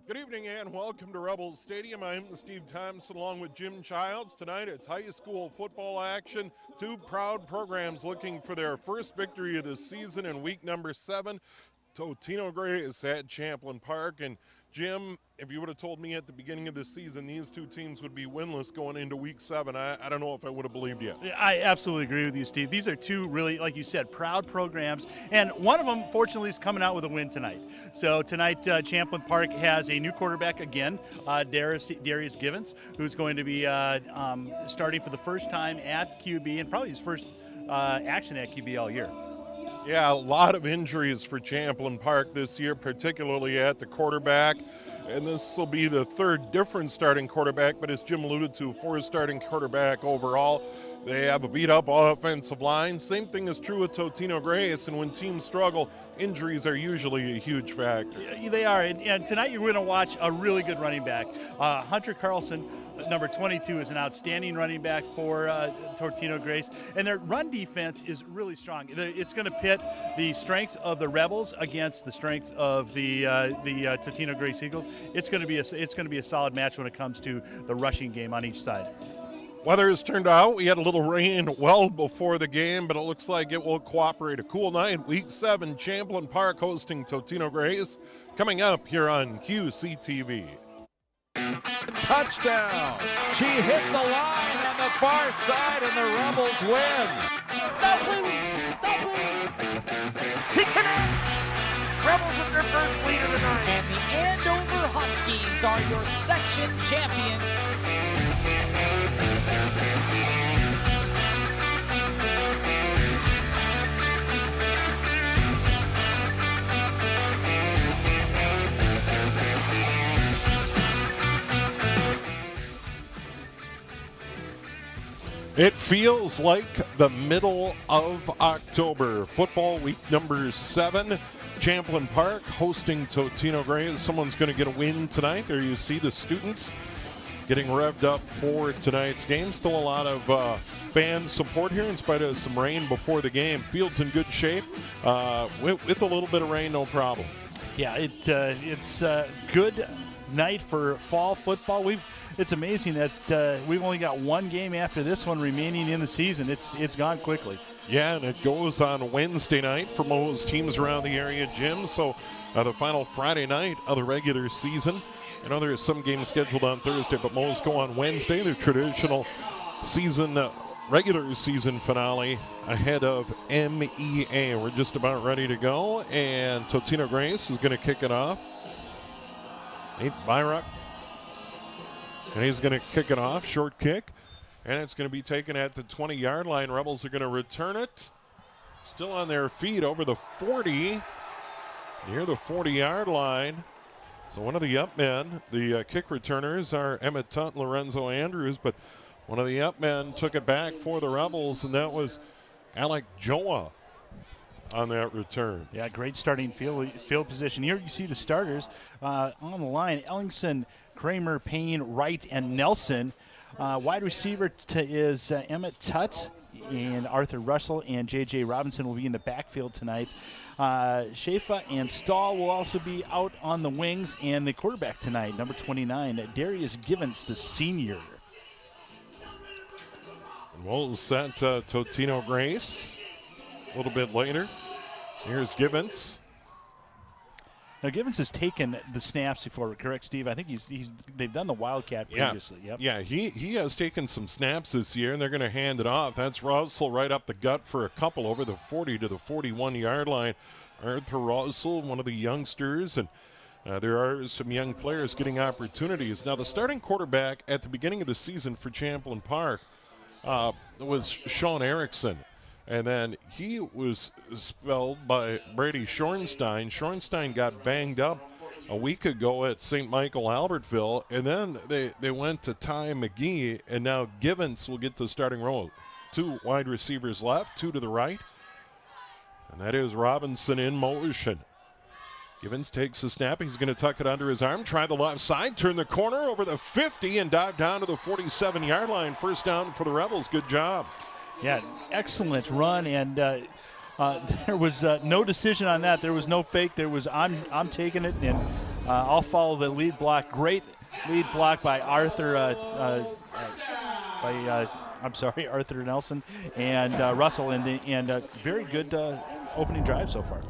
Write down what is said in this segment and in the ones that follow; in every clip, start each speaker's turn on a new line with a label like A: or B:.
A: Good evening and welcome to Rebels Stadium. I'm Steve Thompson along with Jim Childs. Tonight it's high school football action. Two proud programs looking for their first victory of the season in week number 7. Totino-Grace at Champlin Park. And Jim, if you would have told me at the beginning of the season these two teams would be winless going into week 7, I don't know if I would have believed you.
B: I absolutely agree with you, Steve. These are two really, like you said, proud programs, and one of them, fortunately, is coming out with a win tonight. So tonight, Champlin Park has a new quarterback again, Darius Givens, who's going to be starting for the first time at QB, and probably his first action at QB all year.
A: Yeah, a lot of injuries for Champlin Park this year, particularly at the quarterback. And this will be the third different starting quarterback, but as Jim alluded to, fourth starting quarterback overall. They have a beat-up offensive line. Same thing is true with Totino-Grace, and when teams struggle, injuries are usually a huge factor.
B: Yeah, they are, and tonight you're going to watch a really good running back. Hunter Carlson, number 22, is an outstanding running back for Totino-Grace, and their run defense is really strong. It's going to pit the strength of the Rebels against the strength of the Totino-Grace Eagles. It's going to be a solid match when it comes to the rushing game on each side.
A: Weather has turned out. We had a little rain well before the game, but it looks like it will cooperate. A cool night, week 7, Champlin Park hosting Totino-Grace. Coming up here on QCTV.
C: Touchdown! She hit the line on the far side, and the Rebels win.
D: Stop playing! Stop playing!
C: He connects! Rebels with their first lead of the night.
D: And the Andover Huskies are your section champion.
A: It feels like the middle of October. Football week number 7. Champlin Park hosting Totino-Grace. Someone's going to get a win tonight. There you see the students getting revved up for tonight's game. Still a lot of fan support here in spite of some rain before the game. Field's in good shape. With a little bit of rain, no problem.
B: Yeah, it's a good night for fall football. It's amazing that we've only got one game after this one remaining in the season. It's gone quickly.
A: Yeah, and it goes on Wednesday night for most teams around the area, Jim. So the final Friday night of the regular season. I know there are some games scheduled on Thursday, but most go on Wednesday. The traditional season, regular season finale ahead of MEA. We're just about ready to go, and Totino-Grace is going to kick it off. Nate Byrock. And he's going to kick it off, short kick. And it's going to be taken at the 20-yard line. Rebels are going to return it. Still on their feet over the 40, near the 40-yard line. So one of the up men, the kick returners are Emmett Tutt and Lorenzo Andrews, but one of the up men took it back for the Rebels, and that was Alec Joa on that return.
B: Yeah, great starting field position. Here you see the starters on the line. Ellingson, Kramer, Payne, Wright, and Nelson. Wide receiver is Emmett Tutt, and Arthur Russell and J.J. Robinson will be in the backfield tonight. Schaefer and Stahl will also be out on the wings, and the quarterback tonight, number 29, Darius Givens, the senior.
A: And we'll set Totino-Grace a little bit later. Here's Givens.
B: Now, Givens has taken the snaps before, correct, Steve? I think they've done the Wildcat previously.
A: Yeah,
B: yep.
A: Yeah, he has taken some snaps this year, and they're going to hand it off. That's Russell right up the gut for a couple over the 40 to the 41-yard line. Arthur Russell, one of the youngsters, and there are some young players getting opportunities. Now, the starting quarterback at the beginning of the season for Champlin Park was Sean Erickson. And then he was spelled by Brady Schornstein. Schornstein got banged up a week ago at St. Michael Albertville. And then they went to Ty McGee, and now Givens will get the starting role. 2 wide receivers left, 2 to the right. And that is Robinson in motion. Givens takes the snap. He's going to tuck it under his arm. Try the left side. Turn the corner over the 50 and dive down to the 47-yard line. First down for the Rebels. Good job.
B: Yeah, excellent run, and there was no decision on that. There was no fake. There was I'm taking it, and I'll follow the lead block. Great lead block by Arthur. Arthur Nelson and Russell, and very good opening drive so far.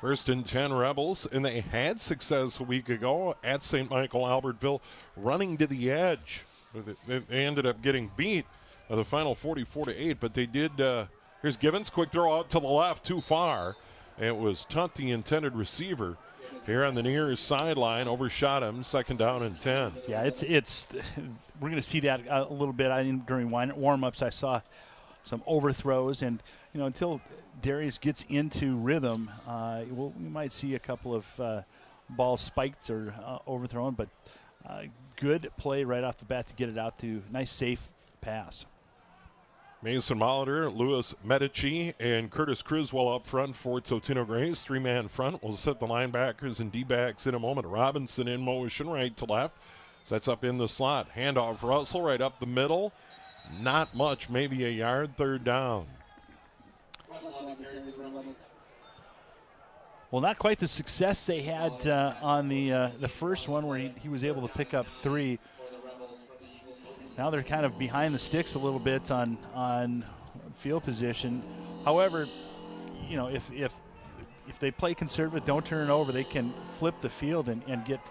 A: 1st and 10 Rebels, and they had success a week ago at St. Michael Albertville, running to the edge. They ended up getting beat the final 44-8, but they did. Here's Givens, quick throw out to the left, too far. It was Tunt, the intended receiver, here on the near sideline, overshot him. 2nd down and 10.
B: Yeah, it's we're going to see that a little bit. During warm-ups, I saw some overthrows, and until Darius gets into rhythm, we might see a couple of balls spiked or overthrown, but good play right off the bat to get it out to nice, safe pass.
A: Mason Molitor, Louis Medici, and Curtis Criswell up front for Totino-Grace. 3-man front. We'll set the linebackers and D-backs in a moment. Robinson in motion, right to left. Sets up in the slot. Handoff Russell right up the middle. Not much, maybe a yard. 3rd down.
B: Well, not quite the success they had on the first one where he was able to pick up 3. Now they're kind of behind the sticks a little bit on field position. However, if they play conservative, don't turn it over, they can flip the field and get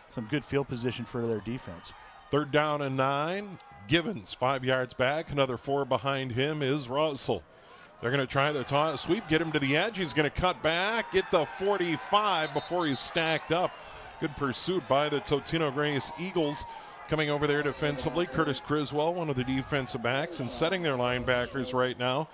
B: some good field position for their defense.
A: 3rd down and 9. Givens 5 yards back. Another 4 behind him is Russell. They're going to try the toss sweep, get him to the edge. He's going to cut back, get the 45 before he's stacked up. Good pursuit by the Totino-Grace Eagles. Coming over there defensively, Curtis Criswell, one of the defensive backs, and setting their linebackers right now.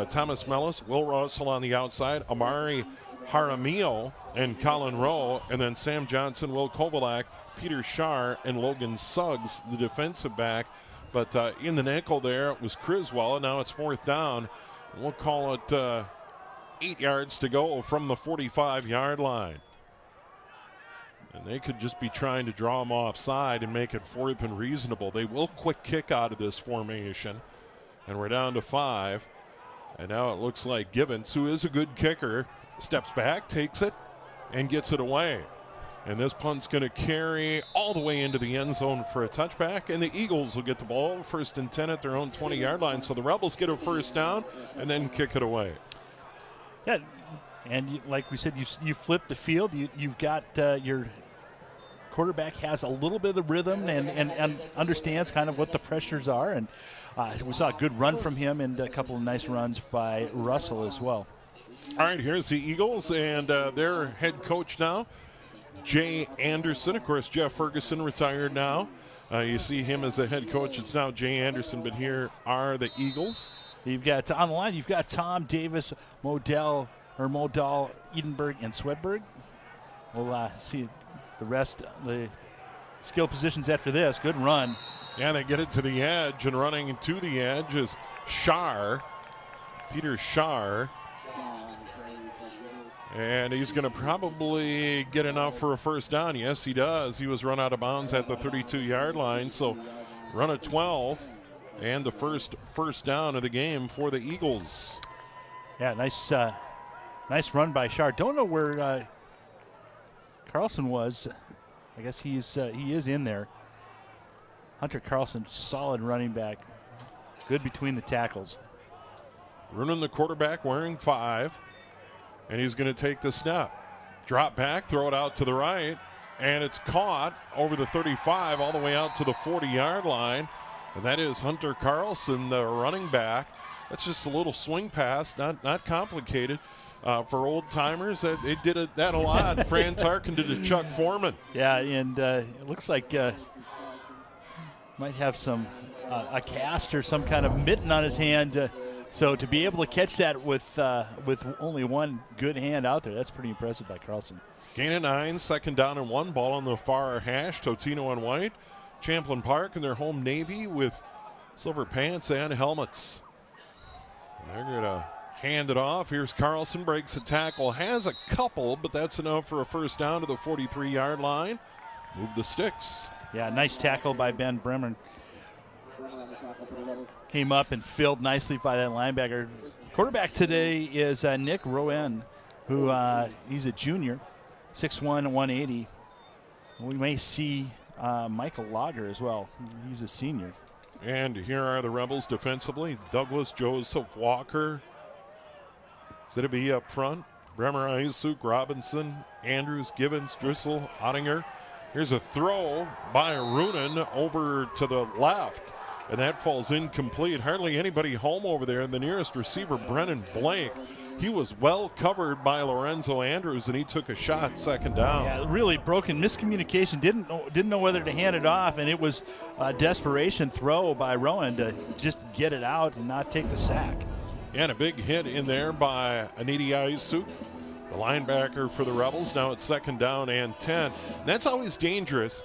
A: Thomas Mellis, Will Russell on the outside, Amari Jaramillo and Colin Rowe, and then Sam Johnson, Will Kovalak, Peter Schar, and Logan Suggs, the defensive back. But in the nickel there, it was Criswell, and now it's 4th down. We'll call it 8 yards to go from the 45-yard line. And they could just be trying to draw him offside and make it 4th and reasonable. They will quick kick out of this formation. And we're down to 5. And now it looks like Givens, who is a good kicker, steps back, takes it, and gets it away. And this punt's going to carry all the way into the end zone for a touchback. And the Eagles will get the ball 1st and 10 at their own 20-yard line. So the Rebels get a 1st down and then kick it away.
B: Yeah. And like we said, you flip the field. You've got your quarterback has a little bit of the rhythm and understands kind of what the pressures are. And we saw a good run from him and a couple of nice runs by Russell as well.
A: All right, here's the Eagles and their head coach now, Jay Anderson. Of course, Jeff Ferguson retired now. You see him as the head coach. It's now Jay Anderson, but here are the Eagles.
B: You've got on the line, you've got Tom Davis, Modell, Edenberg, and Swedberg. We'll see the rest, the skill positions after this. Good run.
A: Yeah, they get it to the edge, and running to the edge is Schar, Peter Schar. And he's going to probably get enough for a 1st down. Yes, he does. He was run out of bounds at the 32-yard line. So run of 12 and the first down of the game for the Eagles.
B: Yeah, nice run by Schar. Don't know where Carlson was. I guess he is in there. Hunter Carlson, solid running back. Good between the tackles.
A: Roonan, the quarterback, wearing 5. And he's going to take the snap. Drop back, throw it out to the right, and it's caught over the 35 all the way out to the 40-yard line. And that is Hunter Carlson, the running back. That's just a little swing pass, not complicated. For old-timers, they did that a lot. Fran Tarkin did it to Chuck Foreman.
B: Yeah, and it looks like might have some a cast or some kind of mitten on his hand. So to be able to catch that with only one good hand out there, that's pretty impressive by Carlson.
A: Gain of 9, 2nd down and 1. Ball on the far hash. Totino and white. Champlin Park in their home navy with silver pants and helmets. And they're going to hand it off. Here's Carlson, breaks a tackle, has a couple, but that's enough for a 1st down to the 43-yard line. Move the sticks.
B: Yeah, nice tackle by Ben Bremer. Came up and filled nicely by that linebacker. Quarterback today is Nick Rowan, who he's a junior, 6'1", 180. We may see Michael Lager as well. He's a senior.
A: And here are the Rebels defensively. Douglas, Joseph, Walker. Zideby up front. Bremer, Isuk, Robinson, Andrews, Gibbons, Drissel, Ottinger. Here's a throw by Runen over to the left, and that falls incomplete. Hardly anybody home over there. The nearest receiver, Brennan Blake, he was well covered by Lorenzo Andrews, and he took a shot second down.
B: Yeah, really broken miscommunication. Didn't know whether to hand it off, and it was a desperation throw by Rowan to just get it out and not take the sack.
A: And a big hit in there by Anidi Isuk, the linebacker for the Rebels. Now it's second down and 10. That's always dangerous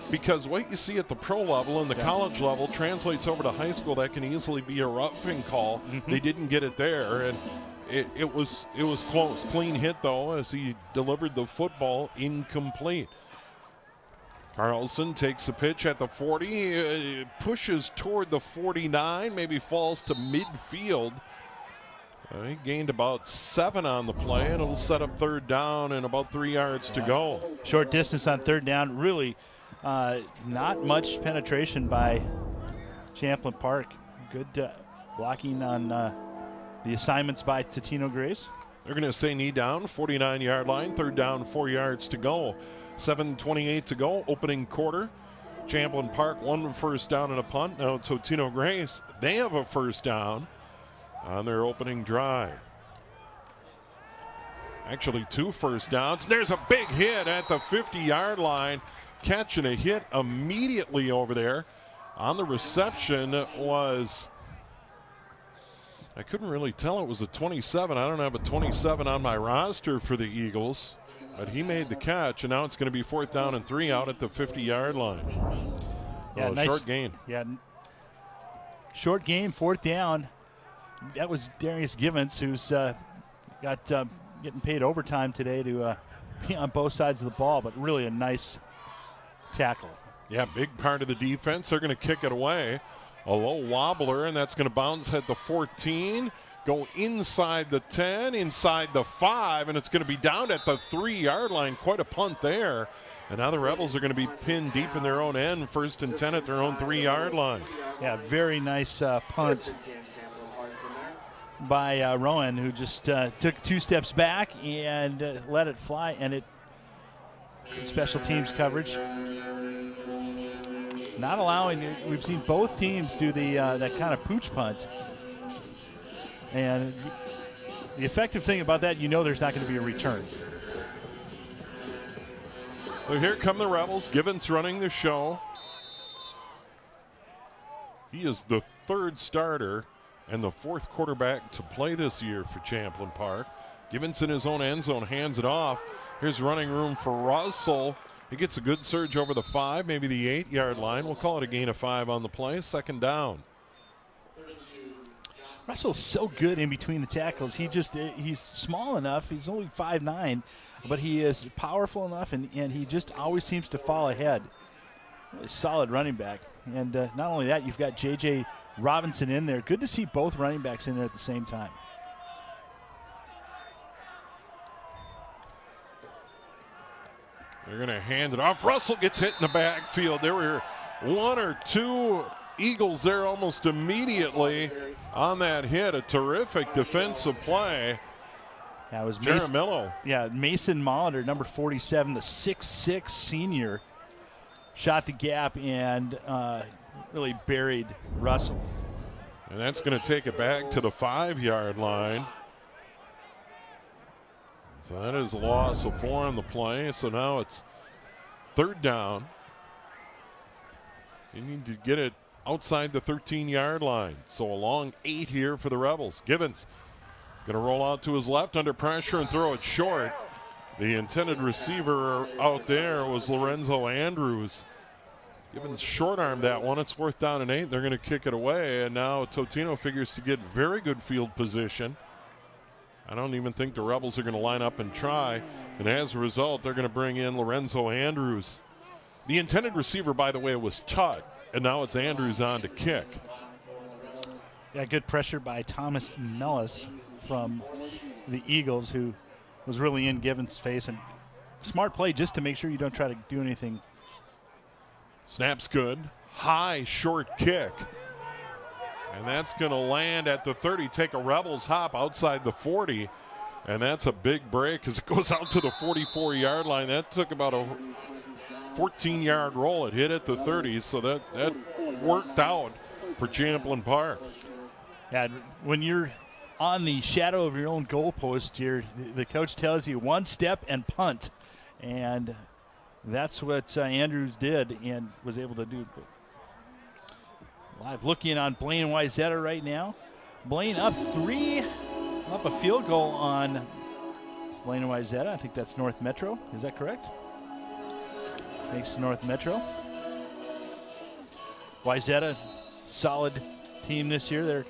A: because what you see at the pro level and the college level translates over to high school. That can easily be a roughing call. They didn't get it there, and it was close. Clean hit, though, as he delivered the football incomplete. Carlson takes a pitch at the 40, pushes toward the 49, maybe falls to midfield. He gained about 7 on the play, and it'll set up third down and about 3 yards to go.
B: Short distance on third down. Really not much penetration by Champlin Park. Good blocking on the assignments by Totino-Grace.
A: They're going to say knee down, 49-yard line, third down, 4 yards to go. 7:28 to go, opening quarter. Champlin Park, 1 first down and a punt. Now Totino-Grace, they have a first down on their opening drive. Actually 2 first downs. There's a big hit at the 50-yard line. Catch and a hit immediately over there. On the reception was, I couldn't really tell it was a 27. I don't have a 27 on my roster for the Eagles. But he made the catch, and now it's going to be 4th down and 3 out at the 50-yard line.
B: Yeah, nice,
A: short gain.
B: Yeah, short gain, 4th down. That was Darius Givens, who's got getting paid overtime today to be on both sides of the ball, but really a nice tackle.
A: Yeah, big part of the defense. They're going to kick it away. A low wobbler, and that's going to bounce at the 14. Go inside the 10, inside the 5, and it's going to be down at the 3-yard line. Quite a punt there. And now the Rebels are going to be pinned deep in their own end, 1st and 10 at their own 3-yard line.
B: Yeah, very nice punt by Rowan, who just took 2 steps back and let it fly, and it special teams coverage. Not allowing, we've seen both teams do the that kind of pooch punt. And the effective thing about that, there's not going to be a return.
A: So here come the Rebels. Givens running the show. He is the 3rd starter and the 4th quarterback to play this year for Champlin Park. Givens in his own end zone, hands it off. Here's running room for Russell. He gets a good surge over the 5, maybe the 8-yard line. We'll call it a gain of 5 on the play. 2nd down.
B: Russell's so good in between the tackles. He's small enough. He's only 5'9", but he is powerful enough, and he just always seems to fall ahead. Really solid running back. And not only that, you've got J.J. Robinson in there. Good to see both running backs in there at the same time.
A: They're going to hand it off. Russell gets hit in the backfield. There were 1 or 2 Eagles there almost immediately on that hit. A terrific defensive play.
B: That was
A: Jaramillo.
B: Mason Molitor, number 47, the 6'6" senior, shot the gap and really buried Russell.
A: And that's going to take it back to the 5-yard line. So that is a loss of 4 on the play. So now it's 3rd down. You need to get it outside the 13-yard line. So a long 8 here for the Rebels. Givens going to roll out to his left under pressure and throw it short. The intended receiver out there was Lorenzo Andrews. Givens short-armed that one. It's 4th down and 8. They're going to kick it away, and now Totino figures to get very good field position. I don't even think the Rebels are going to line up and try, and as a result, they're going to bring in Lorenzo Andrews. The intended receiver, by the way, was Tutt, and now it's Andrews on to kick.
B: Yeah, good pressure by Thomas Mellis from the Eagles, who was really in Givens' face, and smart play just to make sure you don't try to do anything
A: Snap's good. High, short kick. And that's going to land at the 30. Take a Rebels hop outside the 40. And that's a big break because it goes out to the 44-yard line. That took about a 14-yard roll. It hit at the 30, so that worked out for Champlin Park.
B: Yeah, when you're on the shadow of your own goalpost, the coach tells you one step and punt. And that's what Andrews did and was able to do. Live looking on Blaine and Wayzata right now. Blaine up a field goal on Blaine and Wayzata. I think that's North Metro. Is that correct? Makes North Metro. Wayzata, solid team this year. They're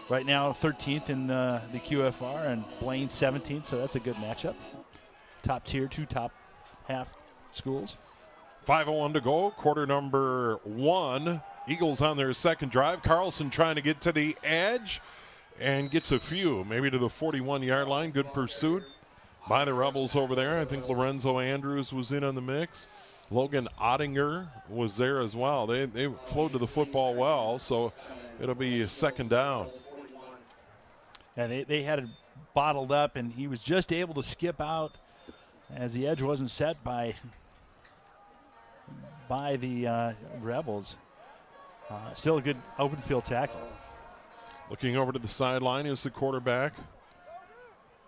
B: right now 13th in the QFR and Blaine 17th, so that's a good matchup. Top tier, two top half schools.
A: 5:01 to go, quarter number 1. Eagles on their second drive. Carlson trying to get to the edge and gets a few, maybe to the 41-yard line. Good pursuit by the Rebels over there. I think Lorenzo Andrews was in on the mix. Logan Ottinger was there as well. They flowed to the football well, so it'll be second down.
B: And they had it bottled up, and he was just able to skip out as the edge wasn't set by the Rebels. Still a good open field tackle.
A: Looking over to the sideline is the quarterback,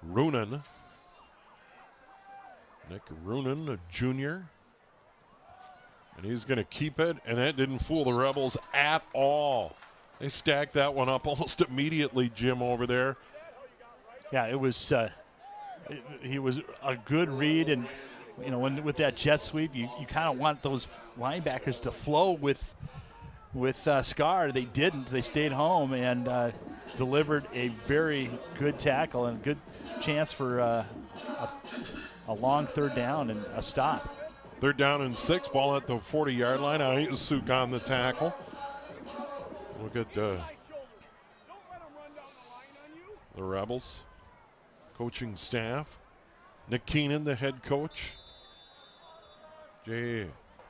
A: Roonan. Nick Roonan, a junior. And he's going to keep it, and that didn't fool the Rebels at all. They stacked that one up almost immediately, Jim, over there.
B: Yeah, it was he was a good read, and with that jet sweep, you kind of want those linebackers to flow with Scar. They didn't. They stayed home and delivered a very good tackle and a good chance for a long third down and a stop.
A: Third down and 6, ball at the 40-yard line. Ayusuk on the tackle. Look at the Rebels coaching staff. Nick Keenan, the head coach. Jay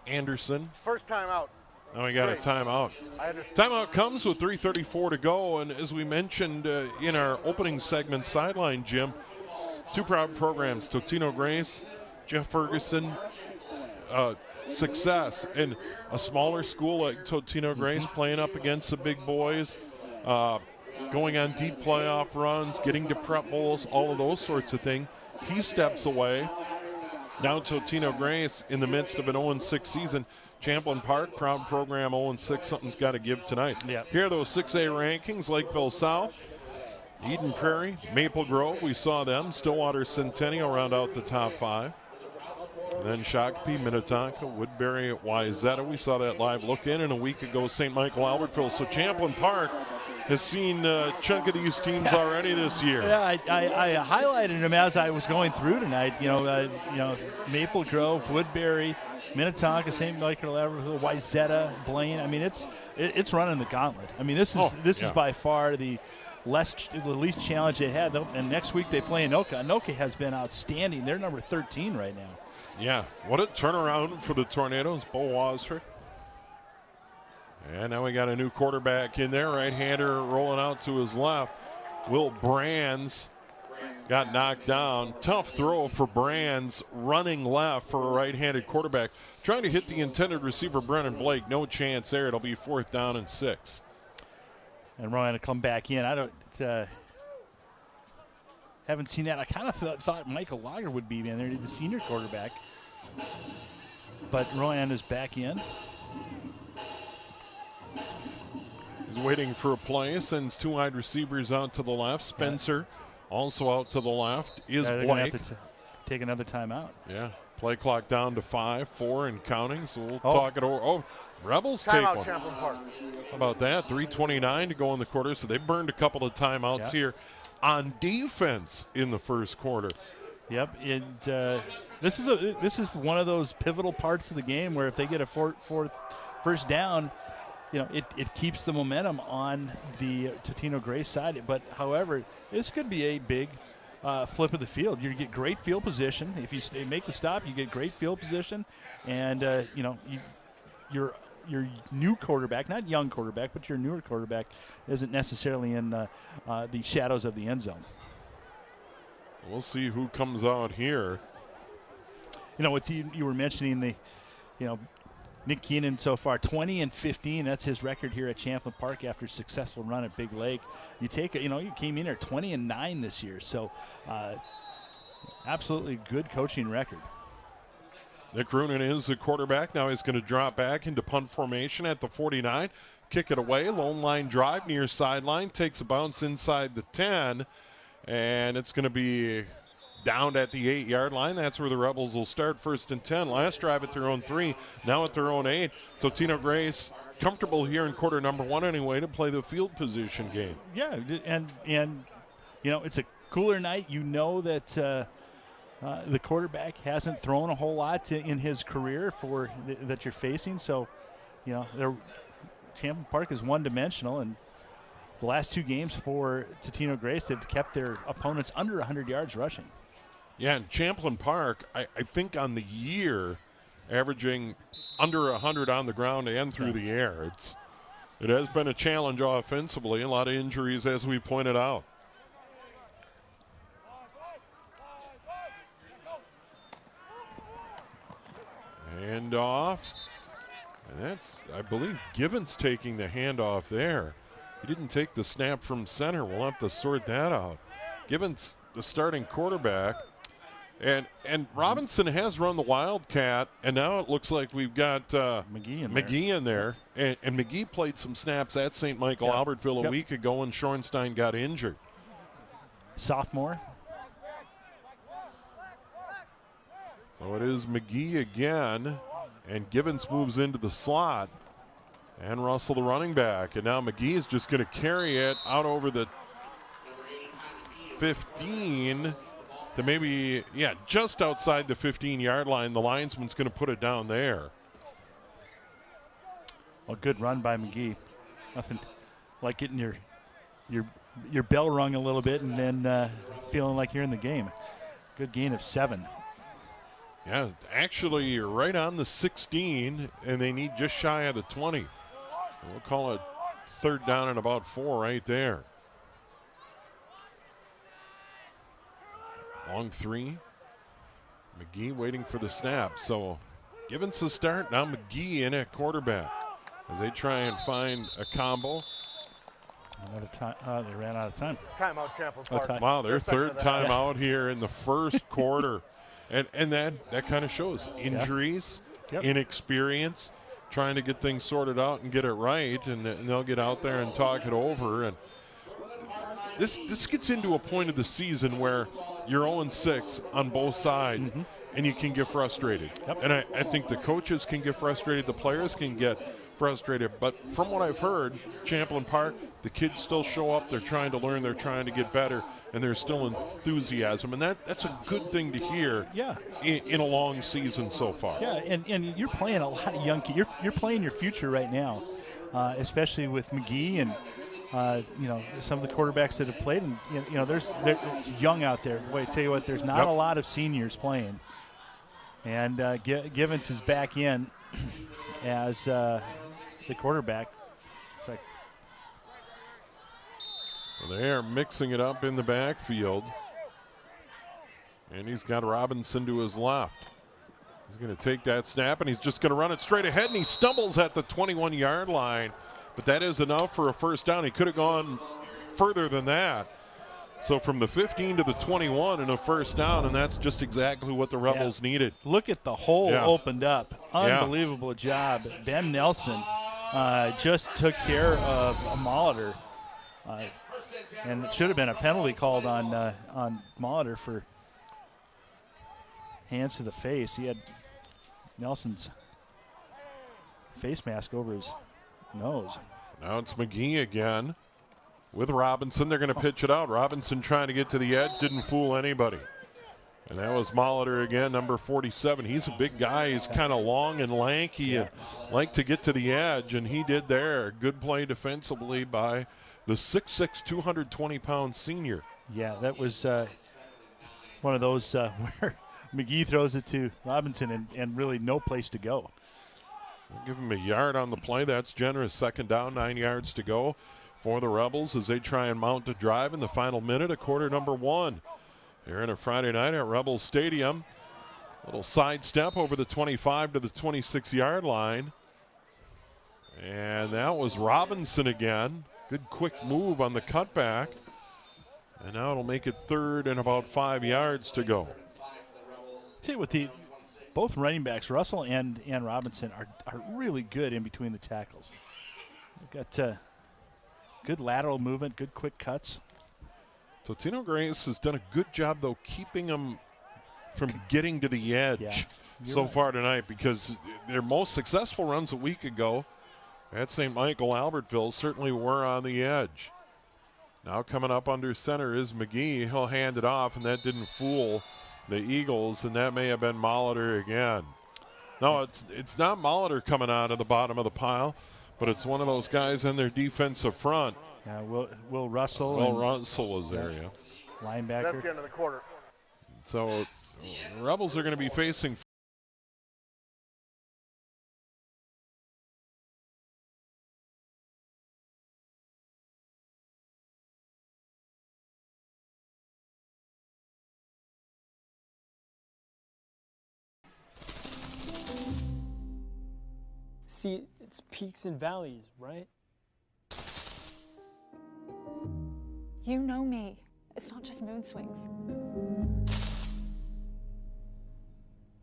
A: Anderson.
E: First time out.
A: Now we got a timeout.
E: I understand.
A: Timeout comes with 3:34 to go, and as we mentioned in our opening segment sideline, Jim, two proud programs, Totino-Grace, Jeff Ferguson, success in a smaller school like Totino-Grace, playing up against the big boys, going on deep playoff runs, getting to prep bowls, all of those sorts of things. He steps away. Now Totino-Grace in the midst of an 0-6 season. Champlin Park, proud program, 0-6. Something's got to give tonight.
B: Yep.
A: Here are those 6A rankings. Lakeville South, Eden Prairie, Maple Grove, we saw them. Stillwater Centennial round out the top 5. And then Shakopee, Minnetonka, Woodbury, Wayzata. We saw that live look in, and a week ago, St. Michael, Albertville. So Champlin Park has seen a chunk of these teams already this year.
B: Yeah, I highlighted them as I was going through tonight. Maple Grove, Woodbury, Minnetonka, St. Michael, Albertville, Wayzata, Blaine. I mean, it's running the gauntlet. I mean, this is by far the least challenge they had. And next week they play Anoka. Anoka has been outstanding. They're number 13 right now.
A: Yeah, what a turnaround for the Tornadoes. Bo Wasser. And now we got a new quarterback in there. Right-hander rolling out to his left. Will Brands got knocked down. Tough throw for Brands, running left for a right-handed quarterback. Trying to hit the intended receiver, Brennan Blake. No chance there. It'll be 4th down and 6.
B: And Ryan to come back in. I haven't seen that. I kind of thought Michael Lager would be in there, the senior quarterback. But Royan is back in.
A: He's waiting for a play. Sends 2 wide receivers out to the left. Spencer also out to the left is
B: they're
A: Blake.
B: Have to take another timeout.
A: Yeah, play clock down to 5, 4 and counting. So we'll talk it over. Oh, Rebels take one.
E: Champlin Park.
A: How about that? 3:29 to go in the quarter. So they burned a couple of timeouts here on defense in the first quarter.
B: Yep, this is one of those pivotal parts of the game where if they get a first down, it keeps the momentum on the Totino-Grace side. But however, this could be a big flip of the field. You get great field position. If you make the stop, you get great field position, and you your new quarterback, not young quarterback, but your newer quarterback, isn't necessarily in the shadows of the end zone.
A: We'll see who comes out here.
B: You know, you were mentioning Nick Keenan so far, 20-15. That's his record here at Champlin Park after a successful run at Big Lake. You take it, you came in here 20-9 this year, so absolutely good coaching record.
A: Nick Roonan is the quarterback. Now he's going to drop back into punt formation at the 49. Kick it away. Lone line drive near sideline. Takes a bounce inside the 10. And it's going to be down at the 8-yard line. That's where the Rebels will start, 1st and 10. Last drive at their own 3. Now at their own 8. Totino-Grace comfortable here in quarter number 1 anyway to play the field position game.
B: Yeah, and it's a cooler night. You know that the quarterback hasn't thrown a whole lot in his career that you're facing. So, Champlin Park is one-dimensional, and the last 2 games for Totino-Grace have kept their opponents under 100 yards rushing.
A: Yeah, and Champlin Park, I think on the year, averaging under 100 on the ground and through the air. It has been a challenge offensively, a lot of injuries as we pointed out. Handoff. And that's, I believe, Givens taking the handoff there. He didn't take the snap from center. We'll have to sort that out. Givens, the starting quarterback. And Robinson has run the Wildcat, and now it looks like we've got McGee in there. And McGee played some snaps at St. Michael Albertville a week ago, and Schornstein got injured.
B: Sophomore.
A: So it is McGee again, and Givens moves into the slot. And Russell, the running back. And now McGee is just going to carry it out over the 15 to maybe, just outside the 15-yard line. The linesman's going to put it down there.
B: Well, good run by McGee. Nothing like getting your bell rung a little bit and then feeling like you're in the game. Good gain of 7.
A: Yeah, actually, you're right on the 16, and they need just shy of the 20. We'll call it 3rd down and about 4 right there. Long 3. McGee waiting for the snap. So Givens the start. Now McGee in at quarterback as they try and find a combo.
B: Another time. They ran out of time.
E: Timeout, Champlin.
A: Wow, their 3rd timeout here in the first quarter. And that kind of shows injuries, inexperience, trying to get things sorted out and get it right, and they'll get out there and talk it over. And this gets into a point of the season where you're 0-6 on both sides, and you can get frustrated. And I think the coaches can get frustrated, the players can get frustrated. But from what I've heard, Champlin Park, the kids still show up, they're trying to learn, they're trying to get better, and there's still enthusiasm, and that's a good thing to hear in a long season so far. Yeah,
B: and you're playing a lot of young kids. You're playing your future right now, especially with McGee and some of the quarterbacks that have played. And it's young out there. Boy, I tell you what, there's not a lot of seniors playing. And Givens is back in as the quarterback. It's like,
A: well, they are mixing it up in the backfield. And he's got Robinson to his left. He's going to take that snap, and he's just going to run it straight ahead, and he stumbles at the 21-yard line. But that is enough for a 1st down. He could have gone further than that. So from the 15 to the 21 and a 1st down, and that's just exactly what the Rebels needed.
B: Look at the hole opened up. Unbelievable job. Ben Nelson just took care of Molitor. And it should have been a penalty called on Molitor for hands to the face. He had Nelson's face mask over his nose.
A: Now it's McGee again with Robinson. They're going to pitch it out. Robinson trying to get to the edge, didn't fool anybody. And that was Molitor again, number 47. He's a big guy. He's kind of long and lanky and like to get to the edge, and he did there. Good play defensively by the 6'6", 220-pound senior.
B: Yeah, that was one of those where McGee throws it to Robinson and really no place to go.
A: We'll give them a yard on the play. That's generous. Second down, 9 yards to go for the Rebels as they try and mount a drive in the final minute of quarter number 1. Here in a Friday night at Rebels Stadium. Little sidestep over the 25 to the 26-yard line. And that was Robinson again. Good quick move on the cutback. And now it'll make it third and about 5 yards to go.
B: See what both running backs, Russell and Robinson, are really good in between the tackles. They've got good lateral movement, good quick cuts.
A: Totino-Grace has done a good job, though, keeping them from getting to the edge so far tonight, because their most successful runs a week ago at St. Michael Albertville certainly were on the edge. Now coming up under center is McGee. He'll hand it off, and that didn't fool the Eagles, and that may have been Molitor again. No, it's not Molitor coming out of the bottom of the pile, but it's one of those guys in their defensive front.
B: Yeah, Will Russell.
A: Will Russell was there,
B: linebacker.
E: That's the end of the quarter.
A: So the Rebels are going to be facing
F: See, it's peaks and valleys, right?
G: You know me. It's not just mood swings.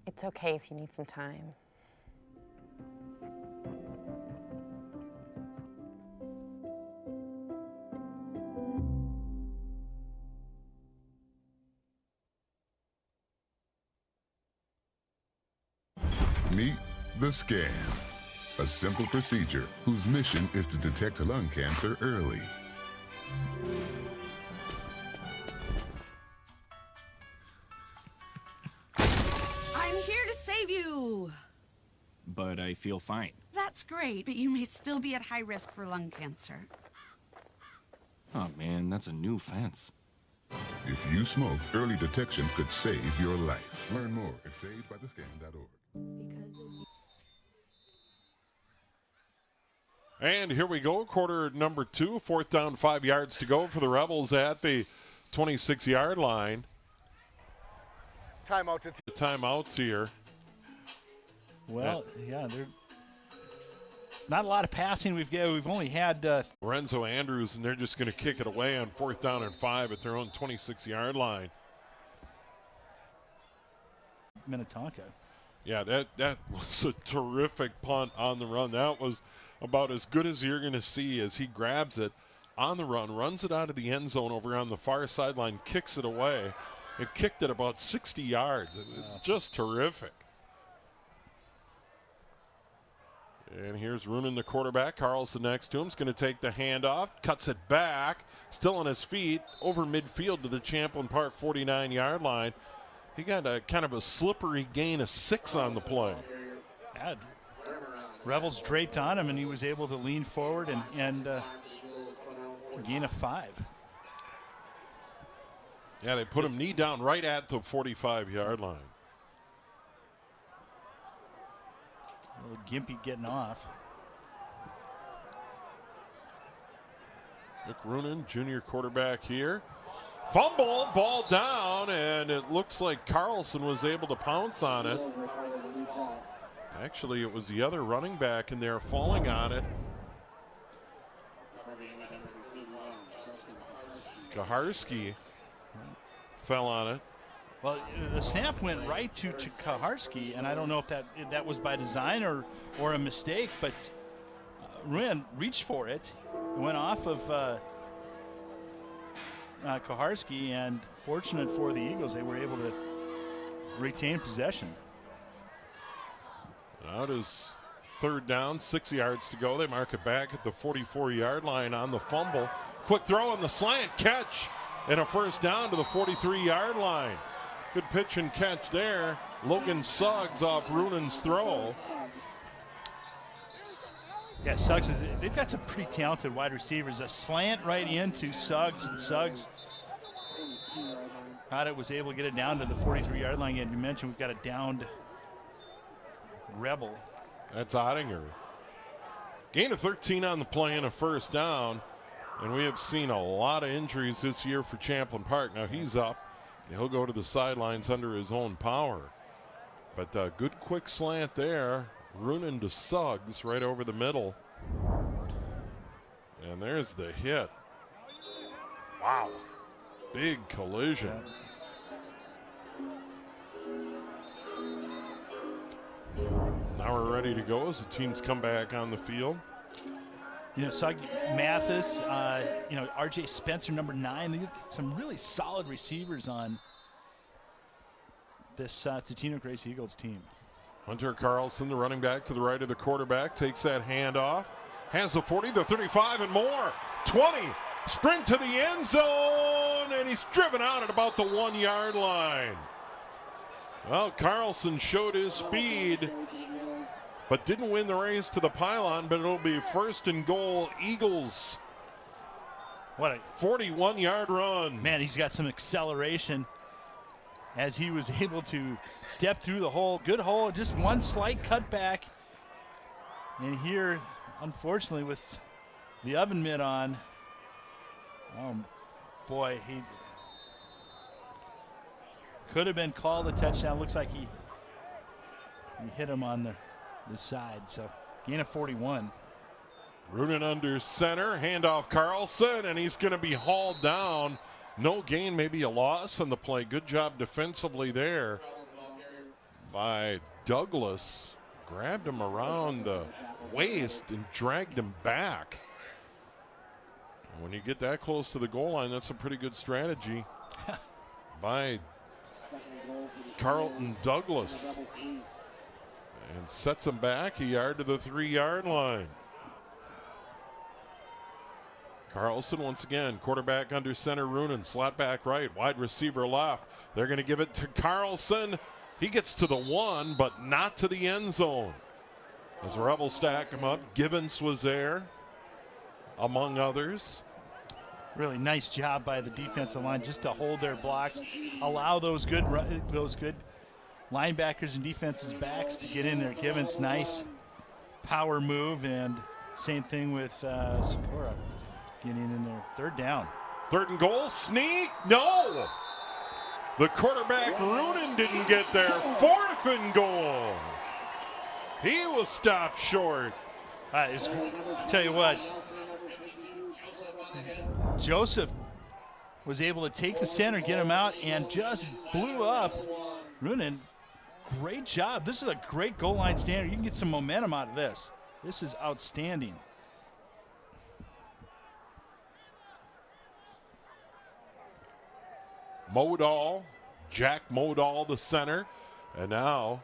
H: It's okay if you need some time.
I: Meet the scan, a simple procedure whose mission is to detect lung cancer early.
J: I'm here to save you.
K: But I feel fine.
J: That's great, but you may still be at high risk for lung cancer.
K: Oh man, that's a new fence.
I: If you smoke, early detection could save your life. Learn more at savedbythescan.org.
A: And here we go, quarter number 2, 4th down, 5 yards to go for the Rebels at the 26-yard line.
E: Timeout to
A: Timeouts here.
B: Well, yeah, they're not a lot of passing. We've only had
A: Lorenzo Andrews, and they're just going to kick it away on 4th down and 5 at their own 26-yard line.
B: Minnetonka.
A: Yeah, that was a terrific punt on the run. That was about as good as you're going to see as he grabs it on the run, runs it out of the end zone over on the far sideline, kicks it away, and kicked it about 60 yards. Just terrific. And here's Roonan, the quarterback. Carlson next to him is going to take the handoff, cuts it back, still on his feet, over midfield to the Champlin Park 49-yard line. He got a kind of a slippery gain of 6 on the play.
B: Yeah, Rebels draped on him, and he was able to lean forward and gain a 5.
A: Yeah, they put him knee down right at the 45-yard line.
B: A little gimpy getting off.
A: Nick Roonan, junior quarterback here. Fumble, ball down, and it looks like Carlson was able to pounce on it. Actually, it was the other running back in there falling on it. Kaharski fell on it.
B: Well, the snap went right to Kaharski, and I don't know if that was by design or a mistake, but Ruan reached for it. It went off of Kaharski, and fortunate for the Eagles, they were able to retain possession.
A: Now it is 3rd down, 6 yards to go. They mark it back at the 44-yard line on the fumble. Quick throw on the slant, catch, and a 1st down to the 43-yard line. Good pitch and catch there. Logan Suggs off Roonan's throw.
B: Yeah, Suggs, they've got some pretty talented wide receivers. A slant right into Suggs, and Suggs thought it was able to get it down to the 43-yard line. And you mentioned we've got a downed Rebel.
A: That's Ottinger. Gain of 13 on the play and a first down. And we have seen a lot of injuries this year for Champlin Park. Now he's up. He'll go to the sidelines under his own power. But good quick slant there. Roonan to Suggs right over the middle. And there's the hit. Wow. Big collision. Now we're ready to go as the teams come back on the field.
B: You know, Mathis, R.J. Spencer, number 9. Some really solid receivers on this Totino-Grace Eagles team.
A: Hunter Carlson, the running back to the right of the quarterback, takes that handoff. Has the 40, the 35, and more. 20, sprint to the end zone, and he's driven out at about the 1 yard line. Well, Carlson showed his speed, but didn't win the race to the pylon, but it'll be first and goal, Eagles.
B: What a
A: 41-yard run.
B: Man, he's got some acceleration as he was able to step through the hole. Good hole, just one slight cutback. And here, unfortunately, with the oven mitt on, oh boy, he could have been called a touchdown. Looks like he hit him on the side. So gain of 41.
A: Roonan under center, handoff Carlson, and he's going to be hauled down. No gain, maybe a loss on the play. Good job defensively there by Douglas. Grabbed him around the waist and dragged him back. And when you get that close to the goal line, that's a pretty good strategy by Carlton Douglas. And sets him back a yard to the 3 yard line. Carlson once again, quarterback under center, Roonan, slot back right, wide receiver left. They're going to give it to Carlson. He gets to the 1, but not to the end zone. As the Rebels stack him up, Givens was there, among others.
B: Really nice job by the defensive line just to hold their blocks, allow those good linebackers and defenses backs to get in there. Givens, nice power move, and same thing with Sikora getting in there. Third down.
A: Third and goal, sneak, no! The quarterback, Roonan, didn't get there. Fourth and goal. He was stopped short.
B: Tell you what, Joseph was able to take the center, get him out, and just blew up Roonan. Great job. This is a great goal line standard. You can get some momentum out of this. This is outstanding.
A: Modal, Jack Modal, the center. And now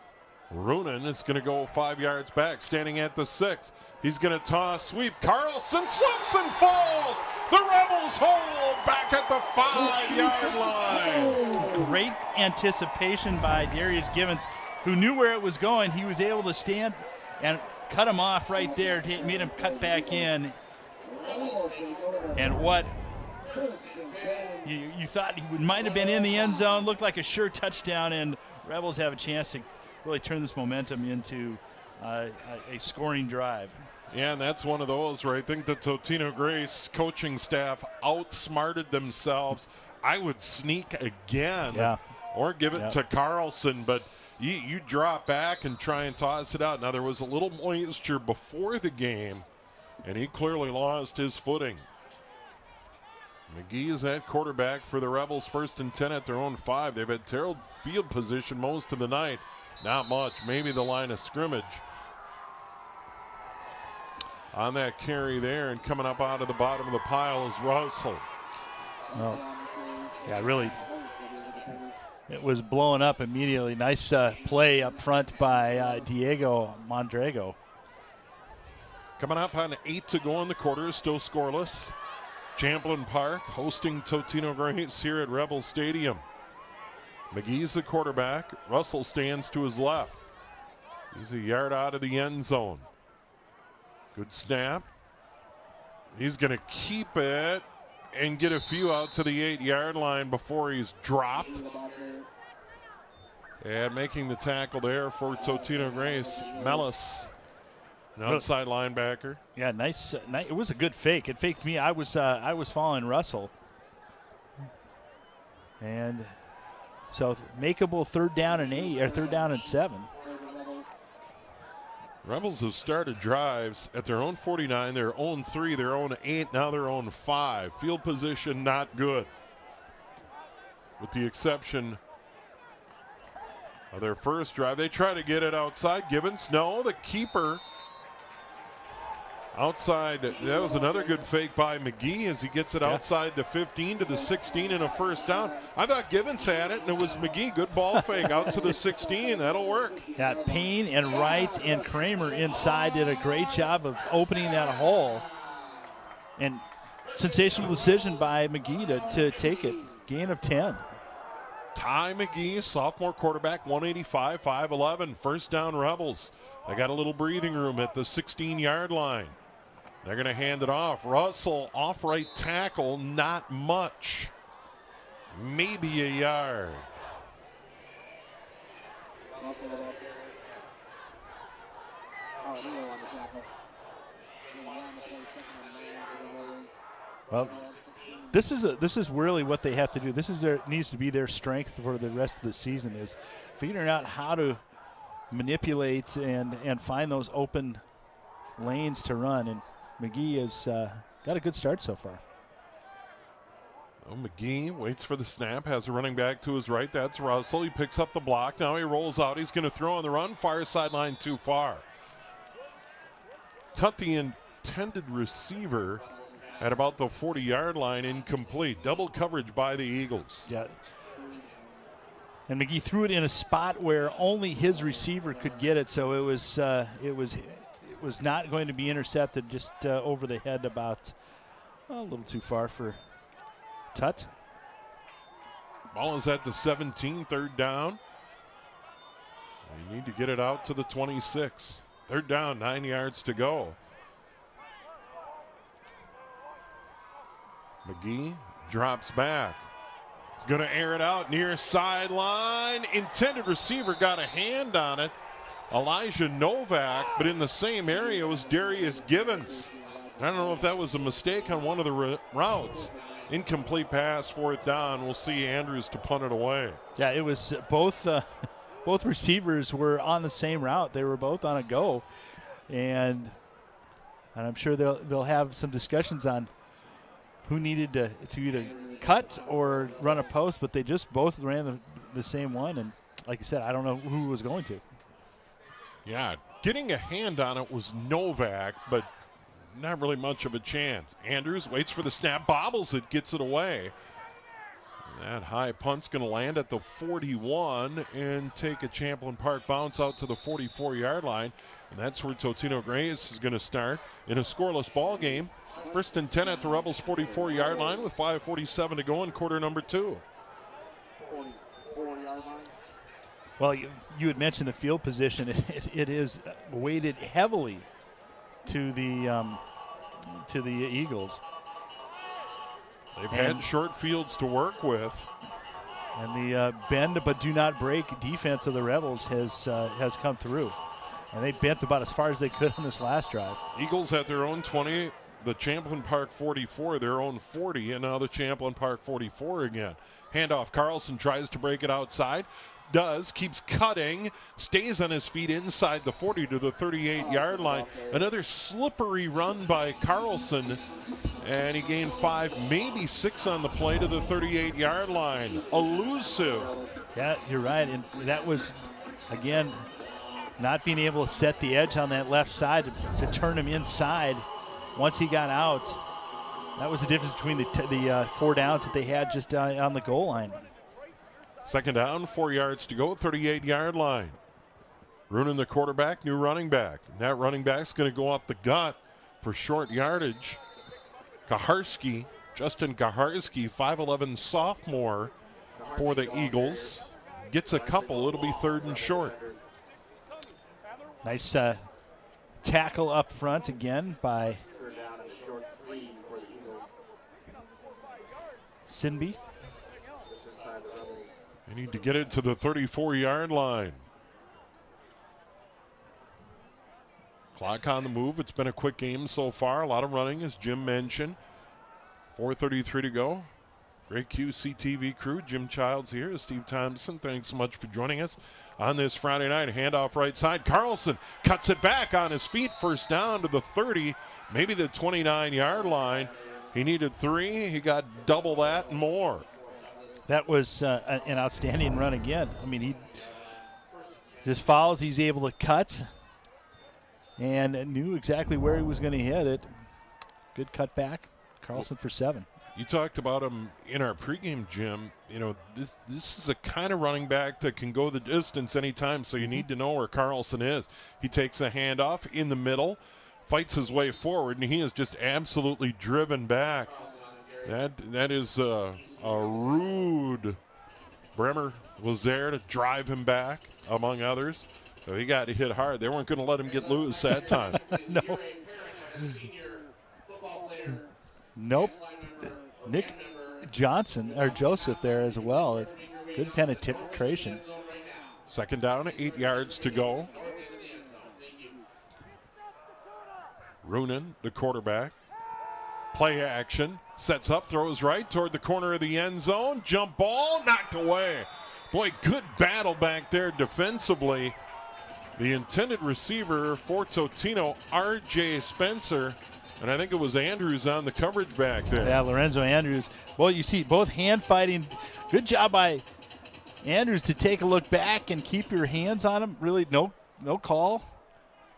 A: Roonan is going to go 5 yards back, standing at the 6. He's going to toss, sweep. Carlson slips and falls. The Rebels hold back at the 5 yard line.
B: Great anticipation by Darius Givens, who knew where it was going. He was able to stand and cut him off right there, made him cut back in. And what you thought he might have been in the end zone, looked like a sure touchdown, and Rebels have a chance to really turn this momentum into a scoring drive.
A: Yeah, and that's one of those where I think the Totino-Grace coaching staff outsmarted themselves. I would sneak again or give it to Carlson, but you drop back and try and toss it out. Now, there was a little moisture before the game, and he clearly lost his footing. McGee is at quarterback for the Rebels, 1st and 10 at their own 5. They've had terrible field position most of the night. Not much, maybe the line of scrimmage. On that carry there, and coming up out of the bottom of the pile is Russell.
B: Well, yeah, really, it was blowing up immediately. Nice play up front by Diego Mondrago.
A: Coming up on 8 to go in the quarter, still scoreless. Champlin Park hosting Totino-Grace here at Rebel Stadium. McGee's the quarterback. Russell stands to his left. He's a yard out of the end zone. Good snap. He's going to keep it and get a few out to the 8 yard line before he's dropped. And making the tackle there for Totino-Grace, Mellis. An outside linebacker.
B: Yeah, nice. It was a good fake. It faked me. I was following Russell. And so makeable 3rd down and 8 or 3rd down and 7.
A: Rebels have started drives at their own 49, their own 3, their own 8, now their own 5. Field position not good. With the exception of their first drive. They try to get it outside. Gibbons, no, the keeper outside. That was another good fake by McGee as he gets it outside the 15 to the 16 and a first down. I thought Gibbons had it, and it was McGee. Good ball fake out to the 16. That'll work.
B: Yeah, Payne and Wright and Kramer inside did a great job of opening that hole. And sensational decision by McGee to take it. Gain of 10.
A: Ty McGee, sophomore quarterback, 185, 5'11", first down Rebels. They got a little breathing room at the 16-yard line. They're going to hand it off. Russell, off right tackle, not much. Maybe a yard.
B: Well, this is really what they have to do. This is needs to be their strength for the rest of the season, is figuring out how to manipulate and find those open lanes to run. And McGee has got a good start so far.
A: Oh, McGee waits for the snap, has a running back to his right. That's Russell. He picks up the block. Now he rolls out. He's going to throw on the run. Far sideline too far. Tucked the intended receiver at about the 40-yard line, incomplete. Double coverage by the Eagles.
B: Yeah. And McGee threw it in a spot where only his receiver could get it, so it was not going to be intercepted, just over the head about a little too far for Tut.
A: Ball is at the 17, 3rd down. You need to get it out to the 26. 3rd down, 9 yards to go. McGee drops back. He's going to air it out near sideline. Intended receiver got a hand on it. Elijah Novak, but in the same area was Darius Gibbons. I don't know if that was a mistake on one of the routes. Incomplete pass, 4th down. We'll see Andrews to punt it away.
B: Yeah, it was both receivers were on the same route. They were both on a go. And I'm sure they'll have some discussions on who needed to either cut or run a post, but they just both ran the same one. And like I said, I don't know who was going to.
A: Yeah, getting a hand on it was Novak, but not really much of a chance. Andrews waits for the snap, bobbles it, gets it away. That high punt's going to land at the 41 and take a Champlin Park bounce out to the 44-yard line. And that's where Totino-Grace is going to start in a scoreless ball game. 1st and 10 at the Rebels' 44-yard line with 5:47 to go in quarter number 2.
B: Well, you had mentioned the field position. It is weighted heavily to the Eagles.
A: They've had short fields to work with.
B: And the bend but do not break defense of the Rebels has come through. And they bent about as far as they could on this last drive.
A: Eagles at their own 20, the Champlin Park 44, their own 40, and now the Champlin Park 44 again. Handoff, Carlson tries to break it outside. Does, keeps cutting, stays on his feet inside the 40 to the 38-yard line. Another slippery run by Carlson, and he gained 5, maybe 6 on the play to the 38-yard line. Elusive.
B: Yeah, you're right, and that was, again, not being able to set the edge on that left side to turn him inside once he got out. That was the difference between the 4 downs that they had just on the goal line.
A: 2nd down, 4 yards to go, 38-yard line. Runin, the quarterback, new running back. That running back's going to go up the gut for short yardage. Kaharski, Justin Kaharski, 5'11 sophomore for the Eagles. Gets a couple. It'll be 3rd and short.
B: Nice tackle up front again by Sinby.
A: They need to get it to the 34-yard line. Clock on the move. It's been a quick game so far. A lot of running, as Jim mentioned. 4:33 to go. Great QCTV crew. Jim Childs here. Steve Thompson, thanks so much for joining us on this Friday night. Handoff right side. Carlson cuts it back on his feet. First down to the 30, maybe the 29-yard line. He needed 3. He got double that and more.
B: That was an outstanding run again. I mean, he just follows. He's able to cut and knew exactly where he was going to hit it. Good cut back. Carlson for 7.
A: You talked about him in our pregame, Jim. You know, this is a kind of running back that can go the distance anytime, so you need to know where Carlson is. He takes a handoff in the middle, fights his way forward, and he is just absolutely driven back. That is a rude. Bremer was there to drive him back, among others. So he got hit hard. They weren't going to let him get loose that time.
B: No. Nope. Nick Johnson, or Joseph there as well. Good penetration.
A: Second down, 8 yards to go. Roonan, the quarterback. Play action. Sets up, throws right toward the corner of the end zone. Jump ball, knocked away. Boy, good battle back there defensively. The intended receiver for Totino, R.J. Spencer. And I think it was Andrews on the coverage back there.
B: Yeah, Lorenzo Andrews. Well, you see both hand fighting. Good job by Andrews to take a look back and keep your hands on him. Really, no call.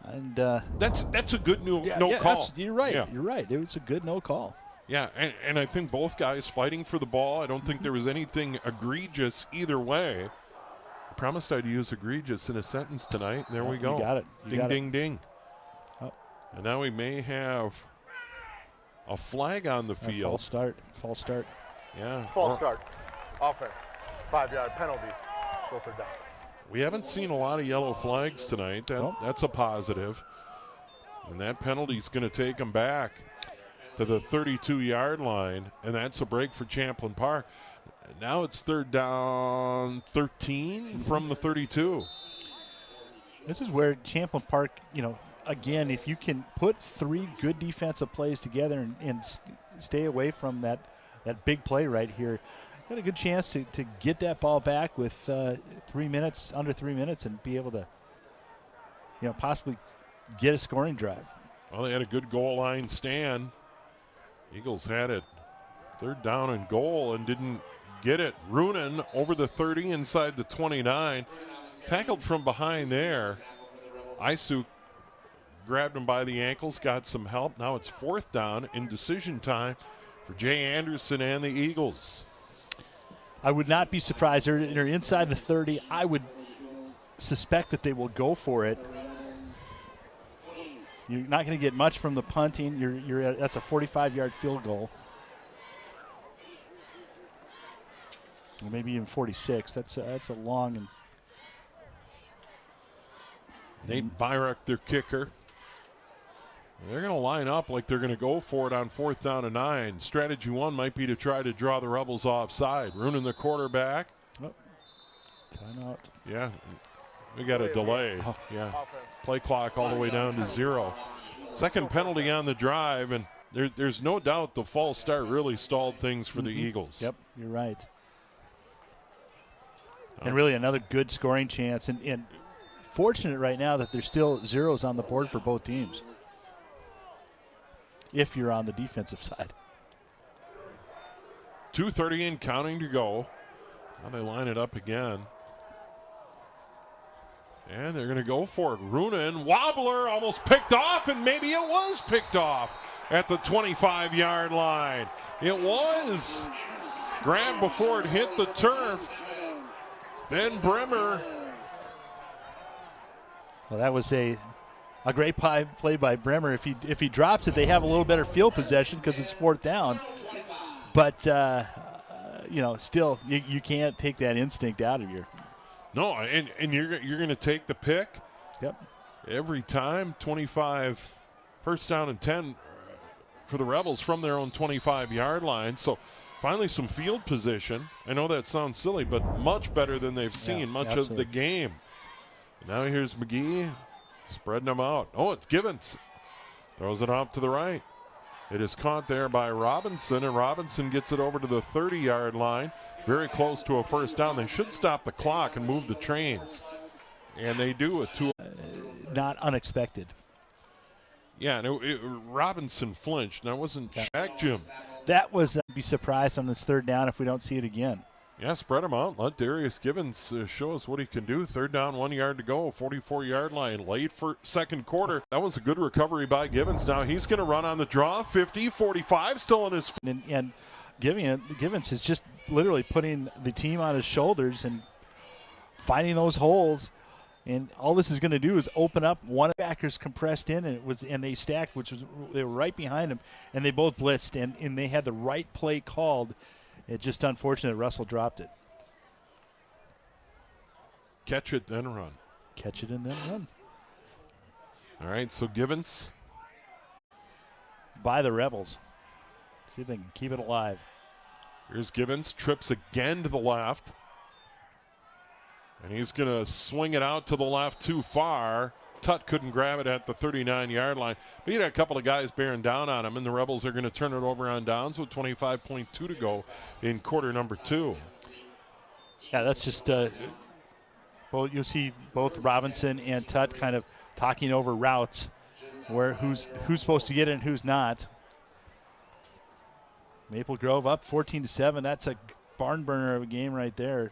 B: And
A: that's a good no call.
B: You're right.
A: Yeah.
B: You're right. It was a good no call.
A: Yeah, and I think both guys fighting for the ball. I don't think there was anything egregious either way. I promised I'd use egregious in a sentence tonight. There we go.
B: You got it.
A: Ding, ding, ding. Oh. And now we may have a flag on the field.
B: False start.
A: Yeah.
E: False start. Offense. 5-yard penalty. Filtered down.
A: We haven't seen a lot of yellow flags tonight. That's a positive. And that penalty's going to take them back to the 32-yard line, and that's a break for Champlin Park. Now it's third down 13 from the 32.
B: This is where Champlin Park, again, if you can put 3 good defensive plays together and stay away from that big play right here, got a good chance to get that ball back with under 3 minutes, and be able to, possibly get a scoring drive.
A: Well, they had a good goal line stand. Eagles had it third down and goal and didn't get it. Roonan over the 30 inside the 29. Tackled from behind there. Isuk grabbed him by the ankles, got some help. Now it's fourth down in decision time for Jay Anderson and the Eagles.
B: I would not be surprised. They're inside the 30. I would suspect that they will go for it. You're not going to get much from the punting. That's a 45-yard field goal. Or maybe even 46. That's a long. And
A: Nate Byruck, their kicker. They're going to line up like they're going to go for it on fourth down and 9. Strategy 1 might be to try to draw the Rebels offside. Roonan, the quarterback.
B: Oh, timeout.
A: Yeah, we got a delay.
B: Oh.
A: Yeah, play clock all the way down to 0. Second penalty on the drive, and there's no doubt the false start really stalled things for the Eagles.
B: Yep, you're right. And really another good scoring chance, and fortunate right now that there's still zeros on the board for both teams, if you're on the defensive side.
A: 2:30 and counting to go. Now they line it up again. And they're going to go for it. Roonan, wobbler, almost picked off, and maybe it was picked off at the 25-yard line. It was grabbed before it hit the turf. Then Bremer.
B: Well, that was a great play by Bremer. If he drops it, they have a little better field possession because it's fourth down. But, still, you can't take that instinct out of you.
A: No, and you're going to take the pick.
B: Yep.
A: Every time, 25, first down and 10 for the Rebels from their own 25-yard line. So finally some field position. I know that sounds silly, but much better than they've seen much of the game. Now here's McGee Spreading them out. Oh, it's Givens. Throws it off to the right. It is caught there by Robinson, and Robinson gets it over to the 30-yard line. Very close to a first down. They should stop the clock and move the trains. And they do it to
B: not unexpected.
A: Yeah, and Robinson flinched. And I wasn't checked, Jim.
B: That was be surprised on this third down if we don't see it again.
A: Yeah, spread him out. Let Darius Givens show us what he can do. Third down, 1 yard to go, 44-yard line. Late for second quarter. That was a good recovery by Givens. Now he's going to run on the draw. 50, 45, still on his feet.
B: And Givens is just literally putting the team on his shoulders and finding those holes. And all this is going to do is open up. One backers compressed in, and they stacked, they were right behind him, and they both blitzed, and they had the right play called. It's just unfortunate Russell dropped it.
A: Catch it, then run.
B: Catch it and then run.
A: All right, so Givens.
B: By the Rebels. See if they can keep it alive.
A: Here's Givens. Trips again to the left. And he's going to swing it out to the left too far. Tut couldn't grab it at the 39-yard line. But he had a couple of guys bearing down on him, and the Rebels are going to turn it over on downs with 25.2 to go in quarter number 2.
B: Yeah, that's just well, you'll see both Robinson and Tut kind of talking over routes, where who's supposed to get it and who's not. Maple Grove up 14-7. That's a barn burner of a game right there.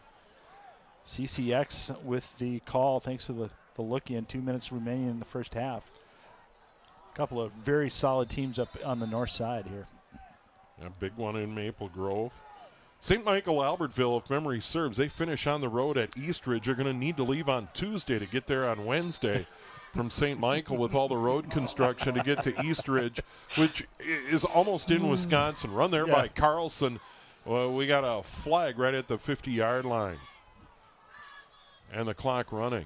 B: CCX with the call, thanks to the look in. 2 minutes remaining in the first half. A couple of very solid teams up on the north side here.
A: A big one in Maple Grove. St. Michael Albertville, if memory serves, they finish on the road at Eastridge. They're going to need to leave on Tuesday to get there on Wednesday from St. Michael with all the road construction to get to Eastridge, which is almost in Wisconsin. Run there by Carlson. Well, we got a flag right at the 50-yard line. And the clock running.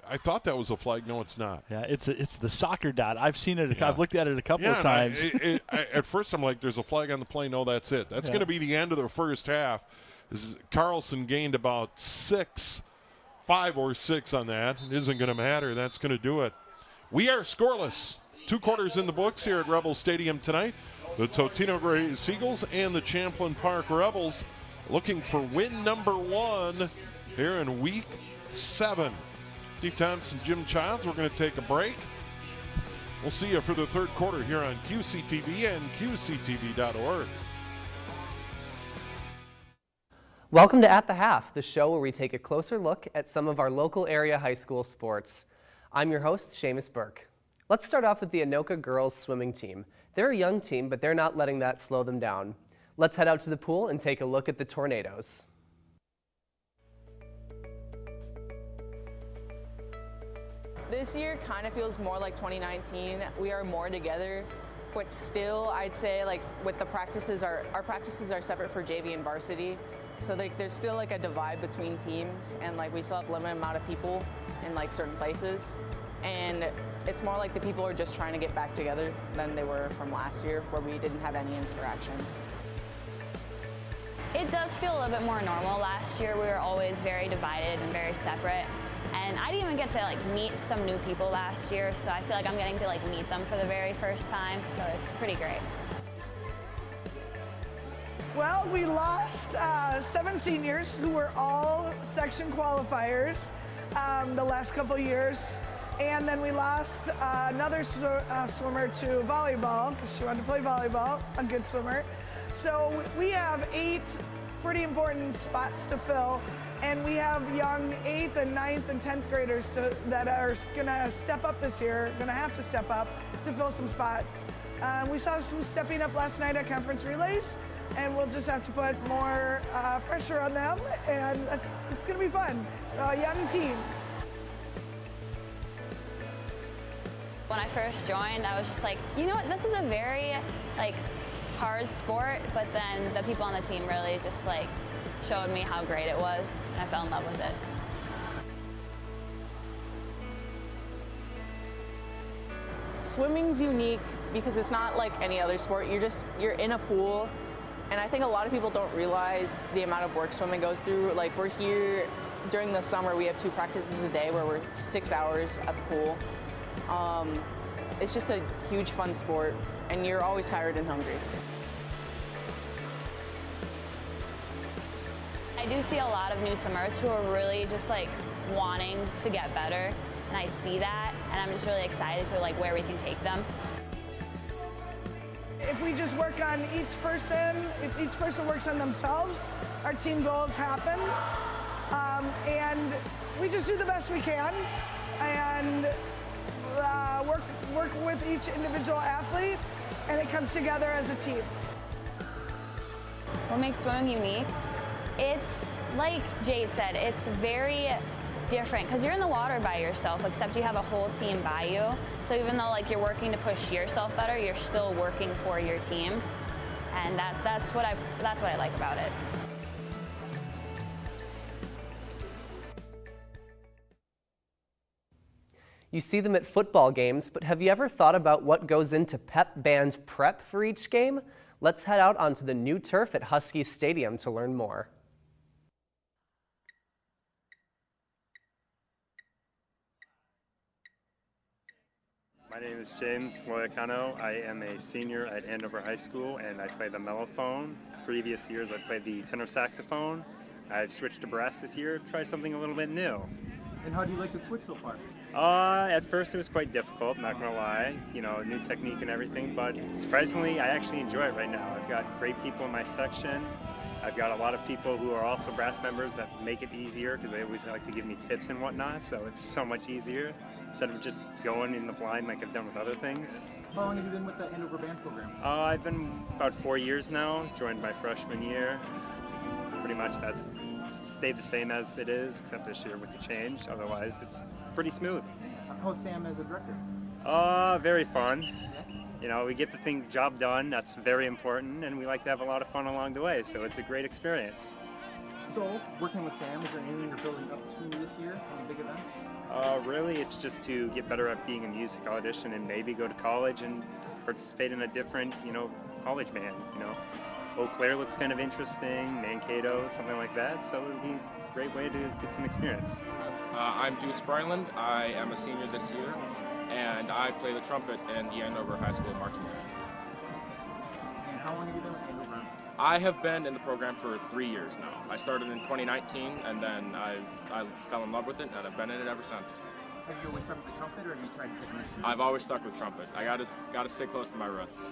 A: I thought that was a flag. No, it's not.
B: Yeah, it's the soccer dot. I've seen it. I've looked at it a couple of times.
A: At first, I'm like, there's a flag on the play. No, that's it. That's going to be the end of the first half. Carlson gained about 5 or 6 on that. It isn't going to matter. That's going to do it. We are scoreless. 2 quarters in the books here at Rebel Stadium tonight. The Totino-Grace Eagles and the Champlin Park Rebels looking for win number 1 here in week 7. Steve Thompson, Jim Childs. We're going to take a break. We'll see you for the third quarter here on QCTV and QCTV.org.
L: Welcome to At the Half, the show where we take a closer look at some of our local area high school sports. I'm your host, Seamus Burke. Let's start off with the Anoka girls swimming team. They're a young team, but they're not letting that slow them down. Let's head out to the pool and take a look at the Tornadoes.
M: This year kind of feels more like 2019. We are more together, but still, I'd say like with the practices, our practices are separate for JV and varsity. So there's still like a divide between teams, and like we still have a limited amount of people in like certain places. And it's more like the people are just trying to get back together than they were from last year, where we didn't have any interaction.
N: It does feel a little bit more normal. Last year we were always very divided and very separate. And I didn't even get to like meet some new people last year, so I feel like I'm getting to like meet them for the very first time, so it's pretty great.
O: Well, we lost 7 seniors who were all section qualifiers the last couple years. And then we lost another swimmer to volleyball because she wanted to play volleyball, a good swimmer. So we have 8 pretty important spots to fill. And we have young 8th and 9th and 10th graders that are going to step up this year, going to have to step up to fill some spots. We saw some stepping up last night at conference relays, and we'll just have to put more pressure on them, and it's going to be fun. A young team.
N: When I first joined, I was just like, you know what, this is a very like hard sport, but then the people on the team really just like showed me how great it was, and I fell in love with it.
M: Swimming's unique because it's not like any other sport. You're in a pool, and I think a lot of people don't realize the amount of work swimming goes through. Like we're here during the summer, we have 2 practices a day where we're 6 hours at the pool. It's just a huge fun sport, and you're always tired and hungry.
N: I do see a lot of new swimmers who are really just like wanting to get better, and I see that, and I'm just really excited to like where we can take them.
O: If we just work on each person, if each person works on themselves, our team goals happen. And we just do the best we can and work with each individual athlete, and it comes together as a team.
N: What makes swimming unique? It's like Jade said, it's very different because you're in the water by yourself, except you have a whole team by you. So even though like you're working to push yourself better, you're still working for your team, and that's what I like about it.
L: You see them at football games, but have you ever thought about what goes into pep band prep for each game? Let's head out onto the new turf at Huskies Stadium to learn more.
P: My name is James Loyacano. I am a senior at Andover High School, and I play the mellophone. Previous years I played the tenor saxophone. I've switched to brass this year to try something a little bit new.
Q: And how do you like the switch so far?
P: At first it was quite difficult, not gonna lie. You know, new technique and everything, but surprisingly I actually enjoy it right now. I've got great people in my section. I've got a lot of people who are also brass members that make it easier because they always like to give me tips and whatnot, so it's so much easier instead of just going in the blind like I've done with other things.
Q: How long have you been with the Andover Band program?
P: I've been about 4 years now, joined my freshman year. Pretty much that's stayed the same as it is, except this year with the change. Otherwise, it's pretty smooth.
Q: How's Sam as a director?
P: Very fun. You know, we get the job done. That's very important, and we like to have a lot of fun along the way. So it's a great experience.
Q: So, working with Sam, is there anything you're building up to this year on big events?
P: Really, it's just to get better at being a music audition and maybe go to college and participate in a different, college band. Eau Claire looks kind of interesting, Mankato, something like that. So it would be a great way to get some experience.
R: I'm Deuce Freiland. I am a senior this year, and I play the trumpet in the Andover High School marching band.
Q: And how long have you been with Andover?
R: I have been in the program for 3 years now. I started in 2019, and then I fell in love with it, and I've been in it ever since.
Q: Have you always stuck with the trumpet, or have you tried different instruments?
R: I've always stuck with trumpet. I gotta stay close to my roots.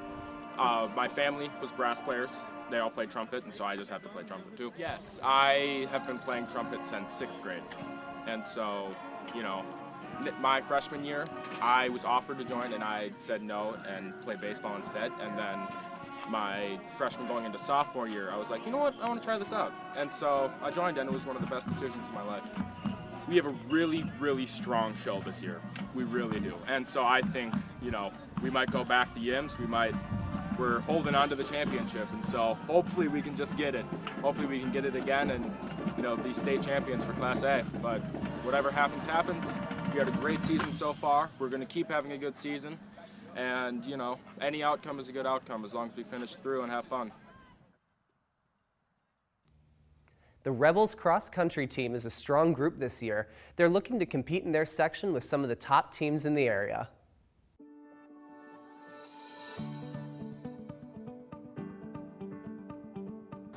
R: My family was brass players. They all played trumpet, and so I just have to play trumpet too. Yes, I have been playing trumpet since 6th grade. And so, my freshman year, I was offered to join, and I said no and play baseball instead. And then my freshman going into sophomore year, I was like, you know what, I want to try this out. And so I joined, and it was one of the best decisions of my life. We have a really, really strong show this year. We really do. And so I think, we might go back to Yims. We're holding on to the championship, and so hopefully we can just get it. Hopefully we can get it again and, be state champions for Class A. But whatever happens, happens. We had a great season so far. We're going to keep having a good season. And, any outcome is a good outcome as long as we finish through and have fun.
L: The Rebels cross-country team is a strong group this year. They're looking to compete in their section with some of the top teams in the area.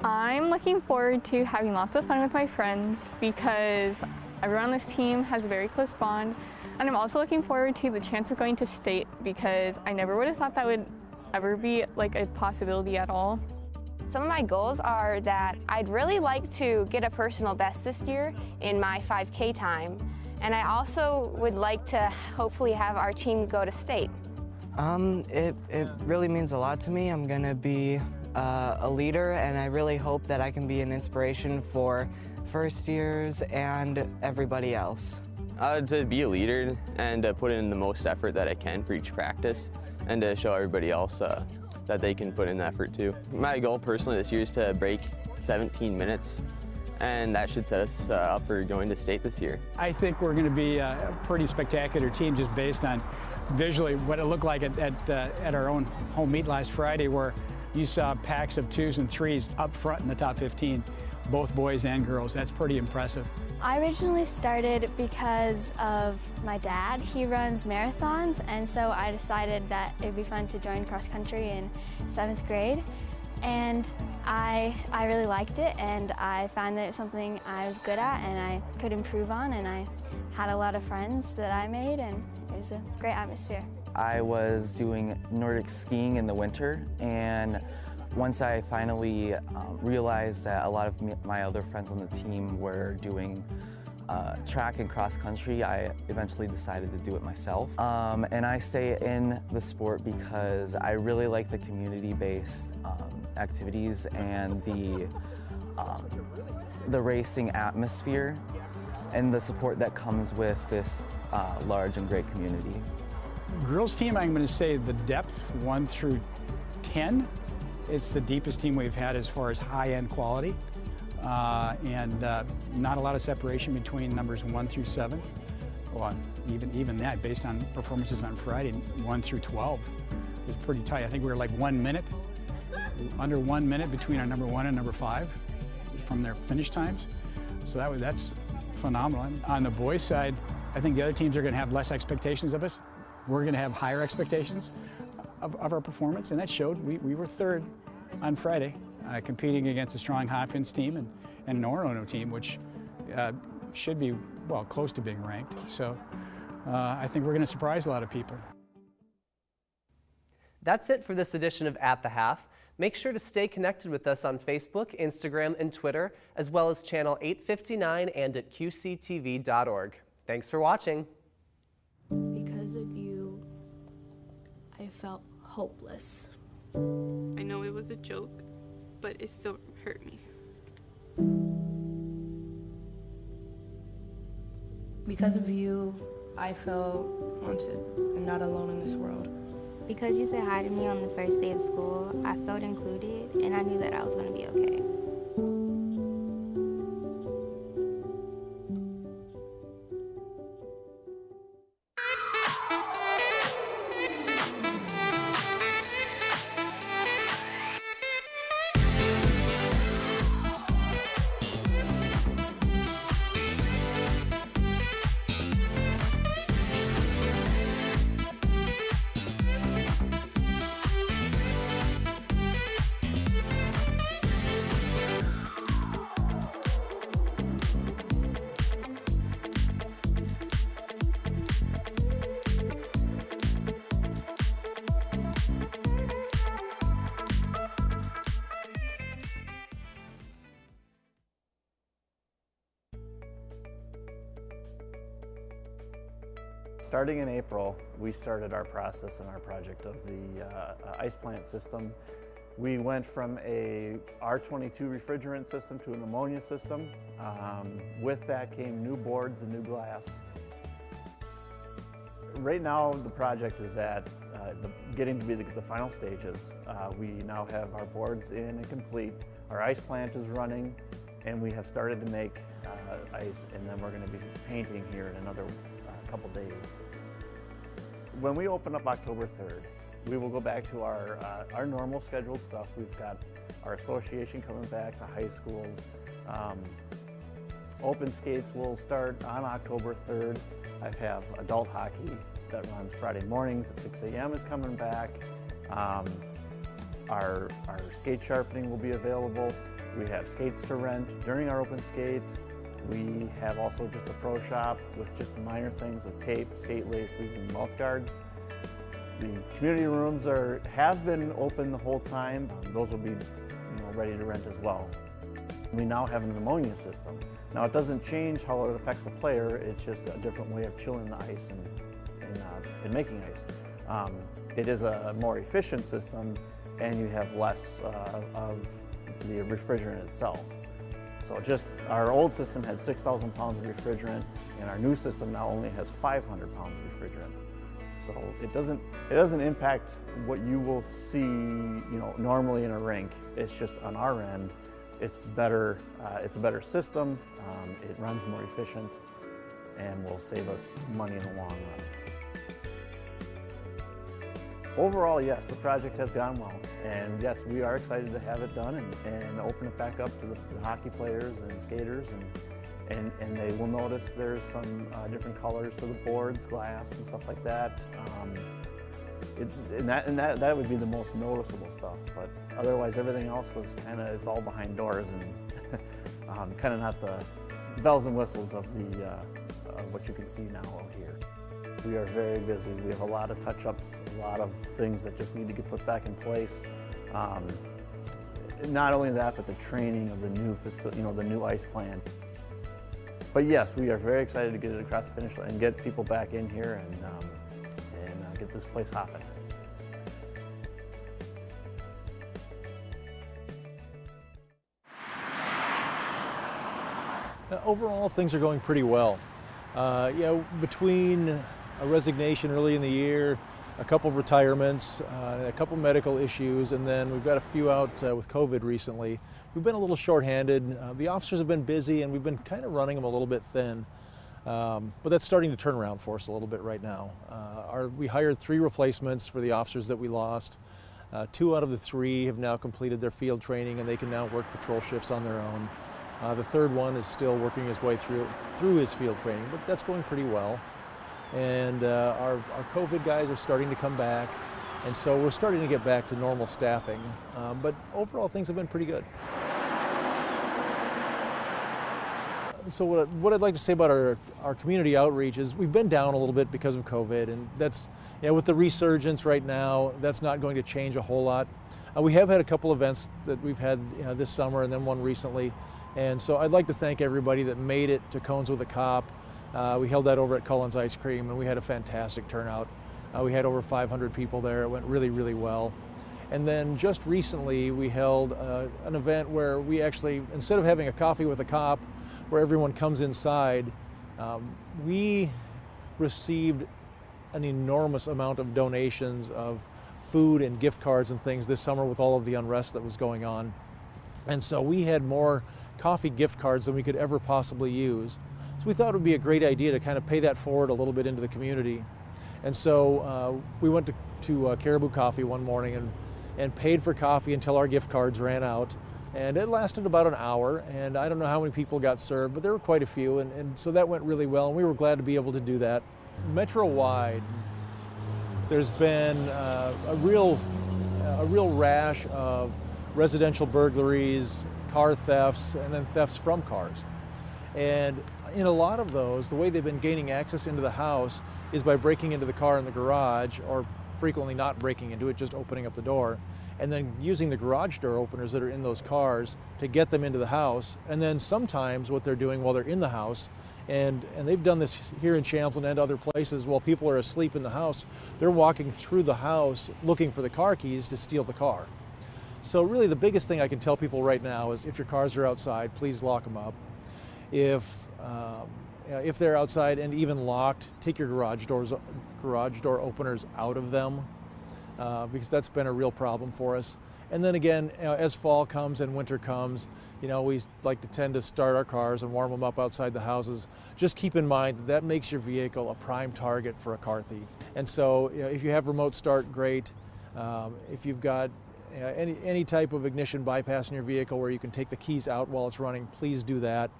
S: I'm looking forward to having lots of fun with my friends because everyone on this team has a very close bond. And I'm also looking forward to the chance of going to state because I never would have thought that would ever be like a possibility at all.
T: Some of my goals are that I'd really like to get a personal best this year in my 5K time. And I also would like to hopefully have our team go to state.
U: It really means a lot to me. I'm gonna be a leader, and I really hope that I can be an inspiration for first years and everybody else.
V: To be a leader and to put in the most effort that I can for each practice, and to show everybody else that they can put in effort too. My goal personally this year is to break 17 minutes, and that should set us up for going to state this year.
W: I think we're going to be a pretty spectacular team just based on visually what it looked like at our own home meet last Friday, where you saw packs of 2s and 3s up front in the top 15, both boys and girls. That's pretty impressive.
C: I originally started because of my dad. He runs marathons, and so I decided that it'd be fun to join cross country in 7th grade. And I really liked it, and I found that it was something I was good at and I could improve on, and I had a lot of friends that I made, and it was a great atmosphere.
D: I was doing Nordic skiing in the winter, and once I finally realized that a lot of my other friends on the team were doing track and cross country, I eventually decided to do it myself. And I stay in the sport because I really like the community-based activities and the racing atmosphere and the support that comes with this large and great community.
W: Girls team, I'm going to say the depth 1 through 10. It's the deepest team we've had as far as high-end quality, and not a lot of separation between numbers 1 through 7. Well, even that, based on performances on Friday, 1 through 12 is pretty tight. I think we were like 1 minute, under 1 minute between our number 1 and number 5 from their finish times. So that's phenomenal. On the boys' side, I think the other teams are going to have less expectations of us. We're going to have higher expectations of our performance, and that showed. We were 3rd on Friday, competing against a strong Hopkins team and an Orono team, which should be, well, close to being ranked. So I think we're going to surprise a lot of people.
L: That's it for this edition of At the Half. Make sure to stay connected with us on Facebook, Instagram, and Twitter, as well as channel 859 and at QCTV.org. Thanks for watching.
F: Because of you, I felt hopeless.
X: I know it was a joke, but it still hurt me.
F: Because of you, I felt wanted and not alone in this world.
Y: Because you said hi to me on the first day of school, I felt included, and I knew that I was going to be okay.
Z: Starting in April, we started our process and our project of the ice plant system. We went from a R22 refrigerant system to an ammonia system. With that came new boards and new glass. Right now, the project is at getting to be the final stages. We now have our boards in and complete. Our ice plant is running, and we have started to make ice, and then we're going to be painting here in another couple days. When we open up October 3rd, we will go back to our normal scheduled stuff. We've got our association coming back, the high schools. Open skates will start on October 3rd. I have adult hockey that runs Friday mornings at 6 a.m. is coming back. Our skate sharpening will be available. We have skates to rent during our open skate. We have also just a pro shop with just minor things of tape, skate laces, and mouth guards. The community rooms have been open the whole time. Those will be ready to rent as well. We now have an ammonia system. Now it doesn't change how it affects the player, it's just a different way of chilling the ice and making ice. It is a more efficient system, and you have less of the refrigerant itself. So just our old system had 6,000 pounds of refrigerant, and our new system now only has 500 pounds of refrigerant. So it doesn't impact what you will see, normally in a rink. It's just on our end, it's better. It's a better system. It runs more efficient, and will save us money in the long run. Overall, yes, the project has gone well, and yes, we are excited to have it done and open it back up to the hockey players and skaters, and they will notice there's some different colors to the boards, glass, and stuff like that. That would be the most noticeable stuff, but otherwise everything else was kind of, it's all behind doors and kind of not the bells and whistles of what you can see now out here. We are very busy. We have a lot of touch-ups, a lot of things that just need to get put back in place. Not only that, but the training of the new facility, the new ice plant. But yes, we are very excited to get it across the finish line and get people back in here and get this place hopping.
E: Overall, things are going pretty well. Between a resignation early in the year, a couple of retirements, a couple medical issues, and then we've got a few out with COVID recently. We've been a little short-handed. The officers have been busy, and we've been kind of running them a little bit thin. But that's starting to turn around for us a little bit right now. We hired 3 replacements for the officers that we lost. 2 out of the 3 have now completed their field training, and they can now work patrol shifts on their own. The 3rd one is still working his way through his field training, but that's going pretty well. And our COVID guys are starting to come back, and so we're starting to get back to normal staffing. But overall, things have been pretty good. So what I'd like to say about our community outreach is we've been down a little bit because of COVID, and that's, with the resurgence right now, that's not going to change a whole lot. We have had a couple events that we've had this summer and then one recently, and so I'd like to thank everybody that made it to Cones with a Cop. We held that over at Cullen's Ice Cream, and we had a fantastic turnout. We had over 500 people there. It went really, really well. And then just recently we held an event where we actually, instead of having a coffee with a cop, where everyone comes inside, we received an enormous amount of donations of food and gift cards and things this summer with all of the unrest that was going on. And so we had more coffee gift cards than we could ever possibly use. So we thought it would be a great idea to kind of pay that forward a little bit into the community. And so we went to Caribou Coffee one morning and paid for coffee until our gift cards ran out. And it lasted about an hour, and I don't know how many people got served, but there were quite a few, and so that went really well, and we were glad to be able to do that. Metro-wide, there's been a real rash of residential burglaries, car thefts, and then thefts from cars. And in a lot of those, the way they've been gaining access into the house is by breaking into the car in the garage, or frequently not breaking into it, just opening up the door, and then using the garage door openers that are in those cars to get them into the house. And then sometimes what they're doing while they're in the house, and they've done this here in Champlin and other places, while people are asleep in the house, they're walking through the house looking for the car keys to steal the car. So really the biggest thing I can tell people right now is if your cars are outside, please lock them up. If they're outside and even locked, take your garage door openers out of them. Because that's been a real problem for us. And then again, as fall comes and winter comes, we like to tend to start our cars and warm them up outside the houses. Just keep in mind that makes your vehicle a prime target for a car thief. And so if you have remote start, great. If you've got any type of ignition bypass in your vehicle where you can take the keys out while it's running, please do that.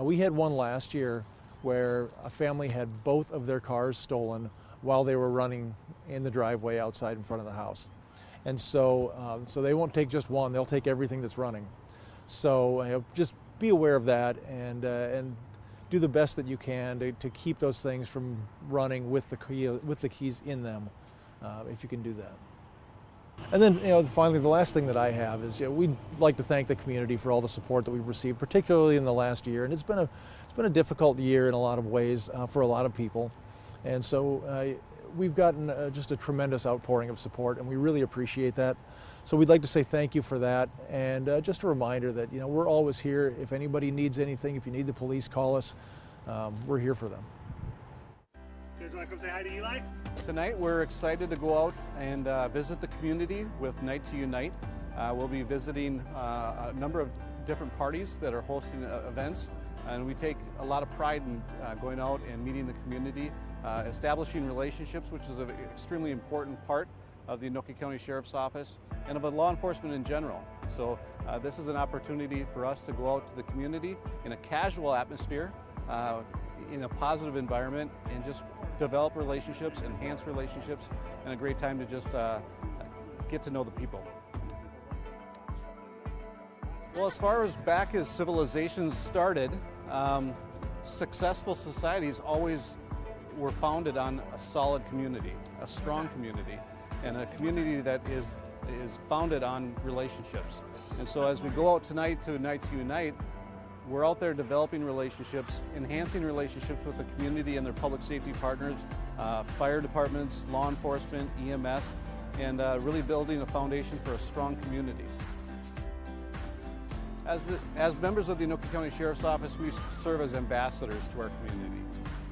E: We had one last year where a family had both of their cars stolen while they were running in the driveway outside in front of the house. And so they won't take just one, they'll take everything that's running. So just be aware of that and do the best that you can to keep those things from running with the keys in them, if you can do that. And then finally, the last thing that I have is we'd like to thank the community for all the support that we've received, particularly in the last year. And it's been a difficult year in a lot of ways for a lot of people. And so we've gotten just a tremendous outpouring of support, and we really appreciate that. So we'd like to say thank you for that, and just a reminder that we're always here. If anybody needs anything, if you need the police, call us. We're here for them.
G: You guys want to come say hi to Eli?
H: Tonight we're excited to go out and visit the community with Night to Unite. We'll be visiting a number of different parties that are hosting events, and we take a lot of pride in going out and meeting the community, establishing relationships, which is an extremely important part of the Anoka County Sheriff's Office and of law enforcement in general. So this is an opportunity for us to go out to the community in a casual atmosphere, in a positive environment, and just develop relationships, enhance relationships, and a great time to just get to know the people. Well, as far as back as civilizations started, successful societies always were founded on a solid community, a strong community, and a community that is founded on relationships. And so as we go out tonight to Unite, we're out there developing relationships, enhancing relationships with the community and their public safety partners, fire departments, law enforcement, EMS, and really building a foundation for a strong community. As members of the Anoka County Sheriff's Office, we serve as ambassadors to our community.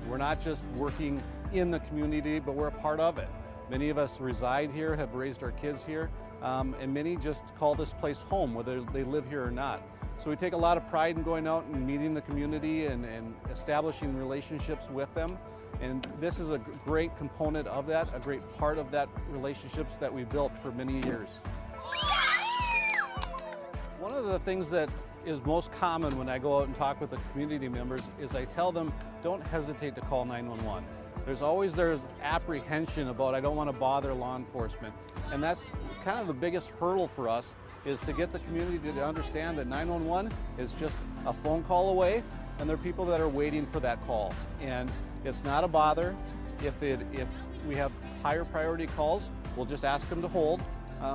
H: We're not just working in the community, but we're a part of it. Many of us reside here, have raised our kids here, and many just call this place home, whether they live here or not. So we take a lot of pride in going out and meeting the community and establishing relationships with them. And this is a great component of that, a great part of that relationships that we built for many years. One of the things that is most common when I go out and talk with the community members is I tell them, don't hesitate to call 911. There's apprehension about, I don't want to bother law enforcement. And that's kind of the biggest hurdle for us, is to get the community to understand that 911 is just a phone call away, and there are people that are waiting for that call. And it's not a bother. If we have higher priority calls, we'll just ask them to hold.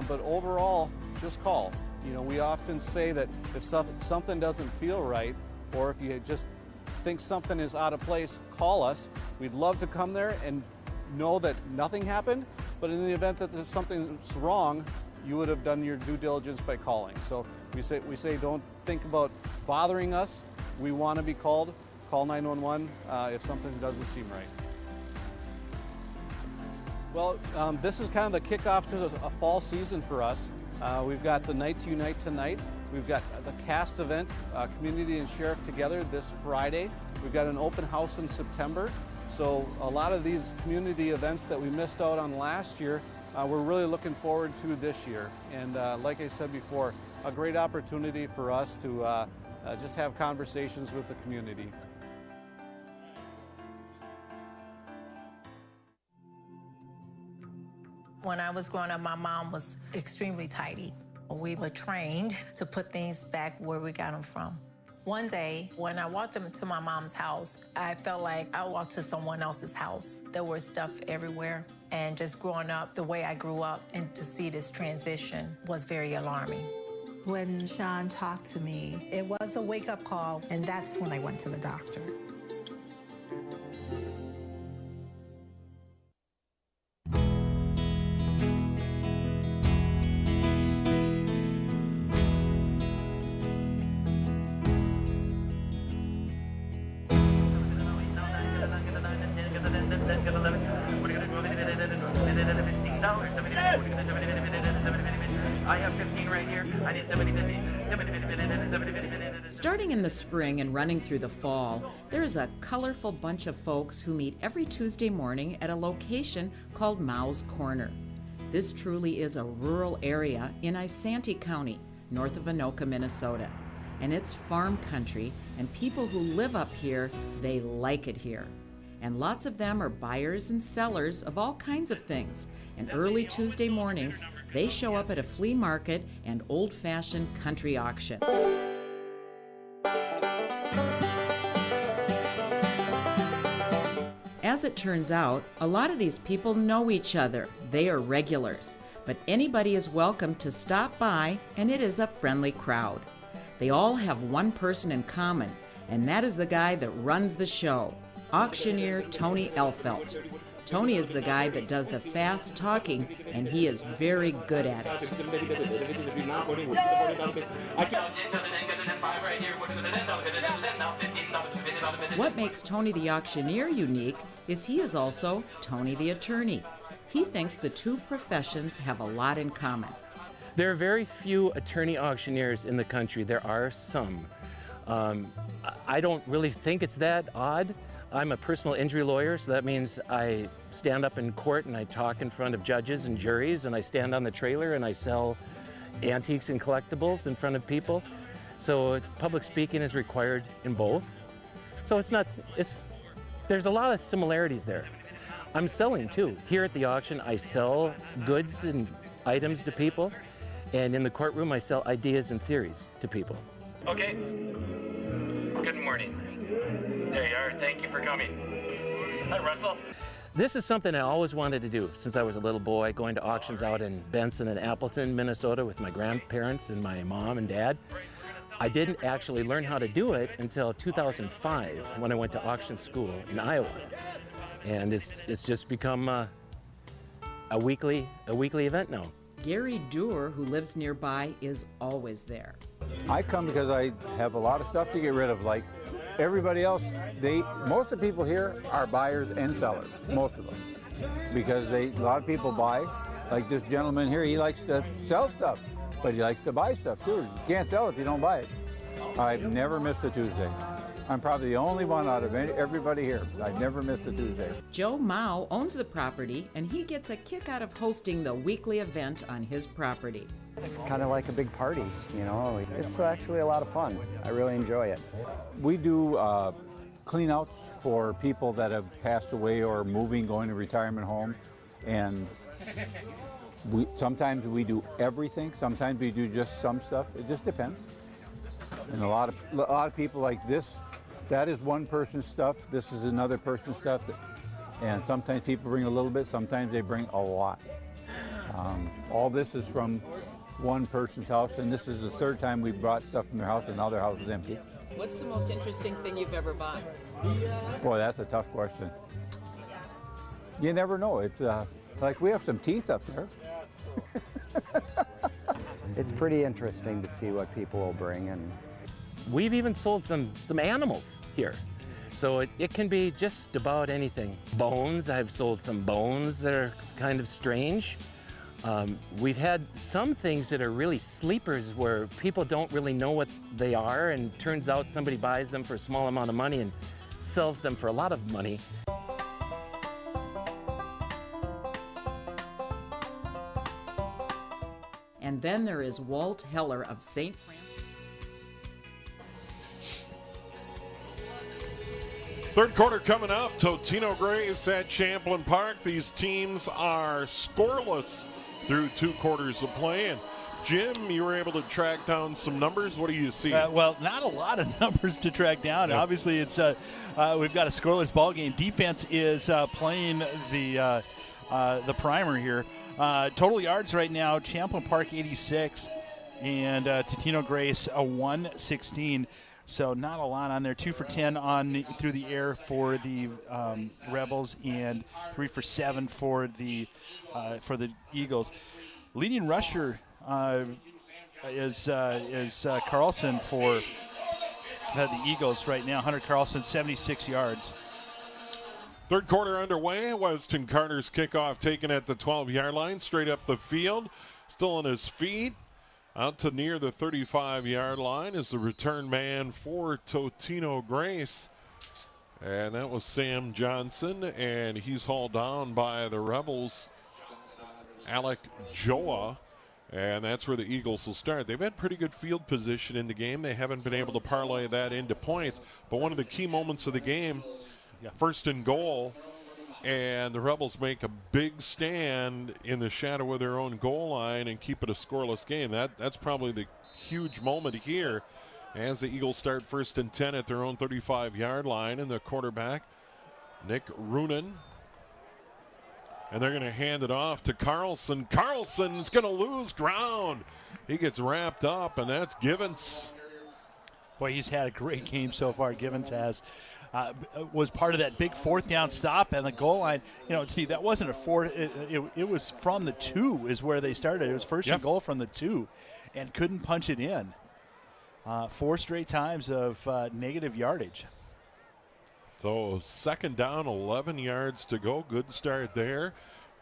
H: But overall, just call. You know, we often say that if something doesn't feel right, or if you just think something is out of place, call us. We'd love to come there and know that nothing happened, but in the event that there's something's wrong, you would have done your due diligence by calling. So we say don't think about bothering us. We want to be called. Call 911 if something doesn't seem right. Well, this is kind of the kickoff to a fall season for us. We've got the Night to Unite tonight. We've got the cast event, Community and Sheriff Together, this Friday. We've got an open house in September. So a lot of these community events that we missed out on last year, we're really looking forward to this year. And like I said before, a great opportunity for us to just have conversations with the community.
A: When I was growing up, my mom was extremely tidy. We were trained to put things back where we got them from. One day, when I walked into my mom's house, I felt like I walked to someone else's house. There was stuff everywhere. And just growing up the way I grew up, and to see this transition was very alarming.
B: When Sean talked to me, it was a wake-up call, and that's when I went to the doctor.
I: I have 15 right here. I need 70. Starting in the spring and running through the fall, there is a colorful bunch of folks who meet every Tuesday morning at a location called Mao's Corner. This truly is a rural area in Isanti County, north of Anoka, Minnesota. And it's farm country, and people who live up here, they like it here. And lots of them are buyers and sellers of all kinds of things. And early Tuesday mornings, they show up at a flea market and old-fashioned country auction. As it turns out, a lot of these people know each other. They are regulars. But anybody is welcome to stop by, and it is a friendly crowd. They all have one person in common, and that is the guy that runs the show, auctioneer Tony Elfelt. Tony is the guy that does the fast talking, and he is very good at it. What makes Tony the auctioneer unique is he is also Tony the attorney. He thinks the two professions have a lot in common.
J: There are very few attorney auctioneers in the country. There are some. I don't really think it's that odd. I'm a personal injury lawyer, so that means I stand up in court and I talk in front of judges and juries, and I stand on the trailer and I sell antiques and collectibles in front of people. So public speaking is required in both. So there's a lot of similarities there. I'm selling too. Here at the auction, I sell goods and items to people, and in the courtroom, I sell ideas and theories to people.
K: Okay. Good morning. There you are. Thank you for coming. Hi, Russell.
J: This is something I always wanted to do since I was a little boy, going to auctions out in Benson and Appleton, Minnesota with my grandparents and my mom and dad. I didn't actually learn how to do it until 2005 when I went to auction school in Iowa. And it's just become a weekly event now.
I: Gary Doer, who lives nearby, is always there.
M: I come because I have a lot of stuff to get rid of. Like everybody else, most of the people here are buyers and sellers, most of them. Because a lot of people buy, like this gentleman here, he likes to sell stuff, but he likes to buy stuff too. You can't sell it if you don't buy it. I've never missed a Tuesday. I'm probably the only one out of everybody here. I've never missed a Tuesday.
I: Joe Mao owns the property, and he gets a kick out of hosting the weekly event on his property.
N: It's kind of like a big party, you know. It's actually a lot of fun. I really enjoy it.
M: We do cleanouts for people that have passed away or moving, going to retirement home, and sometimes we do everything. Sometimes we do just some stuff. It just depends. And a lot of people like this. That is one person's stuff. This is another person's stuff. And sometimes people bring a little bit. Sometimes they bring a lot. All this is from one person's house, and this is the third time we brought stuff from their house, and now their house is empty.
I: What's the most interesting thing you've ever bought?
M: Boy, that's a tough question. You never know. It's like we have some teeth up there.
N: It's pretty interesting to see what people will bring. And
J: we've even sold some animals here. So it can be just about anything. Bones, I've sold some bones that are kind of strange. We've had some things that are really sleepers where people don't really know what they are, and turns out somebody buys them for a small amount of money and sells them for a lot of money.
I: And then there is Walt Heller of St. Francis.
O: Third quarter coming up. Totino-Grace at Champlin Park. These teams are scoreless through 2 quarters of play. And Jim, you were able to track down some numbers. What do you see?
P: Well, not a lot of numbers to track down. Yep. Obviously, it's we've got a scoreless ball game. Defense is playing the primer here. Total yards right now: Champlin Park 86, and Totino-Grace 116. So not a lot on there. 2 for 10 through the air for the Rebels, and 3 for 7 for the Eagles. Leading rusher is Carlson for the Eagles right now. Hunter Carlson, 76 yards.
O: Third quarter underway. Weston Carter's kickoff taken at the 12-yard line, straight up the field. Still on his feet. Out to near the 35-yard line is the return man for Totino-Grace. And that was Sam Johnson, and he's hauled down by the Rebels, Alec Joa. And that's where the Eagles will start. They've had pretty good field position in the game. They haven't been able to parlay that into points. But one of the key moments of the game, first and goal, and the Rebels make a big stand in the shadow of their own goal line and keep it a scoreless game. That's probably the huge moment here as the Eagles start first and 10 at their own 35-yard line, and the quarterback, Nick Runen. And they're going to hand it off to Carlson. Carlson's going to lose ground. He gets wrapped up, and that's Givens.
P: Boy, he's had a great game so far. Givens has. Was part of that big 4th down stop and the goal line. You know, Steve, that wasn't a 4. It was from the 2 is where they started. It was first and goal from the 2 and couldn't punch it in. 4 straight times of negative yardage.
O: So second down, 11 yards to go. Good start there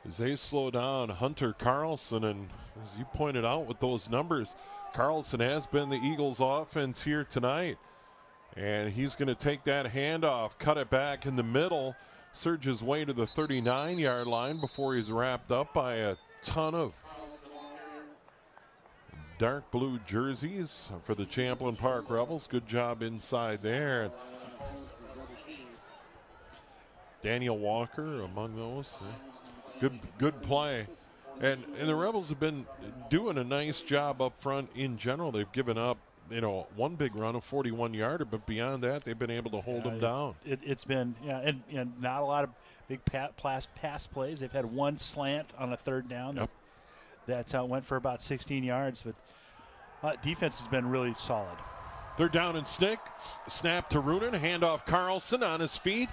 O: as they slow down Hunter Carlson. And as you pointed out with those numbers, Carlson has been the Eagles' offense here tonight. And he's going to take that handoff, cut it back in the middle, surge his way to the 39-yard line before he's wrapped up by a ton of dark blue jerseys for the Champlin Park Rebels. Good job inside there. Daniel Walker among those. Good play. And the Rebels have been doing a nice job up front in general. They've given up, one big run, a 41-yarder, but beyond that, they've been able to hold them down.
P: It's been, and not a lot of big pass plays. They've had one slant on a third down.
O: Yep.
P: That's went for about 16 yards, but defense has been really solid.
O: They're down and snap to Roonan, handoff Carlson on his feet,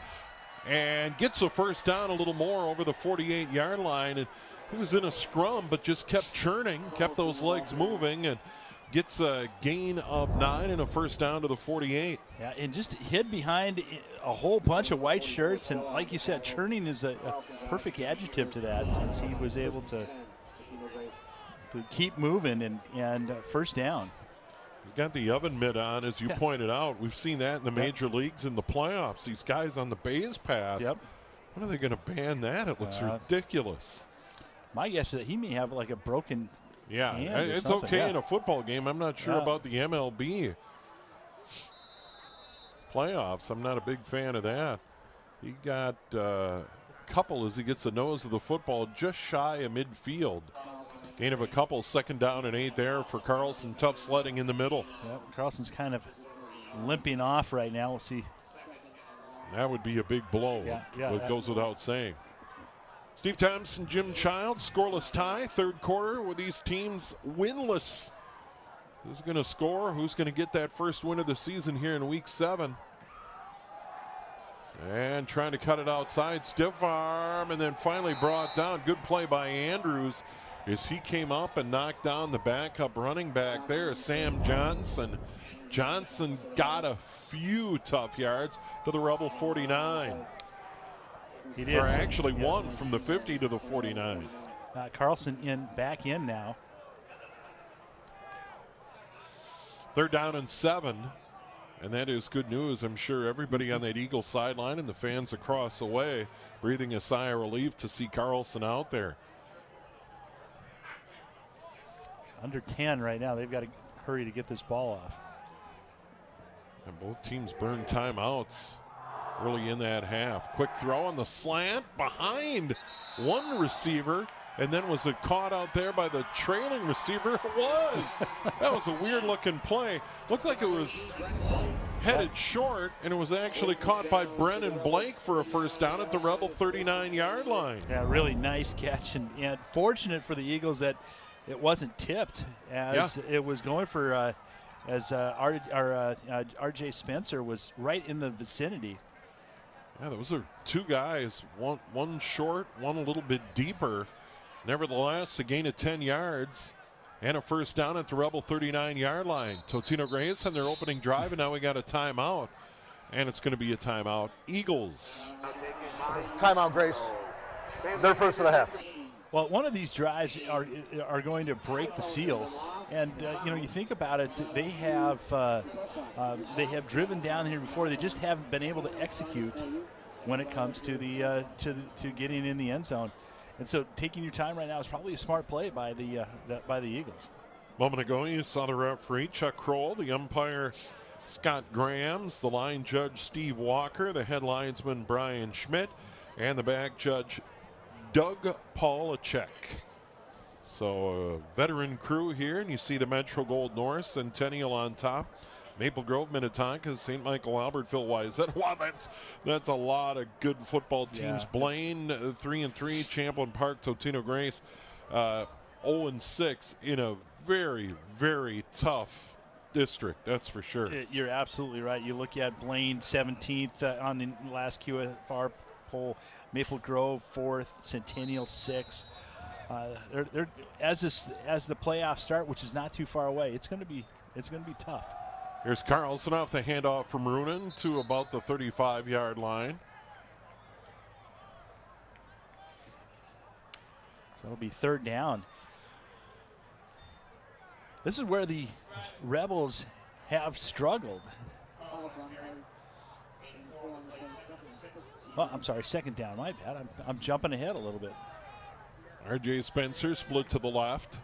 O: and gets a first down, a little more over the 48-yard line. And he was in a scrum, but just kept churning, kept those legs moving, and gets a gain of 9 and a first down to the 48.
P: Yeah, and just hid behind a whole bunch of white shirts, and like you said, churning is a perfect adjective to that, as he was able to keep moving and first down.
O: He's got the oven mitt on, as you pointed out. We've seen that in the major leagues in the playoffs. These guys on the base pass.
P: Yep.
O: When are they going to ban that? It looks ridiculous.
P: My guess is that he may have like a broken hand or
O: it's
P: something.
O: okay in a football game. I'm not sure about the MLB playoffs. I'm not a big fan of that. He got a couple as he gets the nose of the football just shy of midfield. Gain of a couple, 2nd down and 8 there for Carlson. Tough sledding in the middle.
P: Yep, Carlson's kind of limping off right now. We'll see.
O: That would be a big blow. It goes without saying. Steve Thompson, Jim Childs, scoreless tie, third quarter with these teams winless. Who's going to score? Who's going to get that first win of the season here in week 7? And trying to cut it outside, stiff arm, and then finally brought down. Good play by Andrews as he came up and knocked down the backup running back there, Sam Johnson. Johnson got a few tough yards to the Rebel 49.
P: He did.
O: Or actually one from the 50 to the 49.
P: Carlson back in now.
O: 3rd down and 7. And that is good news. I'm sure everybody on that Eagle sideline and the fans across the way breathing a sigh of relief to see Carlson out there.
P: Under 10 right now. They've got to hurry to get this ball off.
O: And both teams burn timeouts early in that half. Quick throw on the slant behind one receiver, and then was it caught out there by the trailing receiver? It was. That was a weird looking play. Looked like it was headed short, and it was actually caught by Brennan Blake for a first down at the Rebel 39-yard line.
P: Yeah, really nice catch, and fortunate for the Eagles that it wasn't tipped as it was going for R.J. Spencer was right in the vicinity.
O: Yeah, those are two guys, one short, one a little bit deeper. Nevertheless, a gain of 10 yards and a first down at the Rebel 39-yard line. Totino-Grace on their opening drive, and now we got a timeout, and it's going to be a timeout. Eagles.
Q: Timeout, Grace. Their first of the half.
P: Well, one of these drives are going to break the seal, and you think about it. They have driven down here before. They just haven't been able to execute when it comes to to getting in the end zone. And so, taking your time right now is probably a smart play by the Eagles.
O: A moment ago, you saw the referee Chuck Kroll, the umpire Scott Grams, the line judge Steve Walker, the head linesman Brian Schmidt, and the back judge Doug Polachek. So a veteran crew here, and you see the Metro Gold North Centennial on top. Maple Grove, Minnetonka, St. Michael, Albertville, Wayzata. Wow, that's a lot of good football teams.
P: Yeah.
O: Blaine 3-3, Champlin Park, Totino-Grace 0-6 in a very, very tough district. That's for sure.
P: You're absolutely right. You look at Blaine 17th on the last QFR poll. Maple Grove 4th, Centennial 6th. They're as the playoffs start, which is not too far away. It's going to be tough.
O: Here's Carlson off the handoff from Roonan to about the 35-yard line.
P: So it'll be 3rd down. This is where the Rebels have struggled. Oh, I'm sorry, second down. My bad. I'm jumping ahead a little bit.
O: R.J. Spencer split to the left.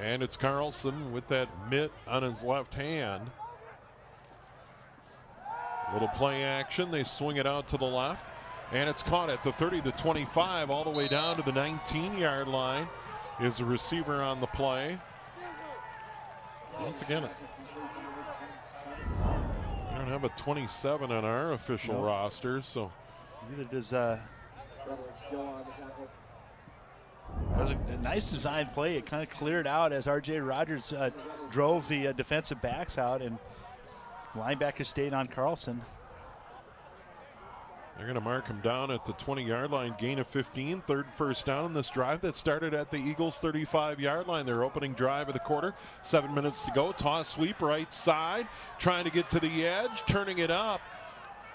O: And it's Carlson with that mitt on his left hand. Little play action. They swing it out to the left. And it's caught at the 30 to 25, all the way down to the 19-yard line. Is the receiver on the play. Once again, we don't have a 27 on our official roster, so.
P: Neither does. That was a nice design play. It kind of cleared out as R.J. Rogers drove the defensive backs out, and linebacker stayed on Carlson.
O: They're going to mark him down at the 20-yard line, gain of 15, third first down in this drive that started at the Eagles' 35-yard line. Their opening drive of the quarter, 7 minutes to go. Toss sweep right side, trying to get to the edge, turning it up,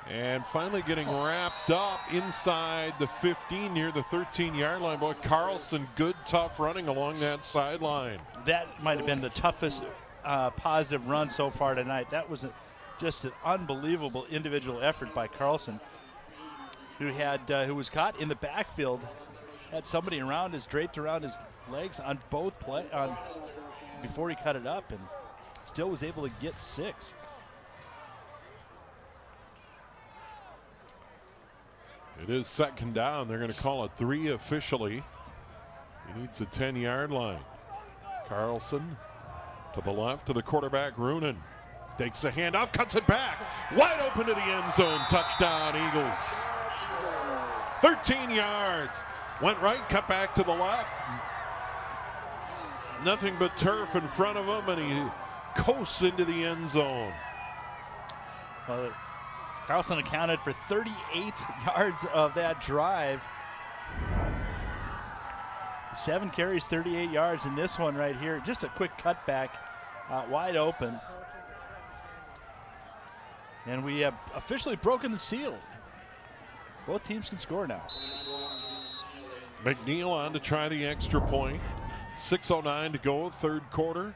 O: and finally getting wrapped up inside the 15 near the 13-yard line. Boy, Carlson, good, tough running along that sideline.
P: That might have been the toughest positive run so far tonight. That was just an unbelievable individual effort by Carlson, who was caught in the backfield, had somebody draped around his legs on both before he cut it up, and still was able to get 6.
O: It is second down. They're going to call it 3 officially. He needs a 10-yard line. Carlson to the left to the quarterback, Roonan. Takes the handoff, cuts it back. Wide open to the end zone. Touchdown, Eagles. 13 yards. Went right, cut back to the left. Nothing but turf in front of him, and he coasts into the end zone.
P: Well, Carlson accounted for 38 yards of that drive. 7 carries, 38 yards in this one right here. Just a quick cutback, wide open. And we have officially broken the seal. Both teams can score now.
O: McNeil on to try the extra point. 6:09 to go, third quarter.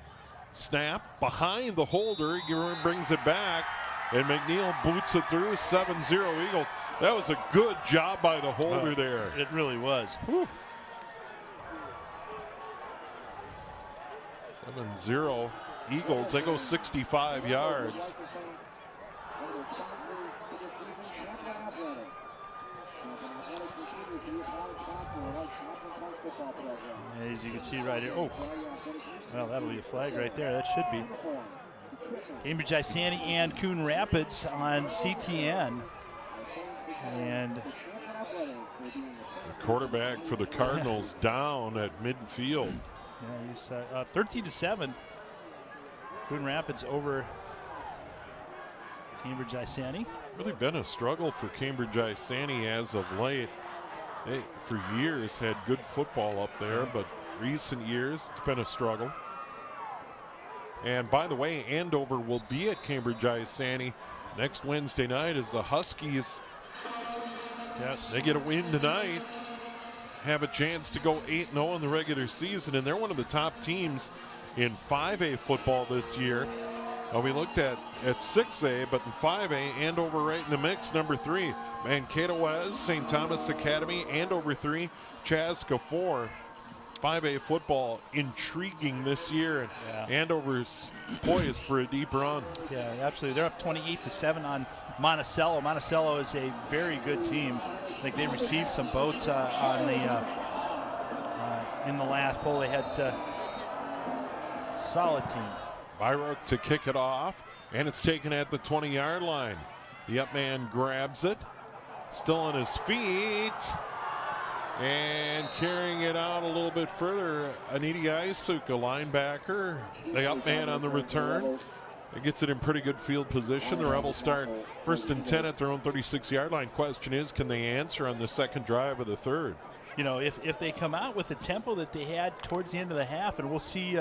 O: Snap behind the holder. He brings it back, and McNeil boots it through. 7-0 Eagles. That was a good job by the holder there.
P: It really was. Whew.
O: 7-0 Eagles. They go 65 yards.
P: As you can see right here. Oh, well, that'll be a flag right there. That should be. Cambridge Isani and Coon Rapids on CTN. And
O: the quarterback for the Cardinals down at midfield.
P: Yeah, he's 13-7. Coon Rapids over Cambridge Isani.
O: Really been a struggle for Cambridge Isani as of late. They, for years, had good football up there, but recent years, it's been a struggle. And by the way, Andover will be at Cambridge Isani next Wednesday night as the Huskies,
P: yes,
O: they get a win tonight, have a chance to go 8-0 in the regular season, and they're one of the top teams in 5A football this year. We looked at 6A, but in 5A, Andover right in the mix, number 3. Mankato West, St. Thomas Academy, Andover 3, Chaska 4. 5A football intriguing this year, and Andover's poised for a deep run.
P: Yeah, absolutely. They're up 28-7 on Monticello. Monticello is a very good team. I think they received some votes on the in the last poll. They had solid team.
O: Byrook to kick it off, and it's taken at the 20-yard line. The up man grabs it, still on his feet, and carrying it out a little bit further, Aniti Isuka, linebacker, the up man on the return. It gets it in pretty good field position. The Rebels start 1st and 10 at their own 36-yard line. Question is, can they answer on the second drive of the third?
P: You know, if they come out with the tempo that they had towards the end of the half, and we'll see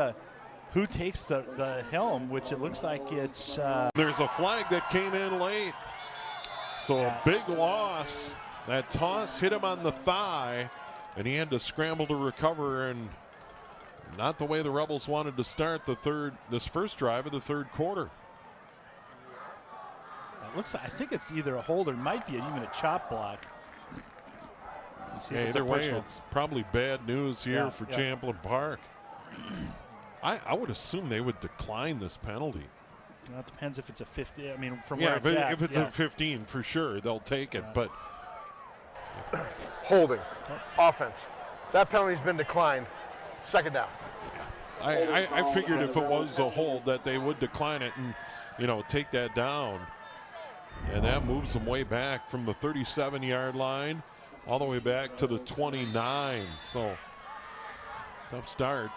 P: who takes the helm, which it looks like it's...
O: There's a flag that came in late. So a big loss. That toss hit him on the thigh, and he had to scramble to recover, and not the way the Rebels wanted to start this first drive of the third quarter.
P: It looks like, I think it's either a hold or might be even a chop block.
O: Either way, it's probably bad news here for Champlin Park. I would assume they would decline this penalty.
P: Well, it depends if it's a 50. I mean, from where it's
O: if it's a 15, for sure, they'll take it. But
Q: holding, offense. That penalty's been declined. Second down.
O: I figured if it was a hold that they would decline it and, take that down. And that moves them way back from the 37-yard line all the way back to the 29. So, tough start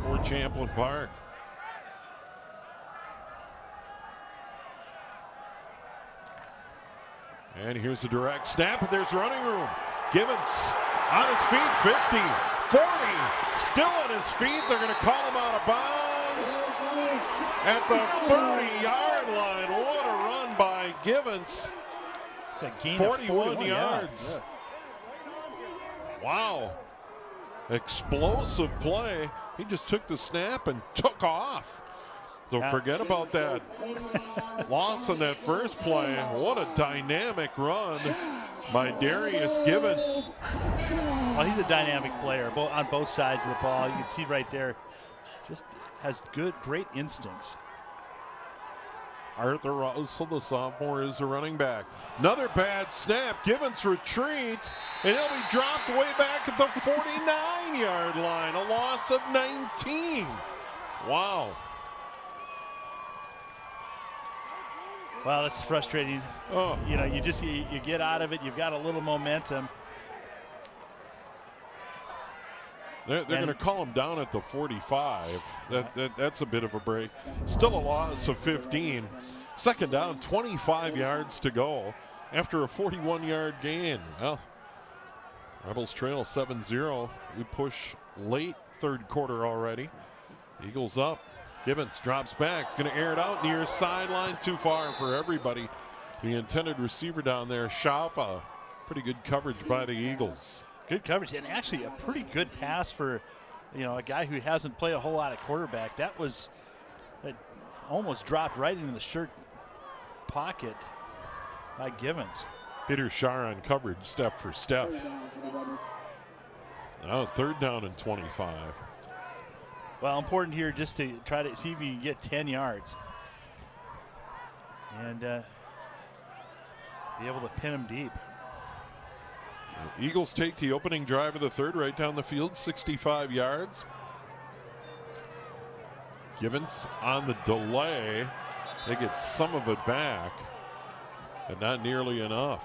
O: for Champlin Park. And here's a direct snap, and there's running room. Gibbons on his feet, 50, 40, still on his feet. They're going to call him out of bounds at the 30-yard line. What a run by Gibbons.
P: It's a gain
O: 41
P: of 41
O: yards.
P: Yeah.
O: Wow. Explosive play. He just took the snap and took off. So forget about that loss on that first play. What a dynamic run by Darius Gibbons.
P: Well, he's a dynamic player on both sides of the ball. You can see right there, just has great instincts.
O: Arthur Russell, the sophomore, is the running back. Another bad snap. Gibbons retreats, and he'll be dropped way back at the 49-yard line. A loss of 19. Wow.
P: Well, it's frustrating.
O: Oh.
P: You get out of it. You've got a little momentum.
O: They're going to call him down at the 45. That's a bit of a break. Still a loss of 15. Second down, 25 yards to go after a 41-yard gain. Well, Rebels trail 7-0. We push late third quarter already. Eagles up. Gibbons drops back. He's going to air it out near sideline. Too far for everybody. The intended receiver down there, Shafa. Pretty good coverage by the Eagles.
P: Good coverage, and actually a pretty good pass for, a guy who hasn't played a whole lot of quarterback. That almost dropped right into the shirt pocket by Gibbons.
O: Peter Shar on coverage, step for step. Now third down and 25.
P: Well, important here just to try to see if you can get 10 yards. And be able to pin him deep.
O: Eagles take the opening drive of the third right down the field, 65 yards. Gibbons on the delay. They get some of it back, but not nearly enough.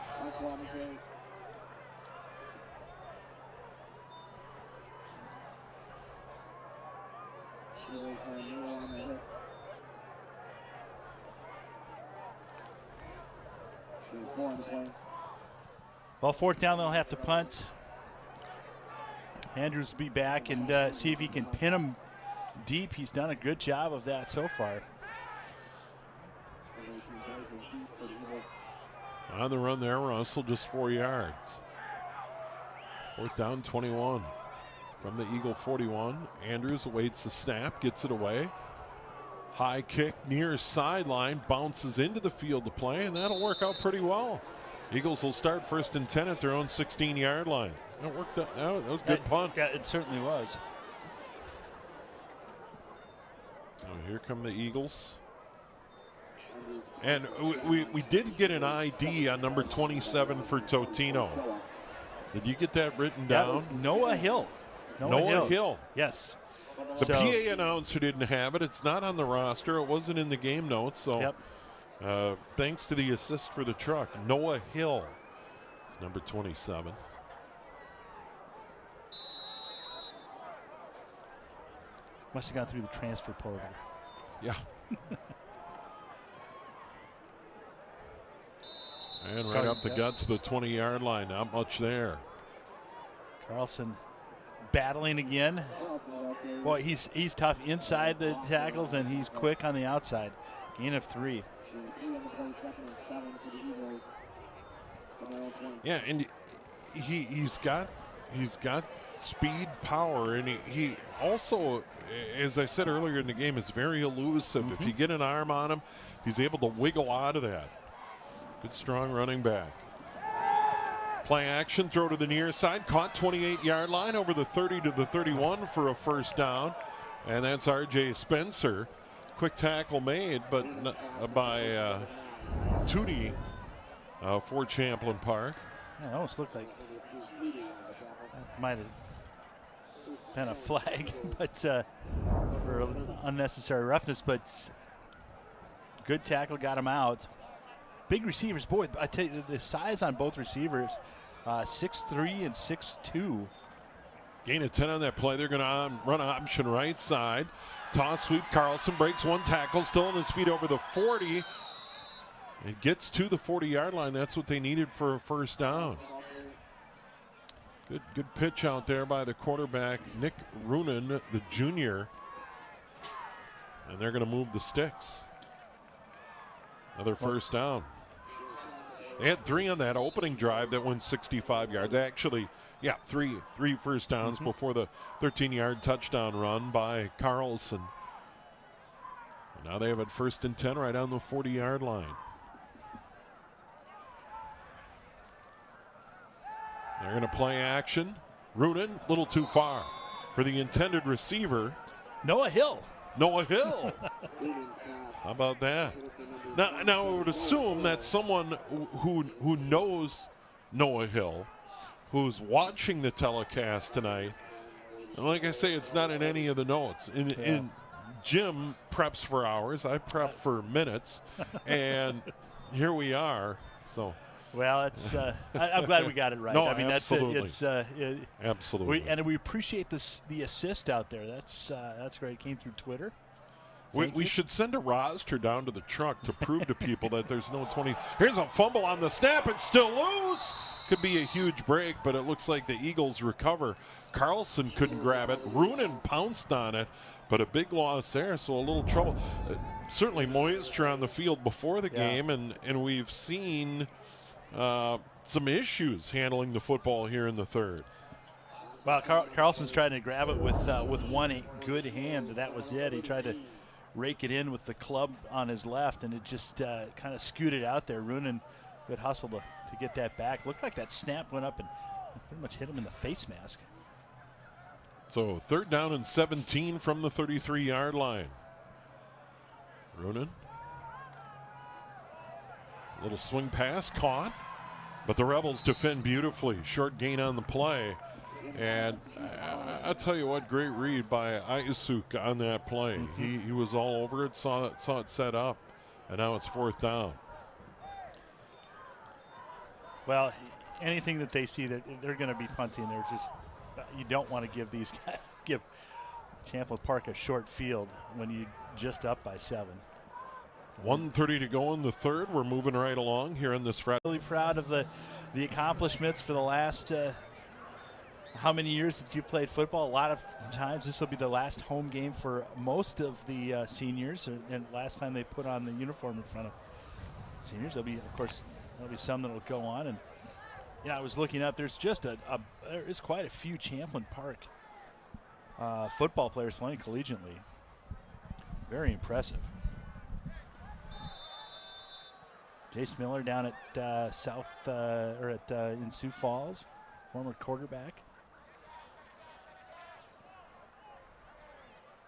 P: Well, fourth down, they'll have to punt. Andrews will be back and see if he can pin him deep. He's done a good job of that so far.
O: On the run there, Russell just 4 yards. Fourth down, 21. From the Eagle 41, Andrews awaits the snap, gets it away. High kick near sideline, bounces into the field to play, and that'll work out pretty well. Eagles will start first and 10 at their own 16-yard line. That worked out. That was a good punt.
P: Yeah, it certainly was.
O: So here come the Eagles. And we did get an ID on number 27 for Totino. Did you get that written down?
P: Noah Hill.
O: Noah Hill.
P: Yes.
O: The PA announcer didn't have it. It's not on the roster. It wasn't in the game notes. So thanks to the assist for the truck, Noah Hill is number 27.
P: Must have gone through the transfer portal.
O: Yeah. And right up the gut to the 20-yard line. Not much there.
P: Carlson battling again. Boy, he's tough inside the tackles, and he's quick on the outside. Gain of 3.
O: Yeah, and he's got speed, power, and he also, as I said earlier in the game, is very elusive. If you get an arm on him, he's able to wiggle out of that. Good, strong running back. Play action, throw to the near side, caught 28-yard line over the 30 to the 31 for a first down, and that's R.J. Spencer. Quick tackle made, but by Tootie for Champlin Park.
P: Yeah, it almost looked like that might have been a flag, but for unnecessary roughness. But good tackle, got him out. Big receivers, boy! I tell you, the size on both receivers, 6'3" and 6'2".
O: Gain of 10 on that play. They're going to run option right side. Toss sweep. Carlson breaks one tackle, still on his feet over the 40. It gets to the 40-yard line. That's what they needed for a first down. Good pitch out there by the quarterback, Nick Roonan, the junior. And they're going to move the sticks. Another first down. They had 3 on that opening drive that went 65 yards. Actually, yeah, three first downs before the 13-yard touchdown run by Carlson. And now they have it 1st and 10 right on the 40-yard line. They're going to play action. Roonan, a little too far for the intended receiver.
P: Noah Hill.
O: Noah Hill. How about that? Now I would assume that someone who knows Noah Hill, who's watching the telecast tonight, and like I say, it's not in any of the notes. In Jim preps for hours, I prep for minutes, and here we are. So.
P: Well, it's. I'm glad we got it right.
O: No,
P: I mean,
O: absolutely.
P: That's it.
O: Absolutely.
P: And we appreciate the assist out there. That's great. It came through Twitter.
O: We should send a roster down to the truck to prove to people that there's no 20. Here's a fumble on the snap. It's still loose. Could be a huge break, but it looks like the Eagles recover. Carlson couldn't grab it. Roonan pounced on it, but a big loss there, so a little trouble. Certainly moisture on the field before the game, and we've seen some issues handling the football here in the third.
P: Well, Carlson's trying to grab it with one good hand, and that was it. He tried to rake it in with the club on his left, and it just kind of scooted out there. Roonan, good hustle to get that back. Looked like that snap went up and pretty much hit him in the face mask.
O: So 3rd down and 17 from the 33-yard line. Roonan. Little swing pass caught, but the Rebels defend beautifully. Short gain on the play. And I'll tell you what, great read by Ayasuk on that play. He was all over it, saw it set up, and now it's 4th down.
P: Well, anything that they see, they're going to be punting. They're just, you don't want to give Champlin Park a short field when you just up by 7.
O: 1:30 to go in the third. We're moving right along here in this Friday.
P: Really proud of the accomplishments for the last how many years that you played football. A lot of times this will be the last home game for most of the seniors, and last time they put on the uniform in front of seniors. There'll be, of course, some that'll go on. And I was looking up. There's just there's quite a few Champlin Park football players playing collegiately. Very impressive. Jace Miller down at in Sioux Falls, former quarterback.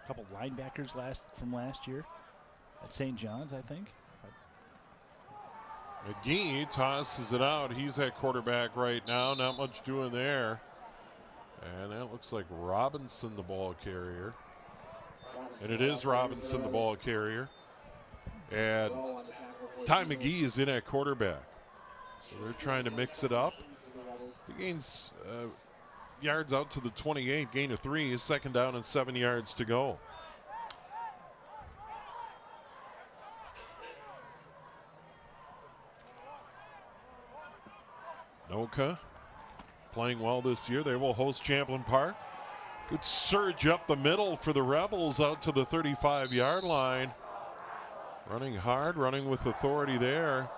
P: A couple linebackers from last year at St. John's, I think.
O: McGee tosses it out. He's at quarterback right now. Not much doing there. And that looks like Robinson, the ball carrier. And it is Robinson, the ball carrier. And Ty McGee is in at quarterback. So they're trying to mix it up. He gains yards out to the 28, gain of 3. His 2nd down and 7 yards to go. Noka playing well this year. They will host Champlin Park. Good surge up the middle for the Rebels out to the 35-yard line. Running hard, running with authority there.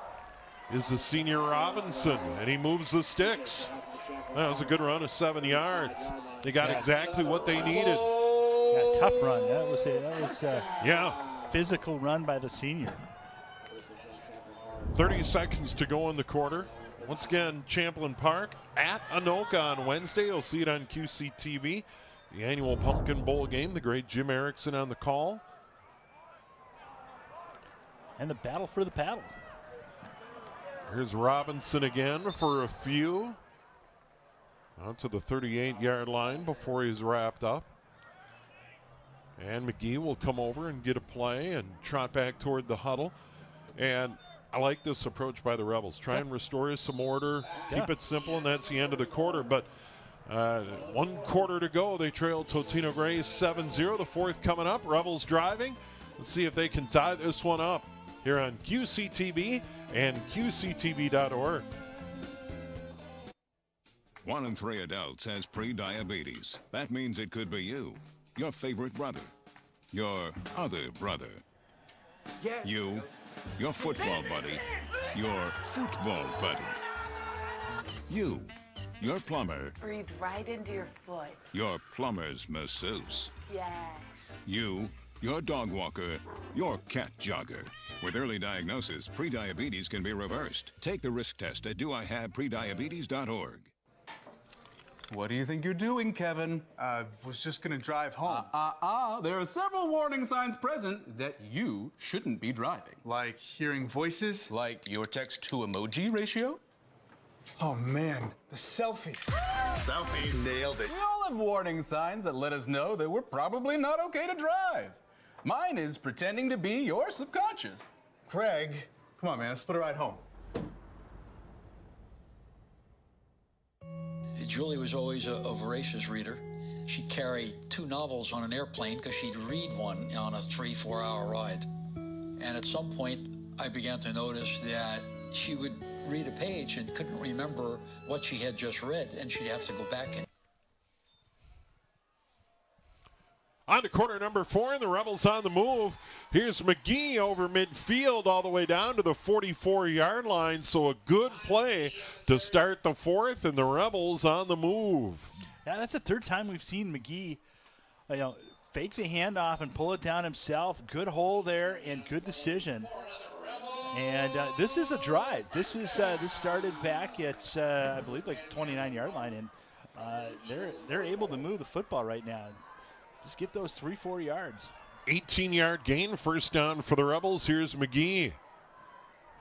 O: is the senior Robinson, and he moves the sticks. That was a good run of 7 yards. They got exactly what they needed.
P: Yeah, tough run. That was a physical run by the senior.
O: 30 seconds to go in the quarter. Once again, Champlin Park at Anoka on Wednesday. You'll see it on QCTV. The annual Pumpkin Bowl game. The great Jim Erickson on the call.
P: And the battle for the paddle.
O: Here's Robinson again for a few. Out to the 38-yard line before he's wrapped up. And McGee will come over and get a play and trot back toward the huddle. And I like this approach by the Rebels. Try and restore some order, keep it simple, and that's the end of the quarter. But 1 quarter to go. They trail Totino-Grace 7-0. The fourth coming up. Rebels driving. Let's see if they can tie this one up here on QCTV and QCTV.org.
C: 1 in 3 adults has pre-diabetes. That means it could be you, your favorite brother, your other brother, you, your football buddy, your football buddy, you, your plumber,
R: Breathe right into your foot.
C: your plumber's masseuse,
R: Yes.
C: you, your dog walker, your cat jogger. With early diagnosis, prediabetes can be reversed. Take the risk test at doihaveprediabetes.org.
S: What do you think you're doing, Kevin?
T: Was just gonna drive home.
S: There are several warning signs present that you shouldn't be driving.
T: Like hearing voices?
S: Like your text-to-emoji ratio?
T: Oh man, the selfies.
S: Selfie. Nailed it. We all have warning signs that let us know that we're probably not okay to drive. Mine is pretending to be your subconscious.
T: Craig, come on man, let's split a ride home.
U: Julie was always a voracious reader. She carried 2 novels on an airplane because she'd read one on a 3-4 hour ride. And at some point, I began to notice that she would read a page and couldn't remember what she had just read, and she'd have to go back and
O: On to quarter number 4, and the Rebels on the move. Here's McGee over midfield all the way down to the 44-yard line. So a good play to start the fourth, and the Rebels on the move.
P: Yeah, that's the 3rd time we've seen McGee, fake the handoff and pull it down himself. Good hole there and good decision. And this is a drive. This started back at I believe like 29-yard line, and they're able to move the football right now. Just get those 3-4 yards.
O: 18-yard gain, first down for the Rebels. Here's McGee.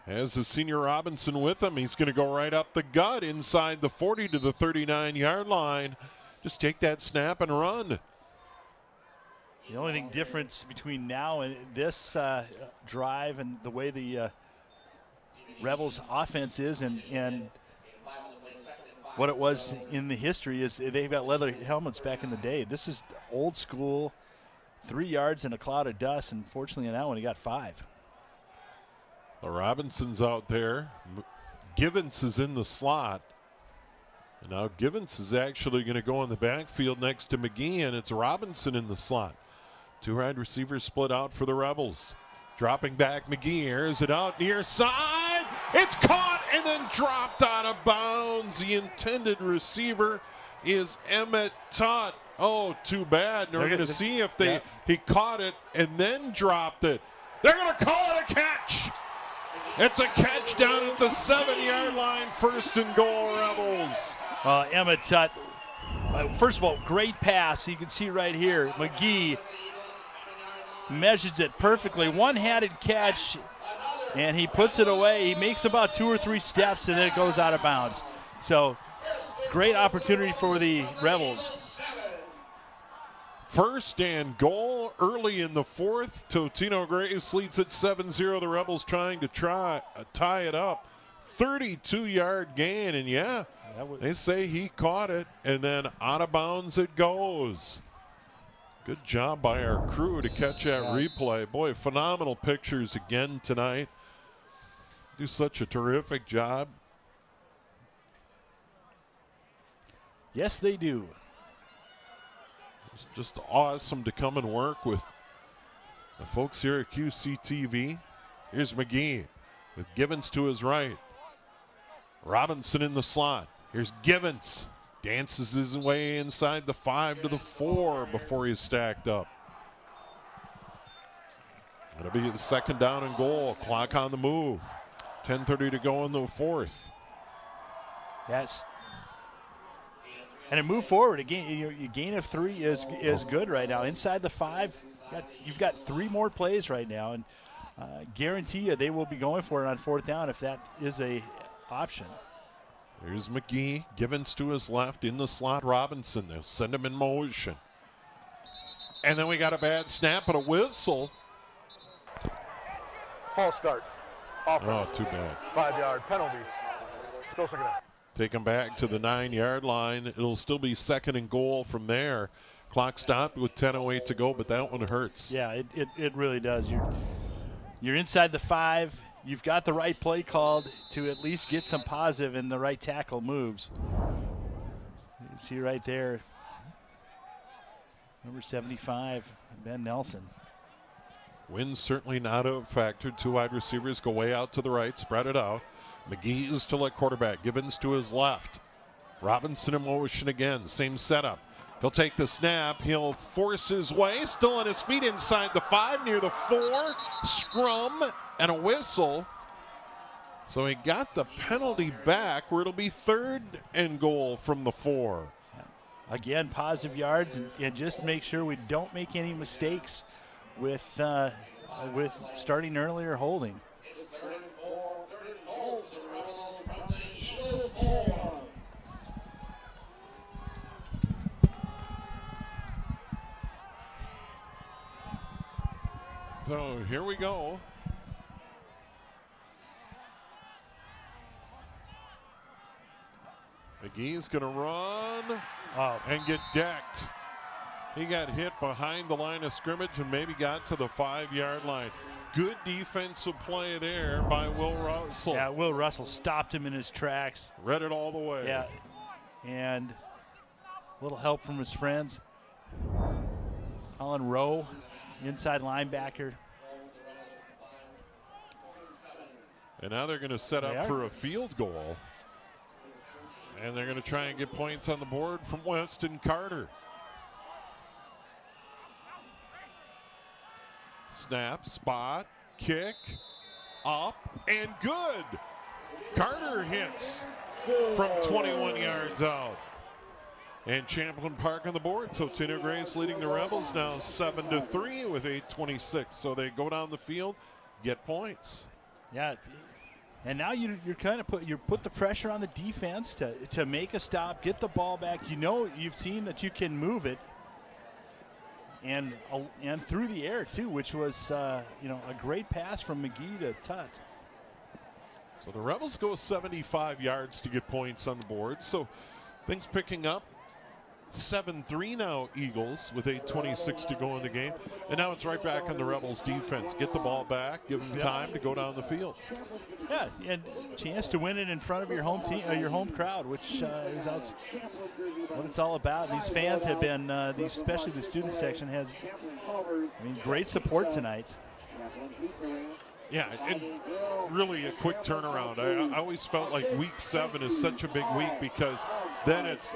O: Has the senior Robinson with him. He's going to go right up the gut inside the 40 to the 39-yard line. Just take that snap and run.
P: The only thing difference between now and this drive and the way the Rebels offense is and what it was in the history is they've got leather helmets back in the day. This is old school, 3 yards in a cloud of dust, and fortunately in that one he got 5.
O: The Robinson's out there. Givens is in the slot. And now Givens is actually going to go in the backfield next to McGee, and it's Robinson in the slot. 2 wide receivers split out for the Rebels. Dropping back, McGee airs it out near side. It's caught and then dropped out of bounds. The intended receiver is Emmett Tutt. Oh, too bad. And we're going to see if he caught it and then dropped it. They're going to call it a catch. It's a catch down at the 7-yard line. First and goal, Rebels.
P: Emmett Tutt, first of all, great pass. You can see right here, McGee measures it perfectly. One-handed catch, and he puts it away. He makes about 2 or 3 steps, and then it goes out of bounds. So, great opportunity for the Rebels.
O: First and goal early in the fourth. Totino-Grace leads at 7-0. The Rebels trying to tie it up. 32-yard gain, and they say he caught it, and then out of bounds it goes. Good job by our crew to catch that replay. Boy, phenomenal pictures again tonight. Do such a terrific job.
P: Yes, they do.
O: It's just awesome to come and work with the folks here at QCTV. Here's McGee with Givens to his right. Robinson in the slot. Here's Givens. Dances his way inside the 5 to the 4 before he's stacked up. It'll be the 2nd down and goal. Clock on the move. 10:30 to go in the 4th.
P: Yes. And a move forward again. Your gain of 3 is good right now. Inside the 5, you've got 3 more plays right now, and guarantee you they will be going for it on 4th down if that is a option.
O: There's McGee. Givens to his left in the slot. Robinson. They'll send him in motion. And then we got a bad snap and a whistle.
Q: False start. Offense.
O: Oh, too bad.
Q: 5-yard penalty. Still 2nd down.
O: Take him back to the 9-yard line. It'll still be 2nd and goal from there. Clock stopped with 10:08 to go, but that one hurts.
P: Yeah, it really does. You're inside the 5. You've got the right play called to at least get some positive, and the right tackle moves. You can see right there, number 75, Ben Nelson.
O: Wind's certainly not a factor. 2 wide receivers go way out to the right, spread it out. McGee is still at quarterback. Givens to his left. Robinson in motion again. Same setup. He'll take the snap. He'll force his way. Still on his feet inside the 5, near the 4. Scrum and a whistle. So he got the penalty back where it'll be 3rd and goal from the 4.
P: Again, positive yards, and just make sure we don't make any mistakes with starting early or holding.
O: So here we go. McGee's going to run and get decked. He got hit behind the line of scrimmage and maybe got to the 5-yard line. Good defensive play there by Will Russell.
P: Yeah, Will Russell stopped him in his tracks.
O: Read it all the way.
P: Yeah, and a little help from his friends. Colin Rowe, inside linebacker.
O: And now they're going to set up for a field goal. And they're going to try and get points on the board from Weston Carter. Snap, spot, kick, up, and good. Carter hits from 21 yards out. And Champlin Park on the board. Totino-Grace leading the Rebels now 7-3 with 8:26. So they go down the field, get points.
P: Yeah, and now you're kind of put the pressure on the defense to make a stop, get the ball back. You know, you've seen that you can move it, and through the air too, which was a great pass from McGee to Tut.
O: So the Rebels go 75 yards to get points on the board. So things picking up. 7-3 now, Eagles, with 8:26 to go in the game. And now it's right back on the Rebels defense. Get the ball back, give them time to go down the field.
P: Yeah, and chance to win it in front of your home team, your home crowd, which is what it's all about. These fans have been, especially the student section, has great support tonight.
O: Yeah, and really a quick turnaround. I always felt like week 7 is such a big week because then it's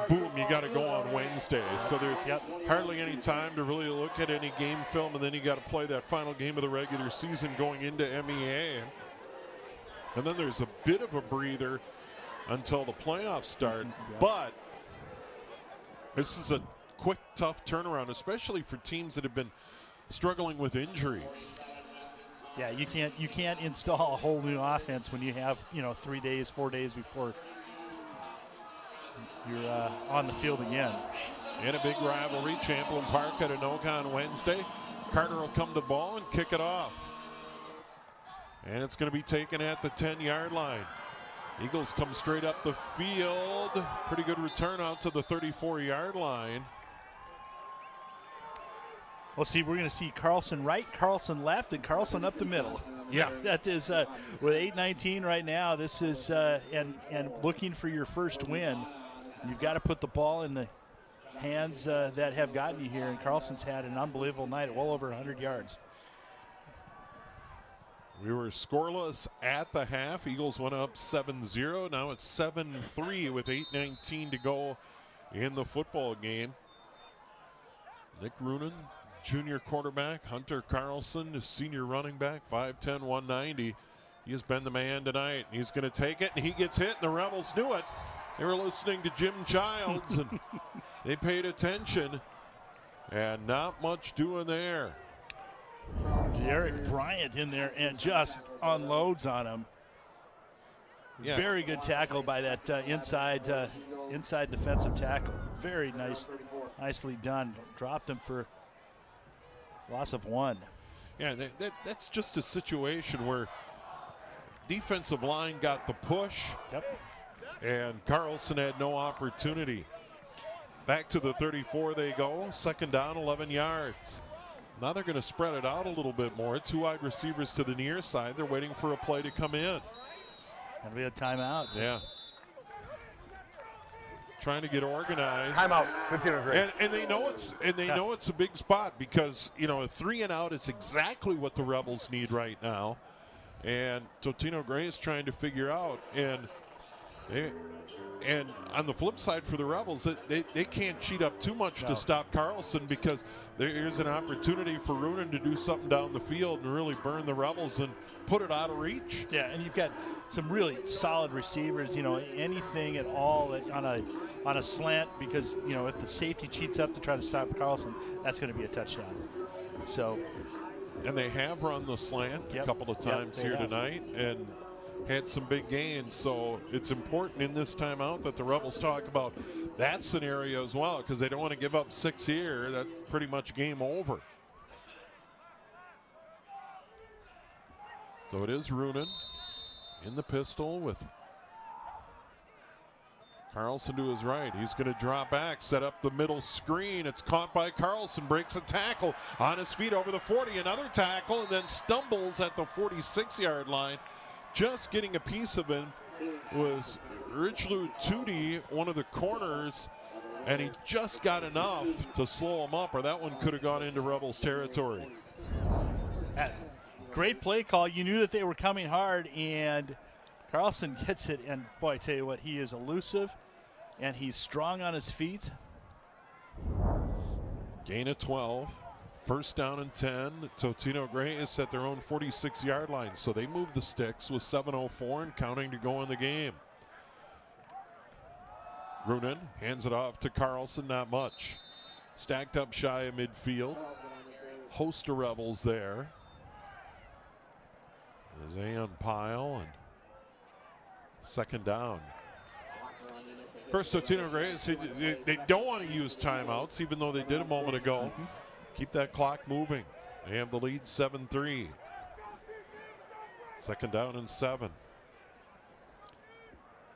O: boom, you got to go on Wednesday. So there's hardly any time to really look at any game film, and then you got to play that final game of the regular season going into MEA. And then there's a bit of a breather until the playoffs start. But this is a quick, tough turnaround, especially for teams that have been struggling with injuries.
P: Yeah, you can't install a whole new offense when you have 3 days, 4 days before you're on the field again.
O: In a big rivalry, Champlin Park at Anoka on Wednesday. Carter will come to the ball and kick it off. And it's going to be taken at the 10-yard line. Eagles come straight up the field. Pretty good return out to the 34-yard line.
P: Well, see, we're going to see Carlson right, Carlson left, and Carlson up the middle.
O: Yeah.
P: That is, with 8:19 right now, this is, and looking for your first win, you've got to put the ball in the hands that have gotten you here, and Carlson's had an unbelievable night at well over 100 yards.
O: We were scoreless at the half. Eagles went up 7-0. Now it's 7-3 with 8:19 to go in the football game. Nick Roonan, junior quarterback. Hunter Carlson, senior running back, 5'10", 190. He has been the man tonight. He's going to take it, and he gets hit, and the Rebels knew it. They were listening to Jim Childs, and they paid attention, and not much doing there.
P: Derek Bryant in there and just unloads on him.
O: Yeah.
P: Very good tackle by that inside defensive tackle. Very nicely done. Dropped him for loss of 1.
O: Yeah, that's just a situation where defensive line got the push.
P: Yep.
O: And Carlson had no opportunity. Back to the 34 they go. Second down, 11 yards. Now they're going to spread it out a little bit more. 2 wide receivers to the near side. They're waiting for a play to come in.
P: And we had timeouts.
O: Yeah. Trying to get organized.
Q: Timeout, Totino-Grace.
O: And they know it's a big spot because, you know, a 3 and out is exactly what the Rebels need right now. And Totino-Grace trying to figure out, and on the flip side for the Rebels, they can't cheat up too much to stop Carlson, because there's an opportunity for Roonan to do something down the field and really burn the Rebels and put it out of reach.
P: Yeah, and you've got some really solid receivers. You know, anything at all on a slant, because, you know, if the safety cheats up to try to stop Carlson, that's going to be a touchdown. So.
O: And they have run the slant a couple of times here tonight and had some big gains. So it's important in this timeout that the Rebels talk about that scenario as well, because they don't want to give up 6 here. That's pretty much game over. So it is Roonan in the pistol with Carlson to his right. He's going to drop back, set up the middle screen. It's caught by Carlson, breaks a tackle on his feet over the 40. Another tackle, and then stumbles at the 46-yard line. Just getting a piece of him was Richelieu Tootie, one of the corners, and he just got enough to slow him up, or that one could have gone into Rebels territory.
P: Great play call. You knew that they were coming hard, and Carlson gets it, and boy, I tell you what, he is elusive, and he's strong on his feet.
O: Gain of 12. First down and 10. Totino-Grace at their own 46-yard line, so they move the sticks with 7:04 and counting to go in the game. Roonan hands it off to Carlson, not much. Stacked up shy of midfield. Host of Rebels there. There's Aon Pyle, and second down. Of course, Totino-Grace, they don't want to use timeouts, even though they did a moment ago. Keep that clock moving. They have the lead 7-3. Second down and 7.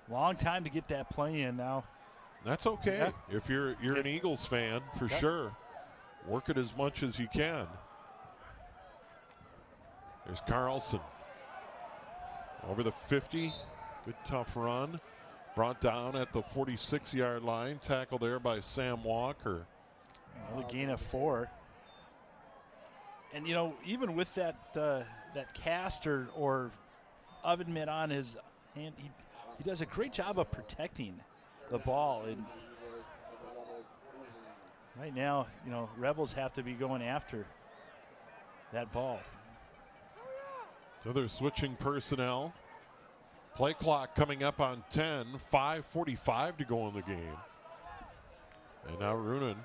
P: Long time to get that play in now.
O: That's okay. Yeah. If you're an Eagles fan, for sure. Work it as much as you can. There's Carlson. Over the 50. Good tough run. Brought down at the 46-yard line. Tackled there by Sam Walker.
P: Another gain of 4. And, you know, even with that that cast or oven mitt on his hand, he does a great job of protecting the ball. And right now, you know, Rebels have to be going after that ball.
O: So they're switching personnel. Play clock coming up on 10. 5:45 to go in the game. And now Roonan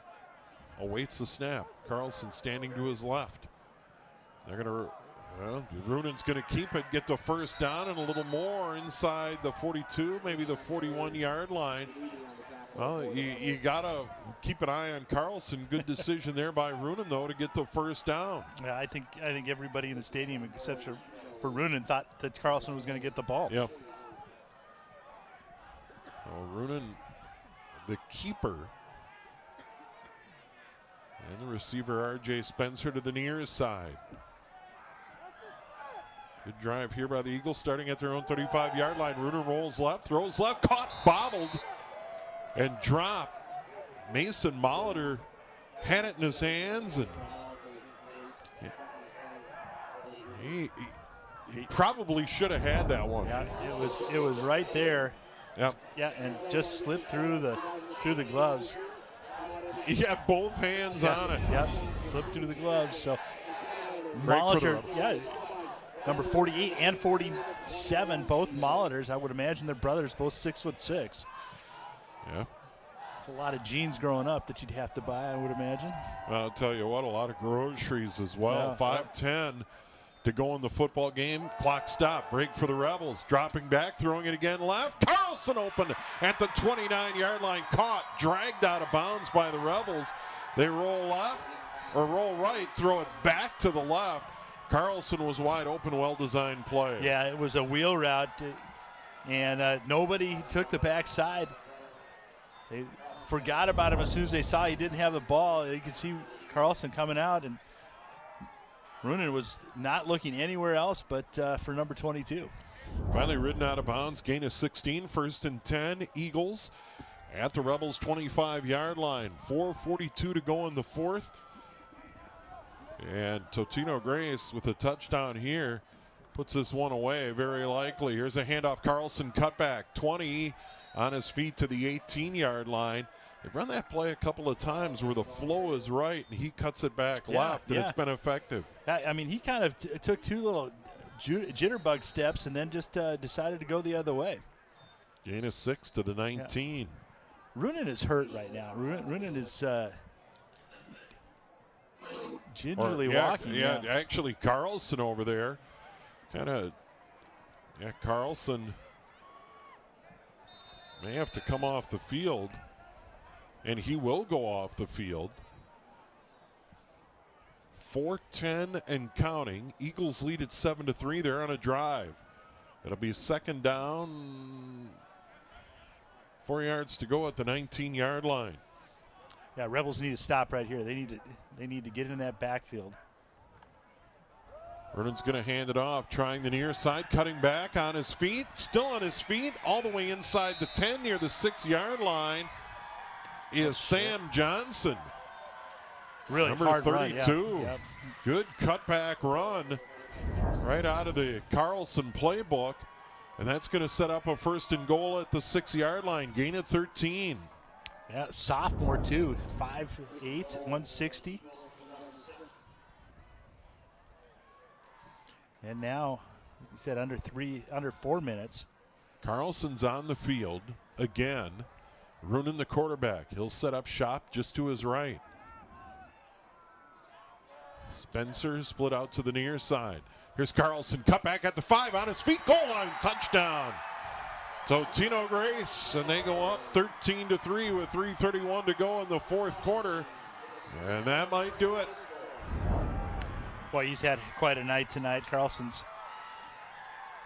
O: awaits the snap. Carlson standing to his left. They're going to, Roonan's going to keep it, get the first down, and a little more inside the 42, maybe the 41-yard line. Well, you got to keep an eye on Carlson. Good decision there by Roonan, though, to get the first down.
P: Yeah, I think everybody in the stadium, except for Roonan, thought that Carlson was going to get the ball.
O: Yep. Roonan, the keeper. And the receiver, R.J. Spencer, to the near side. Good drive here by the Eagles, starting at their own 35-yard line. Roonan rolls left, throws left, caught, bobbled, and dropped. Mason Molitor had it in his hands, and probably should have had that one.
P: Yeah, it was right there.
O: Yep.
P: Yeah, and just slipped through the gloves.
O: He had both hands on it.
P: Yep, slipped through the gloves. So
O: Great
P: Molitor, yeah, number 48 and 47, both Molitors. I would imagine they're brothers, both 6'6".
O: Yeah.
P: It's a lot of jeans growing up that you'd have to buy, I would imagine.
O: Well, I'll tell you what, a lot of groceries as well.
P: Yeah.
O: 5:10 to go in the football game. Clock stop. Break for the Rebels. Dropping back, throwing it again left. Carlson open at the 29-yard line. Caught, dragged out of bounds by the Rebels. They roll left or roll right, throw it back to the left. Carlson was wide open, well-designed play.
P: Yeah, it was a wheel route, and nobody took the backside. They forgot about him as soon as they saw he didn't have the ball. You could see Carlson coming out, and Roonan was not looking anywhere else but for number 22.
O: Finally ridden out of bounds, gain of 16, 1st and 10. Eagles at the Rebels' 25-yard line. 4:42 to go in the fourth. And Totino-Grace with a touchdown here puts this one away very likely. Here's a handoff. Carlson cutback, 20 on his feet to the 18-yard line. They've run that play a couple of times where the flow is right and he cuts it back left, and it's been effective.
P: I mean, he kind of took two little jitterbug steps and then just decided to go the other way.
O: Gain of 6 to the 19.
P: Yeah. Roonan is hurt right now. Roonan is gingerly walking.
O: Yeah, actually, Carlson over there Carlson may have to come off the field, and he will go off the field. 4:10 and counting. Eagles lead at 7-3. They're on a drive. It'll be 2nd down, 4 yards to go at the 19-yard line.
P: Yeah, Rebels need to stop right here. They need to get in that backfield.
O: Vernon's going to hand it off, trying the near side, cutting back on his feet, still on his feet, all the way inside the 10 near the 6-yard line is Sam Johnson.
P: Really
O: number
P: hard
O: 32.
P: Run, yeah.
O: Good cutback run right out of the Carlson playbook, and that's going to set up a 1st and goal at the 6-yard line. Gain of 13.
P: Yeah, sophomore too, 5'8", 160. And now, you said under 4 minutes.
O: Carlson's on the field again. Roonan the quarterback. He'll set up shop just to his right. Spencer split out to the near side. Here's Carlson, cut back at the 5, on his feet, goal line, touchdown. Totino-Grace, and they go up 13-3 with 3:31 to go in the fourth quarter, and that might do it.
P: Boy, he's had quite a night tonight. Carlson's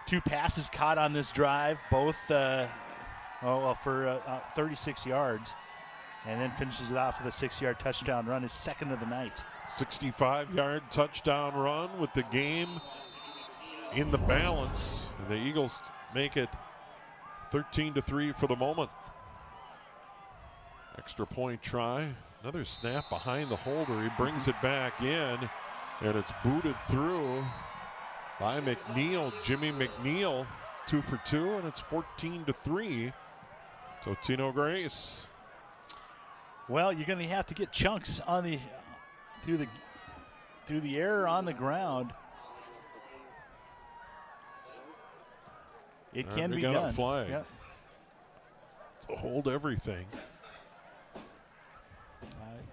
P: 2 passes caught on this drive, both for 36 yards, and then finishes it off with a 6-yard touchdown run, his 2nd of the night.
O: 65-yard touchdown run with the game in the balance, and the Eagles make it 13-3 for the moment. Extra point try. Another snap behind the holder. He brings it back in, and it's booted through by McNeil. Jimmy McNeil, 2 for 2, and it's 14-3. Totino-Grace.
P: Well, you're going to have to get chunks on the through the air on the ground. It can be done.
O: Flag.
P: Yep.
O: So hold everything.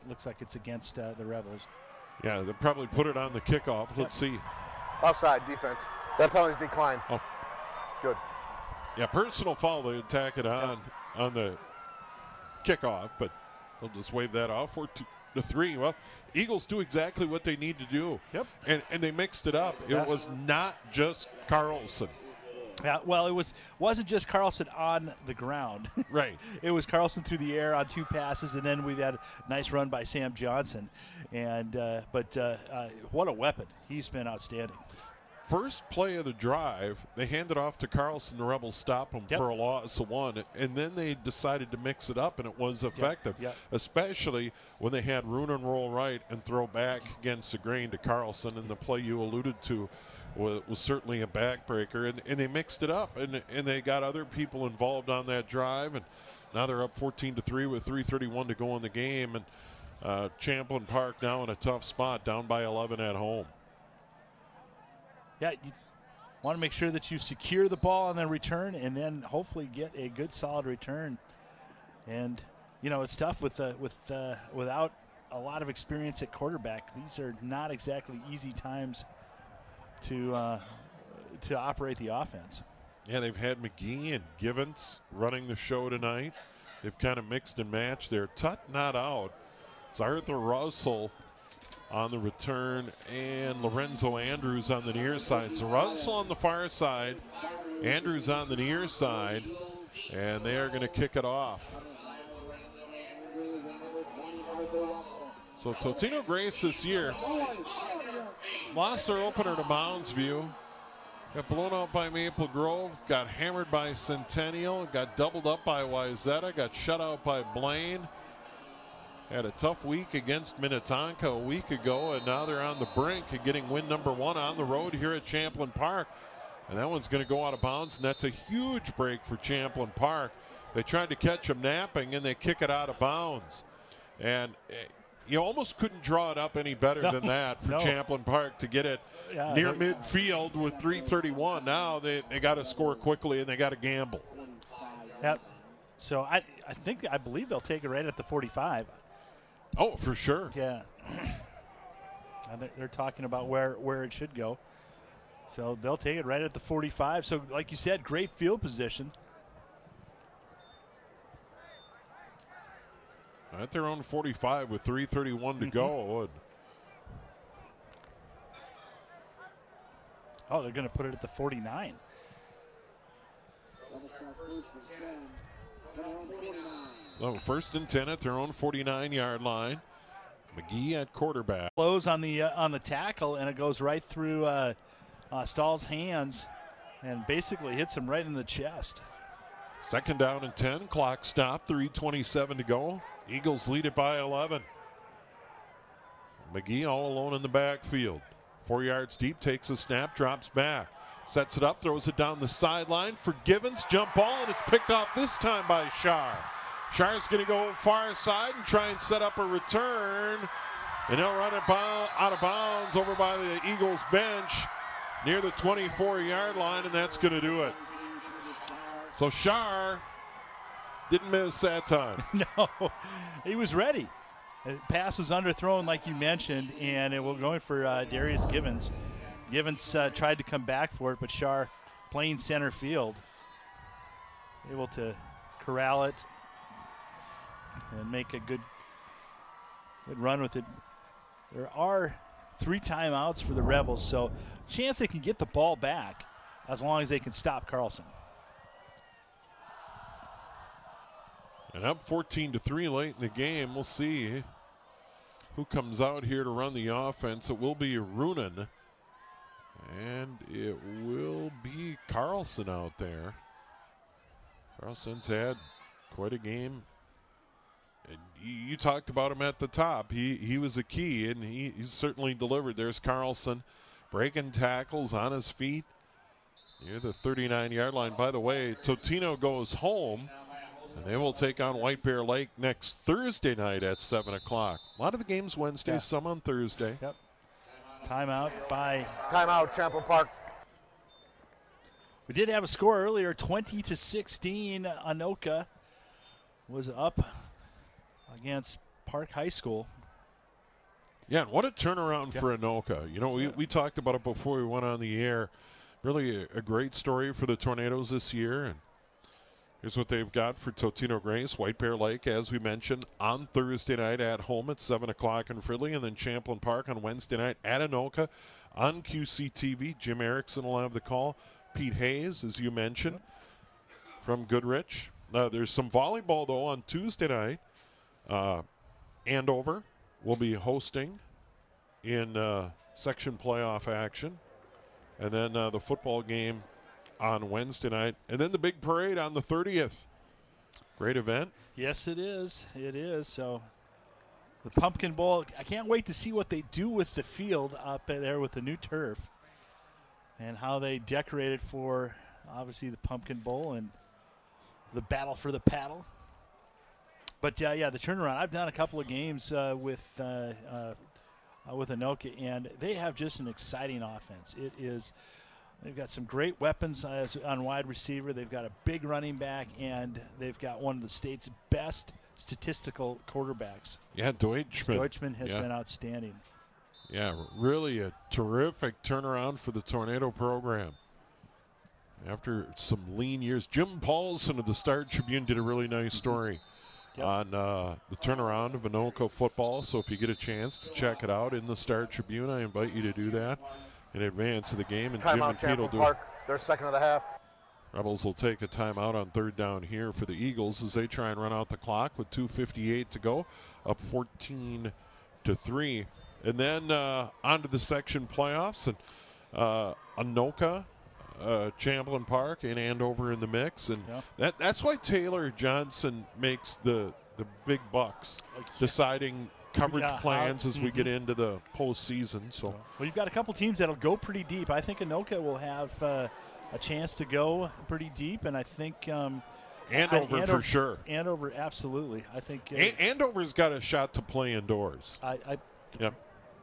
P: Looks like it's against the Rebels.
O: Yeah, they'll probably put it on the kickoff. Let's see.
Q: Offside defense. That penalty's declined.
O: Oh.
Q: Good.
O: Yeah, personal foul. They attack it on the kickoff, but they'll just wave that off. 4-3. Well, Eagles do exactly what they need to do.
P: Yep.
O: And they mixed it up. It was not just Carlson.
P: Yeah, well, it wasn't just Carlson on the ground.
O: Right.
P: It was Carlson through the air on 2 passes, and then we've had a nice run by Sam Johnson. And but what a weapon! He's been outstanding.
O: first play of the drive, they handed off to Carlson. The Rebels stop him for a loss of 1, and then they decided to mix it up, and it was effective, especially when they had Roonan roll right and throw back against the grain to Carlson, and the play you alluded to was certainly a backbreaker, and they mixed it up, and they got other people involved on that drive, and now they're up 14-3 with 3:31 to go in the game, and Champlin Park now in a tough spot, down by 11 at home.
P: Yeah, you want to make sure that you secure the ball on the return and then hopefully get a good solid return. And, you know, it's tough without a lot of experience at quarterback. These are not exactly easy times to operate the offense.
O: Yeah, they've had McGee and Givens running the show tonight. They've kind of mixed and matched there. Tut not out. It's Arthur Russell on the return and Lorenzo Andrews on the near side. So Russell on the far side, Andrews on the near side, and they are going to kick it off. So Totino-Grace this year lost their opener to Mounds View, got blown out by Maple Grove, got hammered by Centennial, got doubled up by Wayzata, got shut out by Blaine. Had a tough week against Minnetonka a week ago, and now they're on the brink of getting win number 1 on the road here at Champlin Park. And that one's going to go out of bounds, and that's a huge break for Champlin Park. They tried to catch him napping, and they kick it out of bounds. And you almost couldn't draw it up any better than that for Champlin Park to get it near midfield with 3:31. Now they got to score quickly, and they got to gamble.
P: Yep. So I believe they'll take it right at the 45.
O: Oh, for sure.
P: Yeah. They're talking about where it should go. So they'll take it right at the 45. So like you said, great field position.
O: At their own 45 with 3:31 to go.
P: Oh, they're going to put it at the 49.
O: So 1st and 10 at their own 49-yard line. McGee at quarterback.
P: Blows on the tackle, and it goes right through Stahl's hands and basically hits him right in the chest.
O: 2nd down and 10. Clock stopped. 3:27 to go. Eagles lead it by 11. McGee all alone in the backfield. 4 yards deep, takes a snap, drops back. Sets it up, throws it down the sideline for Givens. Jump ball, and it's picked off this time by Shar. Shar's going to go far side and try and set up a return. And he'll run it out of bounds over by the Eagles bench near the 24-yard line, and that's going to do it. So Shar didn't miss that time.
P: No, he was ready. The pass was underthrown, like you mentioned, and it will go for Darius Givens. Givens tried to come back for it, but Shar, playing center field, able to corral it and make a good run with it. There are 3 timeouts for the Rebels, so chance they can get the ball back as long as they can stop Carlson.
O: And up 14-3 late in the game. We'll see who comes out here to run the offense. It will be Roonan. And it will be Carlson out there. Carlson's had quite a game. And you talked about him at the top. He was a key, and he certainly delivered. There's Carlson breaking tackles on his feet near the 39-yard line. By the way, Totino goes home, and they will take on White Bear Lake next Thursday night at 7 o'clock. A lot of the games Wednesday, some on Thursday.
P: Yep. Timeout,
Q: Champlin Park.
P: We did have a score earlier, 20-16. Anoka was up against Park High School.
O: Yeah, and what a turnaround for Anoka. You know, we talked about it before we went on the air. Really a great story for the Tornadoes this year. And here's what they've got for Totino-Grace. White Bear Lake, as we mentioned, on Thursday night at home at 7 o'clock in Fridley, and then Champlin Park on Wednesday night at Anoka on QCTV. Jim Erickson will have the call. Pete Hayes, as you mentioned, from Goodrich. There's some volleyball, though, on Tuesday night. Andover will be hosting in section playoff action. and then the football game on Wednesday night, and then the big parade on the 30th. Great event.
P: Yes, it is. It is. So the Pumpkin Bowl, I can't wait to see what they do with the field up there with the new turf and how they decorate it for, obviously, the Pumpkin Bowl and the battle for the paddle. But, yeah, the turnaround. I've done a couple of games with Anoka, and they have just an exciting offense. It is. They've got some great weapons on wide receiver. They've got a big running back, and they've got one of the state's best statistical quarterbacks.
O: Yeah, Deutschman.
P: Deutschman has been outstanding.
O: Yeah, really a terrific turnaround for the Tornado program. After some lean years, Jim Paulson of the Star Tribune did a really nice story on the turnaround of Anoka football. So if you get a chance to check it out in the Star Tribune, I invite you to do that in advance of the game. And Jim and Pete will do
Q: Park, their second of the half.
O: Rebels will take a timeout on third down here for the Eagles as they try and run out the clock with 2:58 to go, up 14-3. And then on to the section playoffs, and Anoka, Champlin Park, and Andover in the mix. And that's why Taylor Johnson makes the big bucks, deciding coverage plans as we get into the postseason. So,
P: well, you've got a couple teams that'll go pretty deep. I think Anoka will have a chance to go pretty deep, and I think
O: Andover for sure.
P: Andover, absolutely. I think
O: Andover's got a shot to play indoors.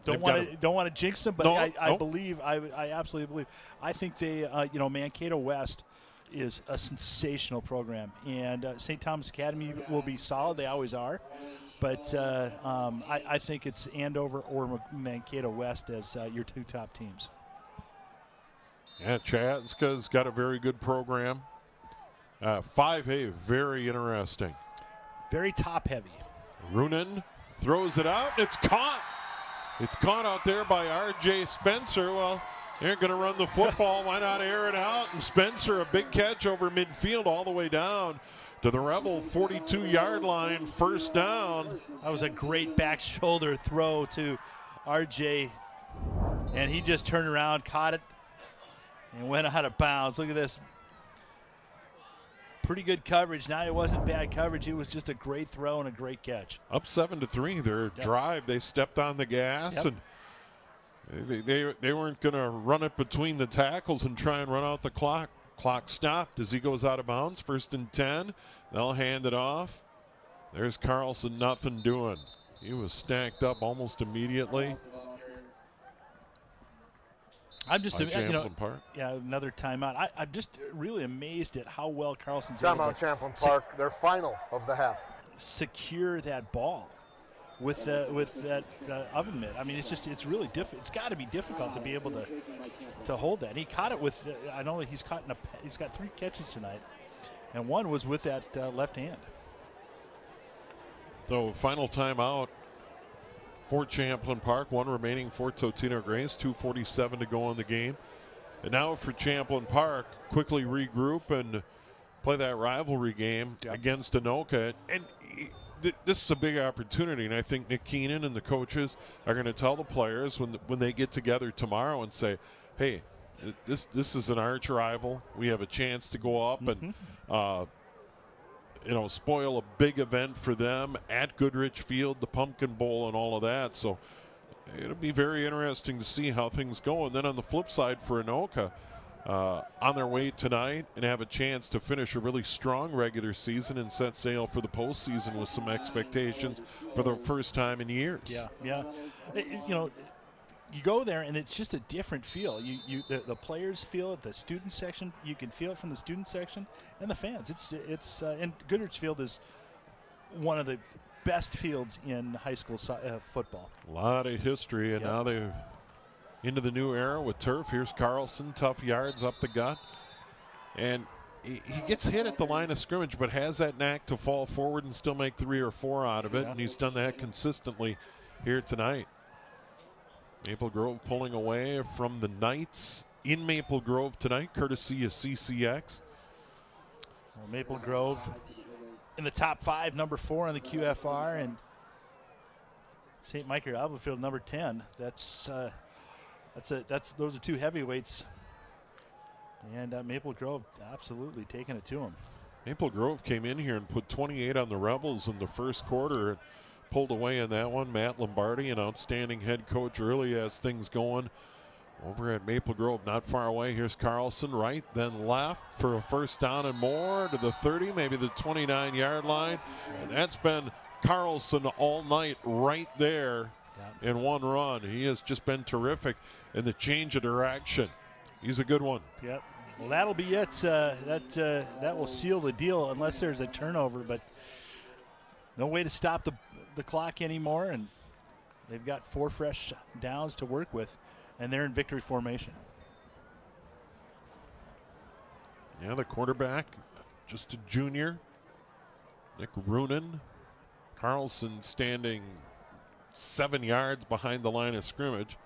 P: Don't want to jinx them, but I believe. I absolutely believe. I think they, Mankato West is a sensational program, and St. Thomas Academy will be solid. They always are. But I think it's Andover or Mankato West as your two top teams.
O: Yeah, Chaska's got a very good program. 5A, very interesting.
P: Very top-heavy.
O: Runen throws it out. It's caught. It's caught out there by R.J. Spencer. Well, they're going to run the football. Why not air it out? And Spencer, a big catch over midfield all the way down to the Rebel 42-yard line, first down.
P: That was a great back shoulder throw to R.J., and he just turned around, caught it, and went out of bounds. Look at this. Pretty good coverage. Now it wasn't bad coverage. It was just a great throw and a great catch.
O: Up 7-3, their drive. They stepped on the gas, and they weren't going to run it between the tackles and try and run out the clock. Clock stopped as he goes out of bounds. 1st and 10. They'll hand it off. There's Carlson, nothing doing. He was stacked up almost immediately.
P: I'm just, another timeout. I'm just really amazed at how well Carlson's able
Q: Timeout, Champlin Park, their final of the half.
P: Secure that ball with that oven mitt. I mean, it's really difficult. It's got to be difficult to be able to hold that. He caught it with. I know he's got 3 catches tonight, and one was with that left hand.
O: So final timeout for Champlin Park, 1 remaining for Totino-Grace, 2:47 to go in the game. And now for Champlin Park, quickly regroup and play that rivalry game against Anoka. And this is a big opportunity, and I think Nick Keenan and the coaches are going to tell the players when they get together tomorrow and say, hey, this is an arch rival. We have a chance to go up and spoil a big event for them at Goodrich Field, the Pumpkin Bowl, and all of that. So it'll be very interesting to see how things go. And then on the flip side for Anoka, on their way tonight and have a chance to finish a really strong regular season and set sail for the postseason with some expectations for the first time in years.
P: Yeah. You go there and it's just a different feel. The players feel it, the student section, you can feel it from the student section and the fans. And Goodrich Field is one of the best fields in high school football.
O: A lot of history, and now they're into the new era with turf. Here's Carlson, tough yards up the gut. And he gets hit at the line of scrimmage, but has that knack to fall forward and still make 3 or 4 out of it, and he's done that consistently here tonight. Maple Grove pulling away from the Knights in Maple Grove tonight, courtesy of CCX.
P: Well, Maple Grove in the top 5, number 4 on the QFR, and St. Michael Albafield, number 10. That's Those are two heavyweights. And Maple Grove absolutely taking it to them.
O: Maple Grove came in here and put 28 on the Rebels in the first quarter and pulled away in that one. Matt Lombardi, an outstanding head coach, really has things going over at Maple Grove, not far away. Here's Carlson, right, then left for a first down and more to the 30, maybe the 29-yard line. And that's been Carlson all night right there in one run. He has just been terrific in the change of direction. He's a good one.
P: Yep. Well, that'll be it. That will seal the deal unless there's a turnover, but no way to stop the clock anymore, and they've got 4 fresh downs to work with, and they're in victory formation.
O: Yeah, the quarterback, just a junior, Nick Roonan. Carlson standing 7 yards behind the line of scrimmage.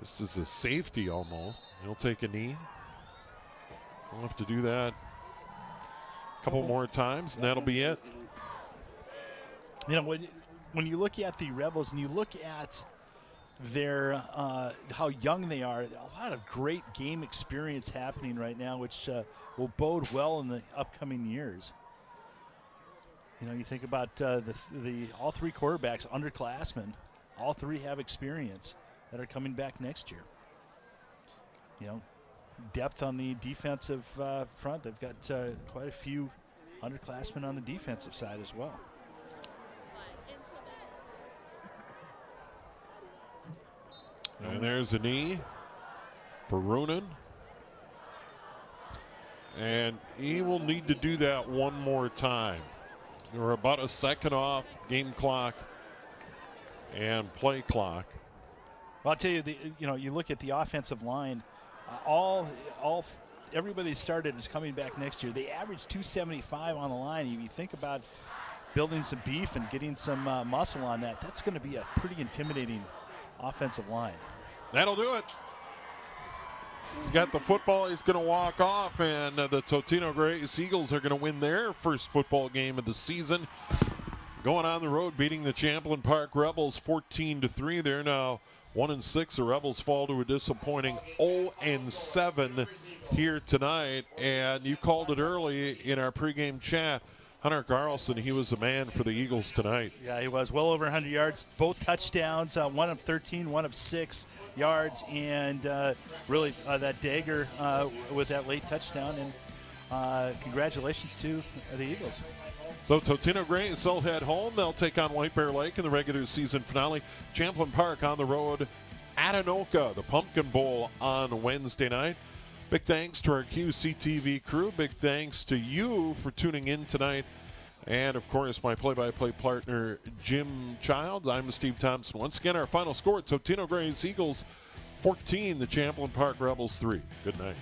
O: This is a safety almost. He'll take a knee. We'll have to do that a couple more times, and that'll be it.
P: You know, when you look at the Rebels and you look at their how young they are, a lot of great game experience happening right now, which will bode well in the upcoming years. You know, you think about the all 3 quarterbacks, underclassmen, all 3 have experience that are coming back next year. You know, depth on the defensive front. They've got quite a few underclassmen on the defensive side as well.
O: And there's a knee for Roonan. And he will need to do that one more time. We're about a second off game clock and play clock.
P: Well, I'll tell you, you look at the offensive line. Everybody started is coming back next year. They average 275 on the line. If you think about building some beef and getting some muscle on that, that's going to be a pretty intimidating offensive line.
O: That'll do it. He's got the football. He's going to walk off, and the Totino-Grace Eagles are going to win their first football game of the season. Going on the road, beating the Champlin Park Rebels 14-3. They're now 1-6. The Rebels fall to a disappointing 0-7 here tonight. And you called it early in our pregame chat. Hunter Carlson, he was the man for the Eagles tonight.
P: Yeah, he was well over 100 yards, both touchdowns, 1 of 13, 1 of 6 yards, and really that dagger with that late touchdown. And congratulations to the Eagles.
O: So Totino-Grace will head home. They'll take on White Bear Lake in the regular season finale. Champlin Park on the road at Anoka, the Pumpkin Bowl on Wednesday night. Big thanks to our QCTV crew. Big thanks to you for tuning in tonight. And, of course, my play-by-play partner, Jim Childs. I'm Steve Thompson. Once again, our final score, Totino-Grace Eagles 14, the Champlin Park Rebels 3. Good night.